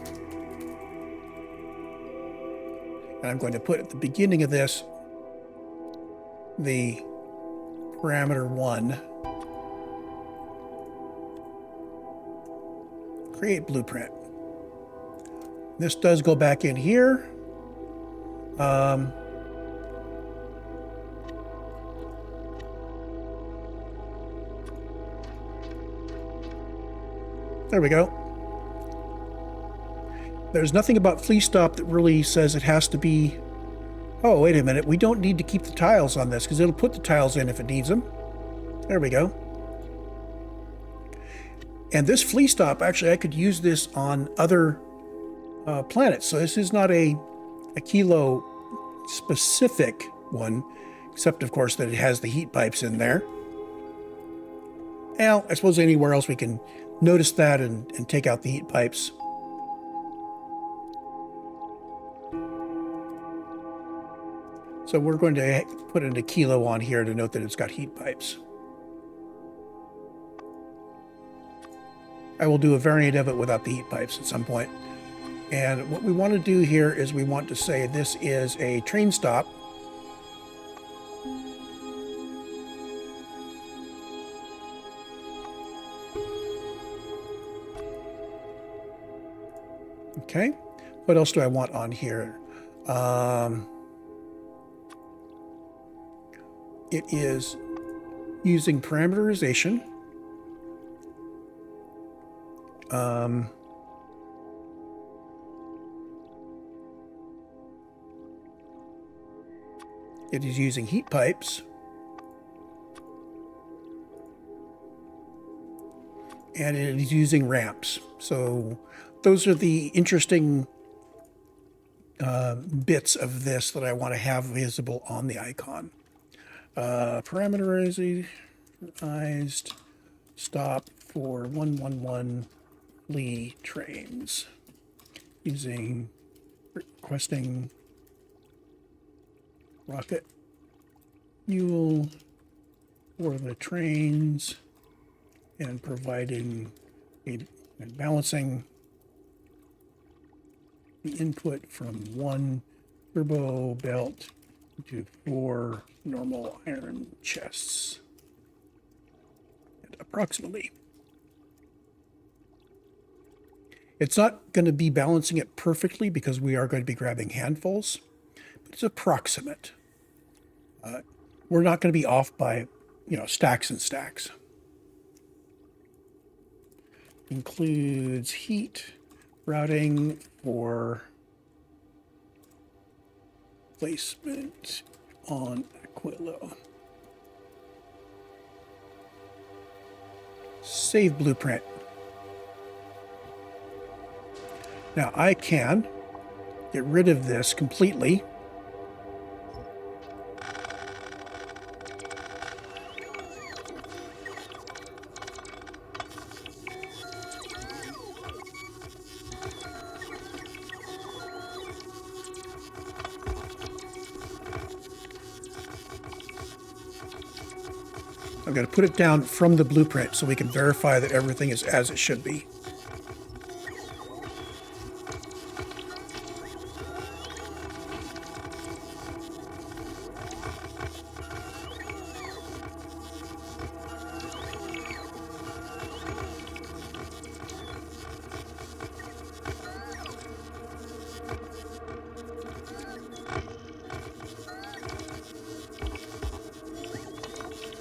And I'm going to put at the beginning of this the parameter 1. Create blueprint. This does go back in here. There we go. There's nothing about flea stop that really says it has to be... Oh, wait a minute. We don't need to keep the tiles on this because it'll put the tiles in if it needs them. There we go. And this flea stop, actually, I could use this on other planets. So this is not a Aquilo specific one, except, of course, that it has the heat pipes in there. Well, I suppose anywhere else we can notice that and take out the heat pipes. So we're going to put an Aquilo on here to note that it's got heat pipes. I will do a variant of it without the heat pipes at some point. And what we want to do here is we want to say this is a train stop. Okay, what else do I want on here? It is using parameterization. It is using heat pipes. And it is using ramps. So those are the interesting bits of this that I want to have visible on the icon. Parameterized stop for 111 Lee trains using requesting rocket fuel for the trains and providing and balancing the input from 1 turbo belt to 4 normal iron chests. And approximately. It's not going to be balancing it perfectly because we are going to be grabbing handfuls, but it's approximate. We're not going to be off by, stacks and stacks. Includes heat routing for placement on Aquilo. Save blueprint. Now I can get rid of this completely. I've got to put it down from the blueprint so we can verify that everything is as it should be.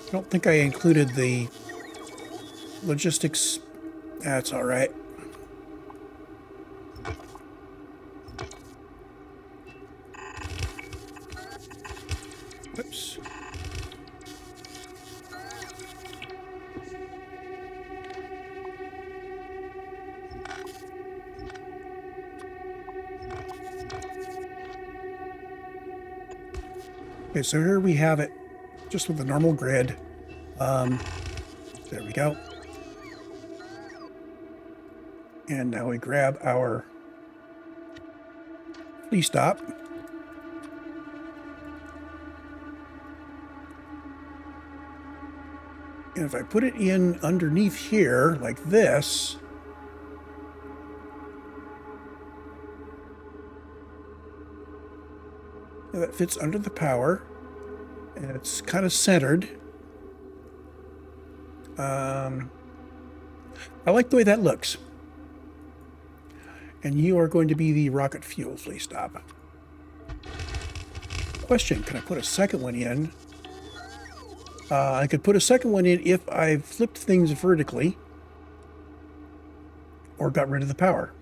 I don't think I included the logistics. That's all right. Oops. Okay, so here we have it, just with the normal grid. There we go. And now we grab our flea stop. And if I put it in underneath here, like this, that fits under the power, and it's kind of centered. I like the way that looks. And you are going to be the rocket fuel flea stop. Question, can I put a second one in? I could put a second one in if I flipped things vertically or got rid of the power.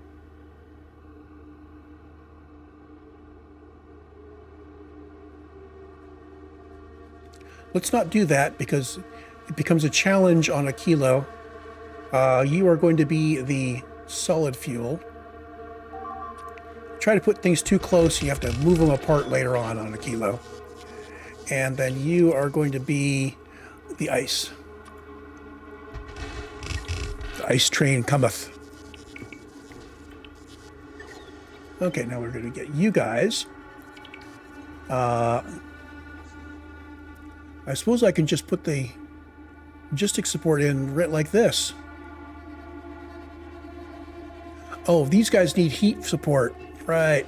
Let's not do that because it becomes a challenge on Aquilo. You are going to be the solid fuel. Try to put things too close, you have to move them apart later on Aquilo. And then you are going to be the ice. The ice train cometh. Okay, now we're going to get you guys. I suppose I can just put the logistic support in right like this. Oh, these guys need heat support. Right.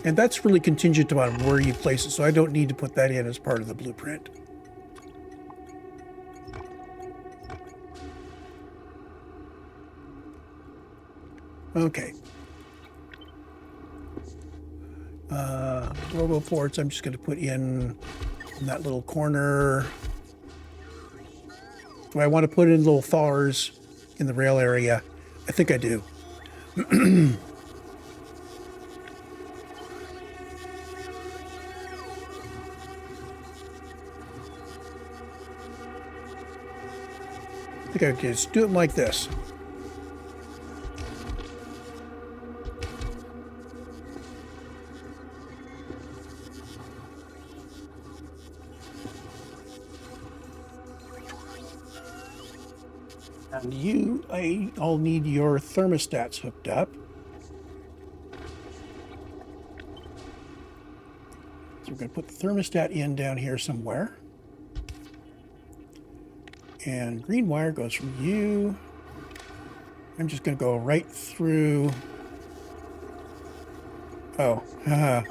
And that's really contingent upon where you place it, so I don't need to put that in as part of the blueprint. Okay. Robo ports, I'm just going to put in that little corner. Do I want to put in little thawers in the rail area? I think I do. I think I can just do it like this. And I'll need your thermostats hooked up. So we're going to put the thermostat in down here somewhere. And green wire goes from you. I'm just going to go right through. Oh, haha.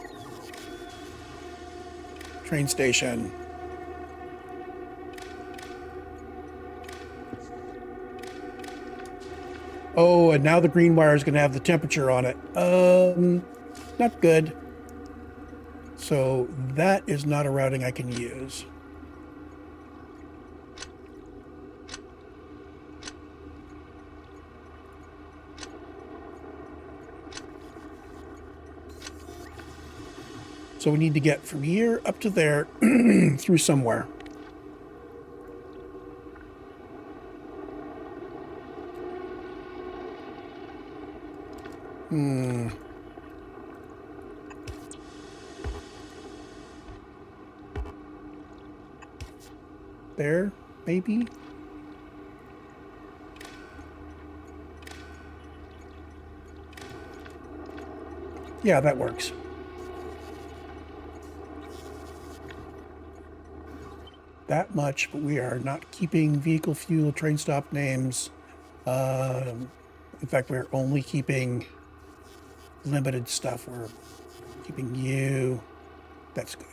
Train station. Oh, and now the green wire is going to have the temperature on it. Not good. So that is not a routing I can use. So we need to get from here up to there through somewhere. There, maybe? Yeah, that works. That much, but we are not keeping vehicle fuel, train stop names. In fact, we're only keeping limited stuff. We're keeping you. That's good.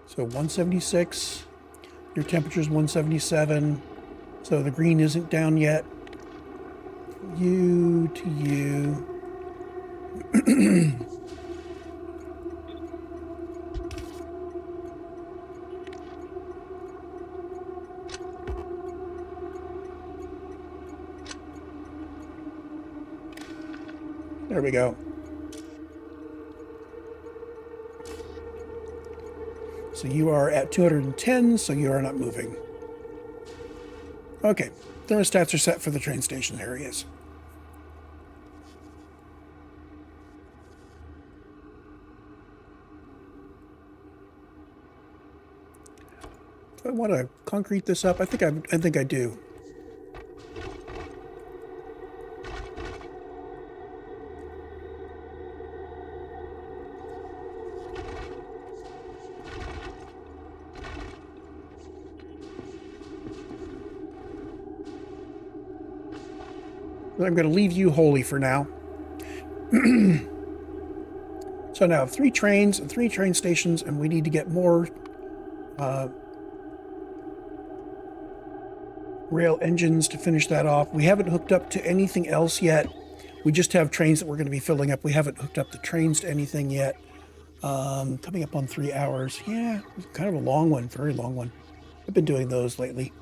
So 176, your temperature's 177. So the green isn't down yet. You to you. There we go. So you are at 210, so you are not moving. Okay, thermostats are set for the train station areas. Do I want to concrete this up? I think I do. I'm going to leave you wholly for now. So now 3 trains and 3 train stations, and we need to get more rail engines to finish that off. We haven't hooked up to anything else yet. We just have trains that we're going to be filling up. We haven't hooked up the trains to anything yet. Coming up on 3 hours. Yeah, kind of a long one, very long one. I've been doing those lately.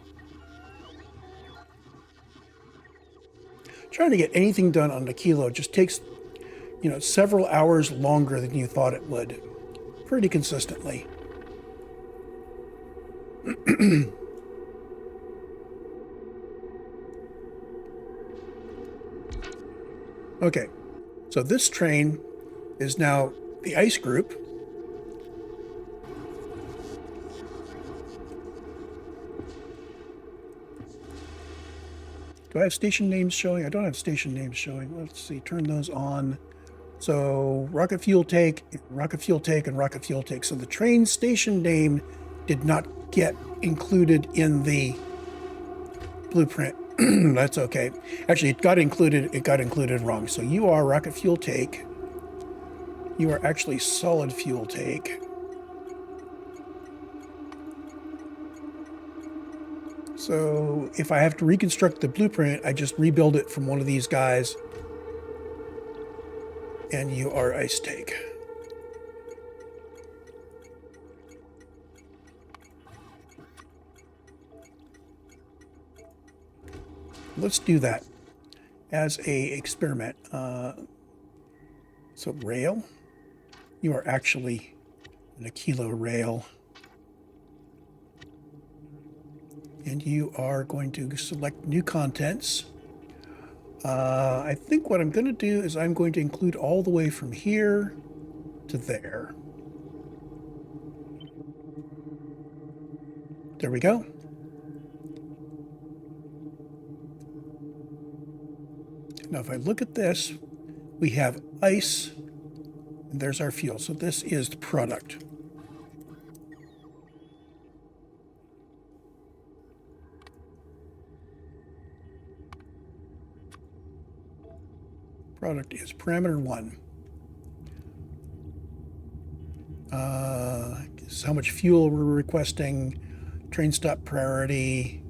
Trying to get anything done on Aquilo just takes, several hours longer than you thought it would, pretty consistently. Okay, so this train is now the ice group. Do I have station names showing? I don't have station names showing. Let's see, turn those on. So rocket fuel tank, rocket fuel tank, and rocket fuel tank. So the train station name did not get included in the blueprint. That's okay. Actually, it got included wrong. So you are rocket fuel take. You are actually solid fuel take. So if I have to reconstruct the blueprint, I just rebuild it from one of these guys. And you are ice take. Let's do that as a experiment. So rail, you are actually an Aquilo rail. And you are going to select new contents. I think what I'm going to do is I'm going to include all the way from here to there. There we go. Now, if I look at this, we have ice, and there's our fuel. So this is the product. Product is parameter 1. This is how much fuel we're requesting, train stop priority,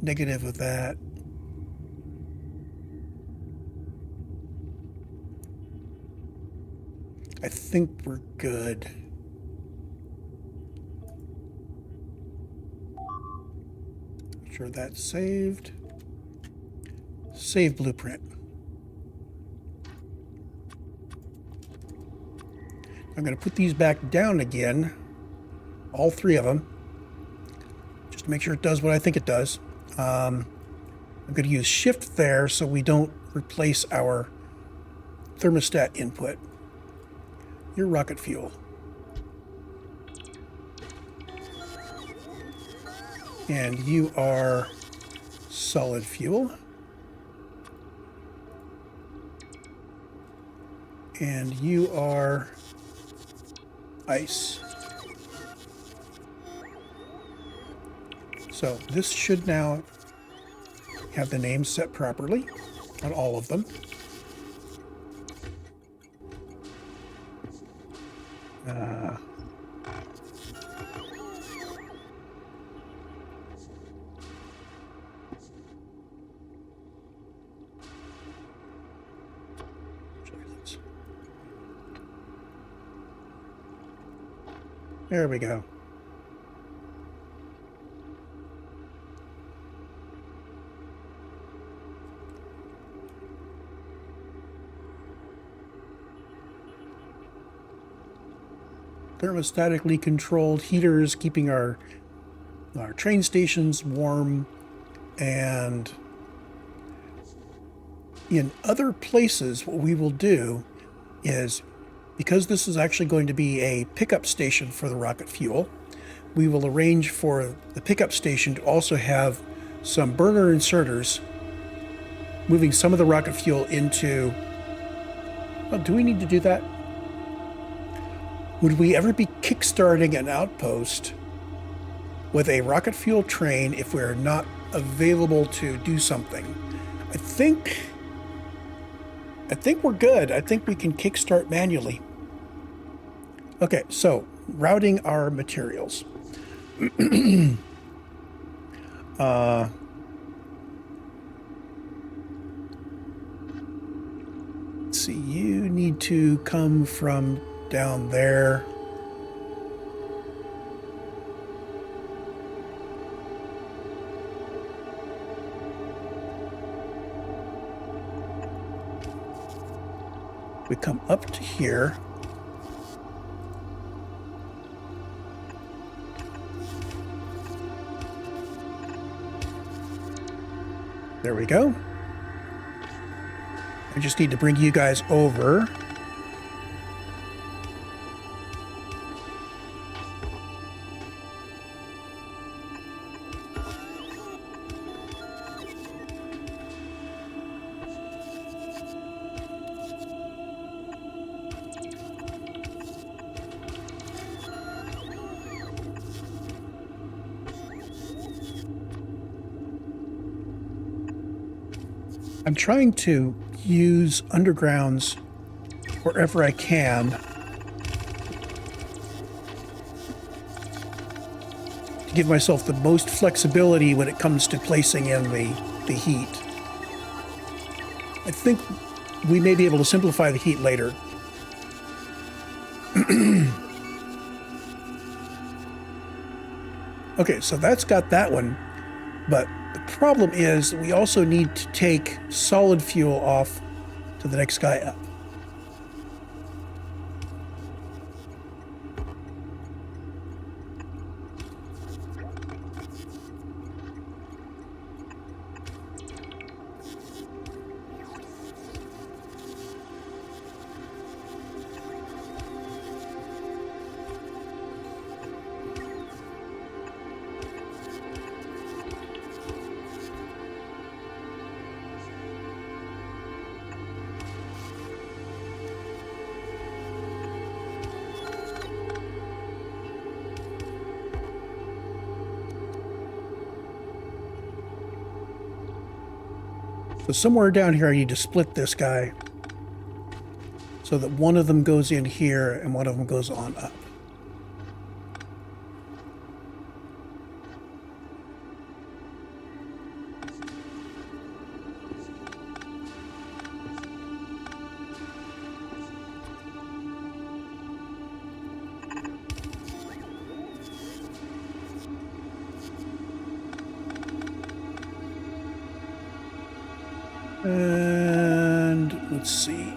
negative of that. I think we're good. Make sure that's saved. Save blueprint. I'm going to put these back down again, all 3 of them, just to make sure it does what I think it does. I'm going to use shift there so we don't replace our thermostat input. Your rocket fuel. And you are solid fuel. And you are ice. So this should now have the names set properly on all of them. There we go. thermostatically controlled heaters keeping our train stations warm. And in other places, what we will do is, because this is actually going to be a pickup station for the rocket fuel, we will arrange for the pickup station to also have some burner inserters moving some of the rocket fuel into... Oh, do we need to do that? Would we ever be kickstarting an outpost with a rocket fuel train if we're not available to do something? I think we're good. I think we can kickstart manually. Okay, so routing our materials. Let's see, you need to come from down there. We come up to here. There we go. I just need to bring you guys over. I'm trying to use undergrounds wherever I can to give myself the most flexibility when it comes to placing in the heat. I think we may be able to simplify the heat later. Okay, so that's got that one, but the problem is we also need to take solid fuel off to the next guy up. So somewhere down here I need to split this guy so that one of them goes in here and one of them goes on up. And let's see.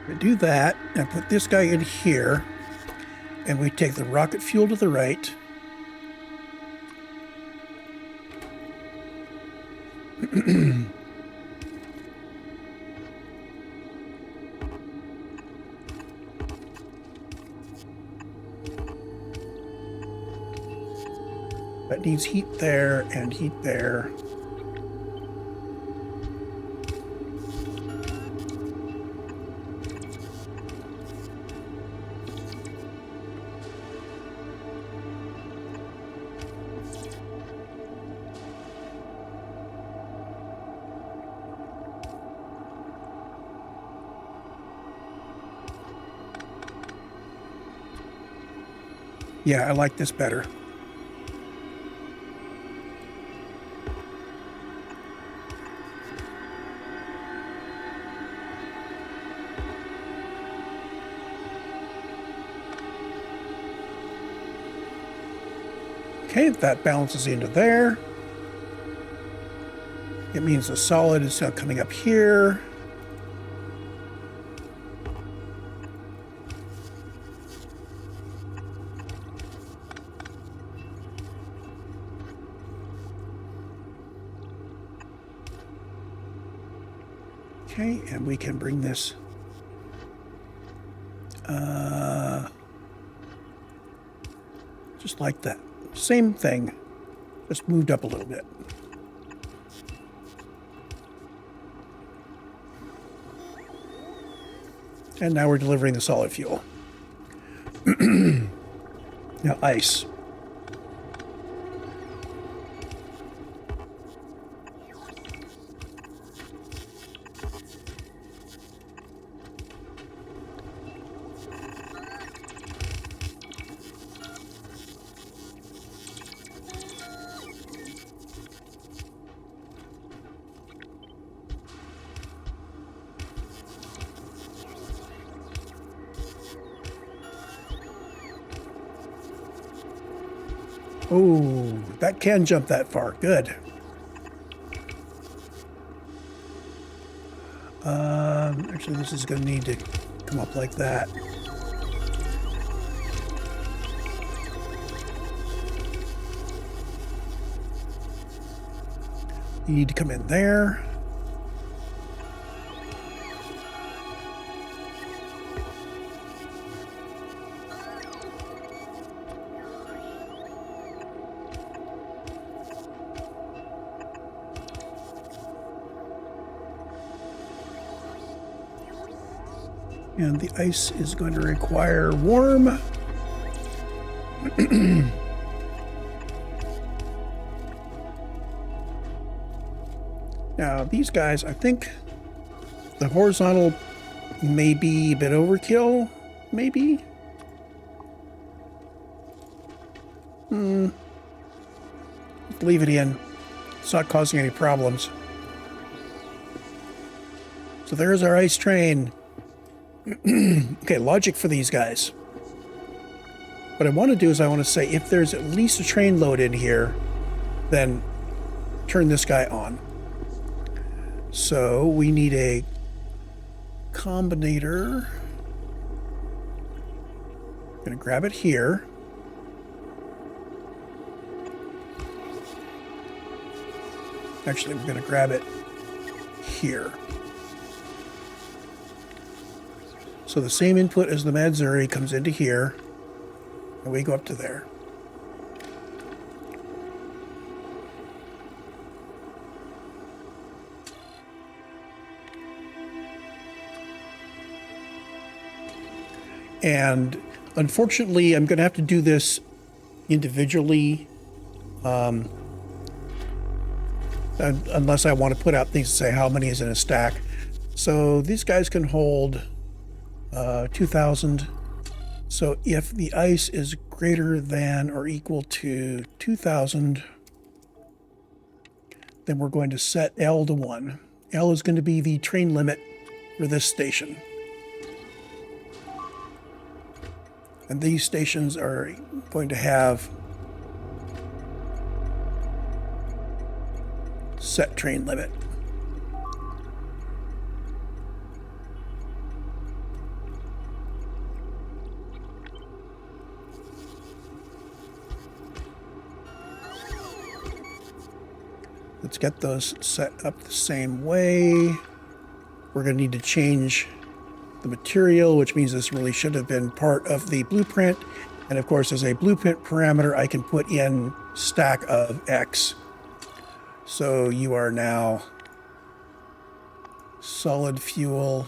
We do that and put this guy in here, and we take the rocket fuel to the right. That needs heat there and heat there. Yeah, I like this better. Okay, that balances into there. It means the solid is now coming up here. Okay, and we can bring this just like that. Same thing, just moved up a little bit. And now we're delivering the solid fuel. Now ice. Oh, that can jump that far. Good. Actually, this is going to need to come up like that. You need to come in there. And the ice is going to require warm. Now, these guys, I think the horizontal may be a bit overkill, maybe? Leave it in. It's not causing any problems. So there's our ice train. Okay, logic for these guys. What I want to do is I want to say if there's at least a train load in here, then turn this guy on. So we need a combinator. I'm going to grab it here. Actually, I'm going to grab it here. So the same input as the Matsuri comes into here, and we go up to there. And unfortunately, I'm going to have to do this individually, unless I want to put out things to say how many is in a stack. So these guys can hold 2,000. So if the ice is greater than or equal to 2,000, then we're going to set L to 1. L is going to be the train limit for this station. And these stations are going to have set train limit. Let's get those set up the same way. We're going to need to change the material, which means this really should have been part of the blueprint. And of course, as a blueprint parameter, I can put in stack of X. So you are now solid fuel.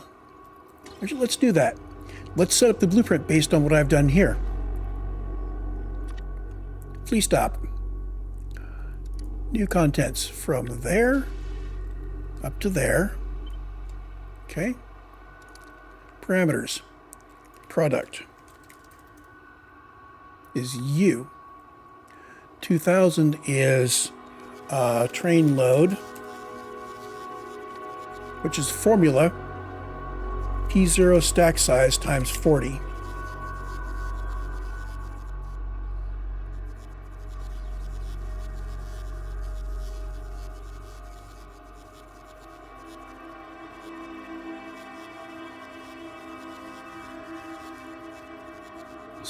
Actually, let's do that. Let's set up the blueprint based on what I've done here. Please stop. New contents from there up to there. Okay. Parameters. Product is U. 2000 is train load, which is formula P0 stack size times 40.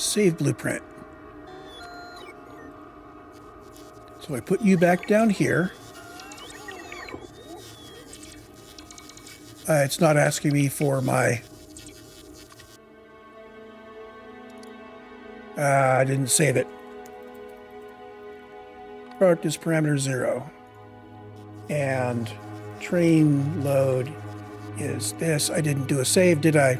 Save blueprint. So I put you back down here. It's not asking me for my... I didn't save it. Product is parameter 0. And train load is this. I didn't do a save, did I?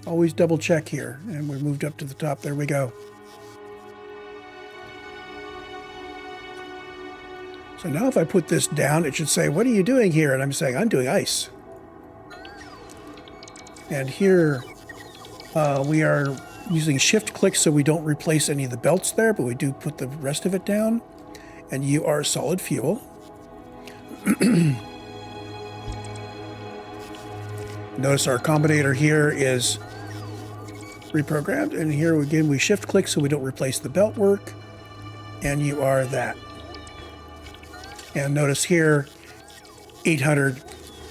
Always double check here. And we moved up to the top. There we go. So now if I put this down, it should say, what are you doing here? And I'm saying, I'm doing ice. And here we are using shift click so we don't replace any of the belts there, but we do put the rest of it down. And you are solid fuel. Notice our combinator here is reprogrammed. And here again, we shift click so we don't replace the belt work. And you are that. And notice here, 800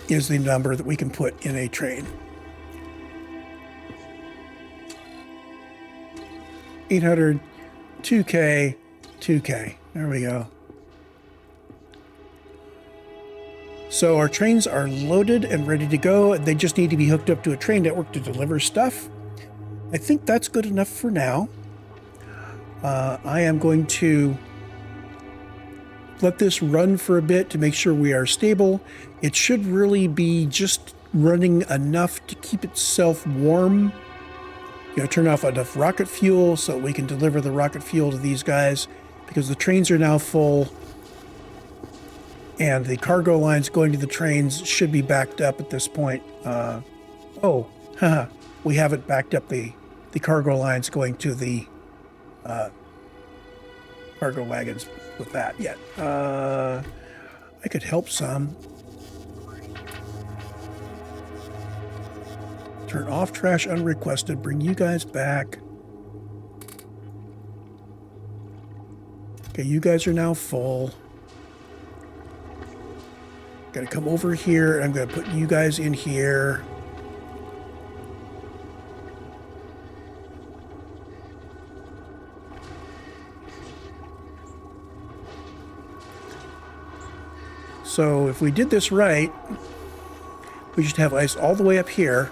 is the number that we can put in a train. 800, 2K, 2K. There we go. So our trains are loaded and ready to go. They just need to be hooked up to a train network to deliver stuff. I think that's good enough for now. I am going to let this run for a bit to make sure we are stable. It should really be just running enough to keep itself warm. You know, turn off enough rocket fuel so we can deliver the rocket fuel to these guys, because the trains are now full and the cargo lines going to the trains should be backed up at this point. We haven't backed up the cargo lines going to the cargo wagons with that yet. I could help some. Turn off trash unrequested. Bring you guys back. Okay, you guys are now full. Gotta come over here. I'm gonna put you guys in here. So if we did this right, we should have ice all the way up here.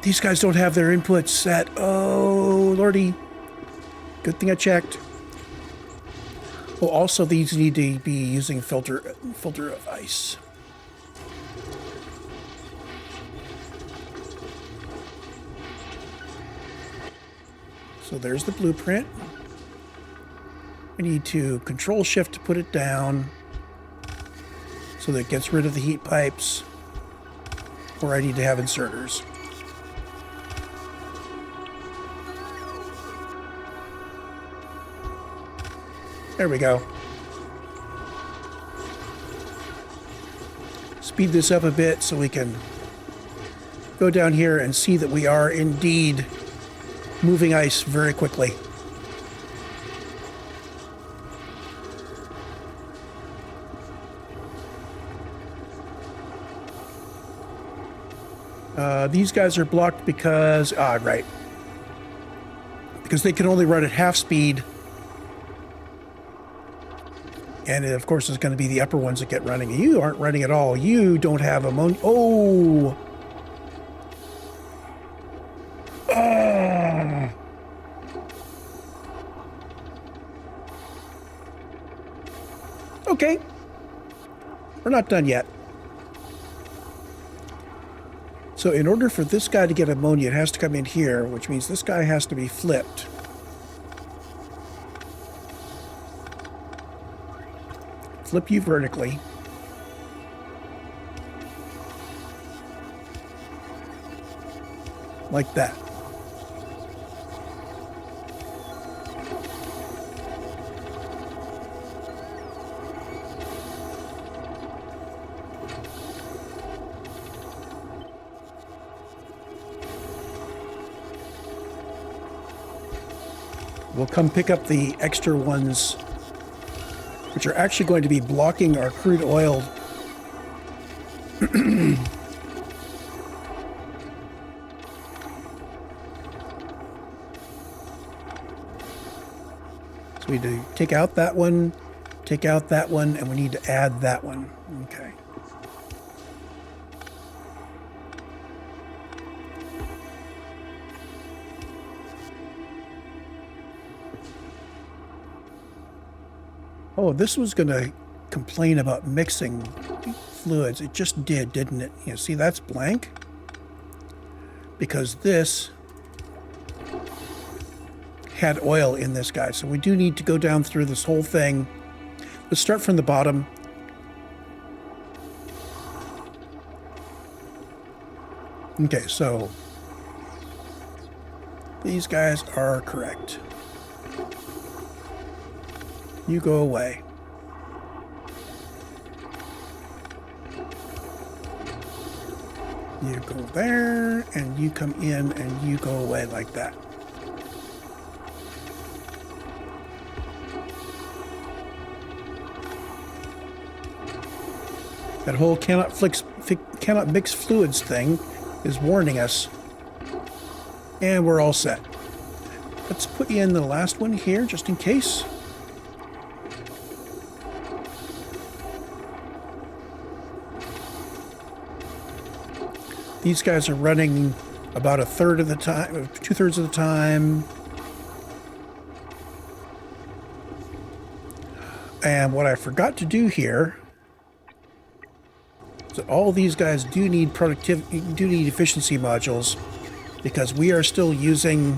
These guys don't have their inputs set. Oh, lordy. Good thing I checked. Oh, also these need to be using filter of ice. So there's the blueprint. I need to control shift to put it down so that it gets rid of the heat pipes, or I need to have inserters. There we go. Speed this up a bit so we can go down here and see that we are indeed moving ice very quickly. These guys are blocked because, right. Because they can only run at half speed. And it, of course, is going to be the upper ones that get running. You aren't running at all. You don't have ammonia. Oh! Okay. We're not done yet. So in order for this guy to get ammonia, it has to come in here, which means this guy has to be flipped. Flip you vertically. Like that. We'll come pick up the extra ones, which are actually going to be blocking our crude oil. So we need to take out that one, and we need to add that one. Okay. Oh, this was going to complain about mixing fluids. It just did, didn't it? You see, that's blank. Because this had oil in this guy. So we do need to go down through this whole thing. Let's start from the bottom. Okay, so these guys are correct. You go away. You go there, and you come in, and you go away like that. That whole cannot mix fluids thing is warning us. And we're all set. Let's put in the last one here, just in case. These guys are running about a third of the time, 2/3 of the time. And what I forgot to do here is that all these guys do need efficiency modules, because we are still using.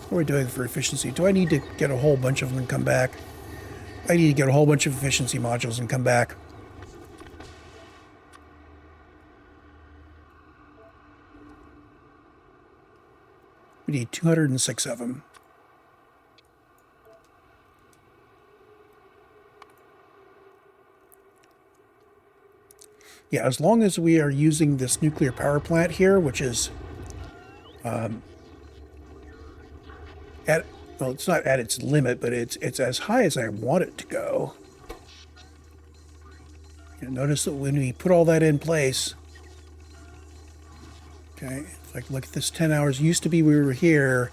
What are we doing for efficiency? Do I need to get a whole bunch of them and come back? I need to get a whole bunch of efficiency modules and come back. We need 206 of them. Yeah, as long as we are using this nuclear power plant here, which is well, it's not at its limit, but it's as high as I want it to go. You notice that when we put all that in place, okay, like look at this 10 hours. Used to be we were here,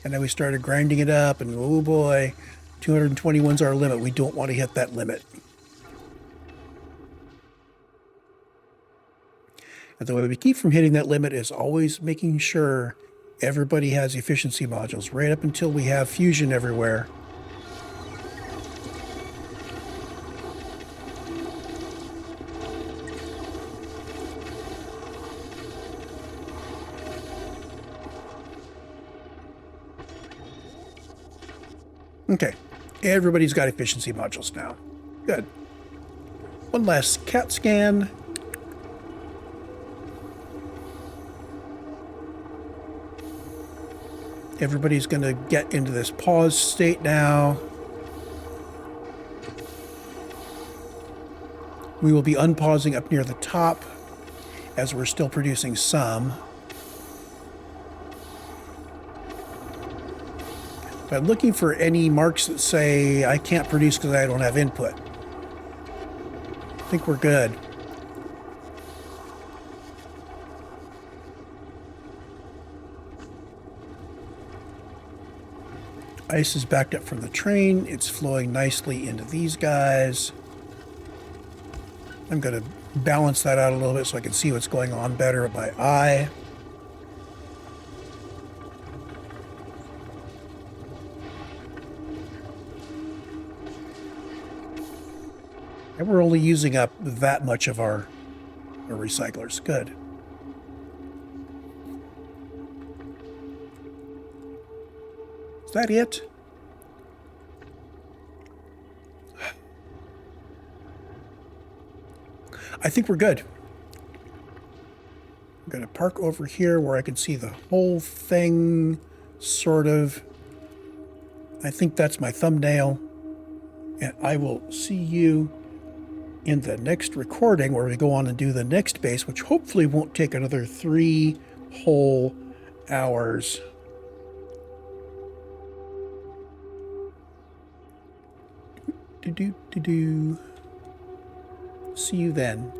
and then we started grinding it up, and oh boy, 221's our limit. We don't want to hit that limit. And the way we keep from hitting that limit is always making sure everybody has efficiency modules, right up until we have fusion everywhere. Okay, everybody's got efficiency modules now. Good. One last CAT scan. Everybody's going to get into this pause state now. We will be unpausing up near the top as we're still producing some. But I'm looking for any marks that say I can't produce because I don't have input. I think we're good. Ice is backed up from the train. It's flowing nicely into these guys. I'm going to balance that out a little bit so I can see what's going on better with my eye. And we're only using up that much of our recyclers. Good. Is that it? I think we're good. I'm going to park over here where I can see the whole thing, sort of. I think that's my thumbnail. And I will see you in the next recording where we go on and do the next base, which hopefully won't take another 3 whole hours. See you then.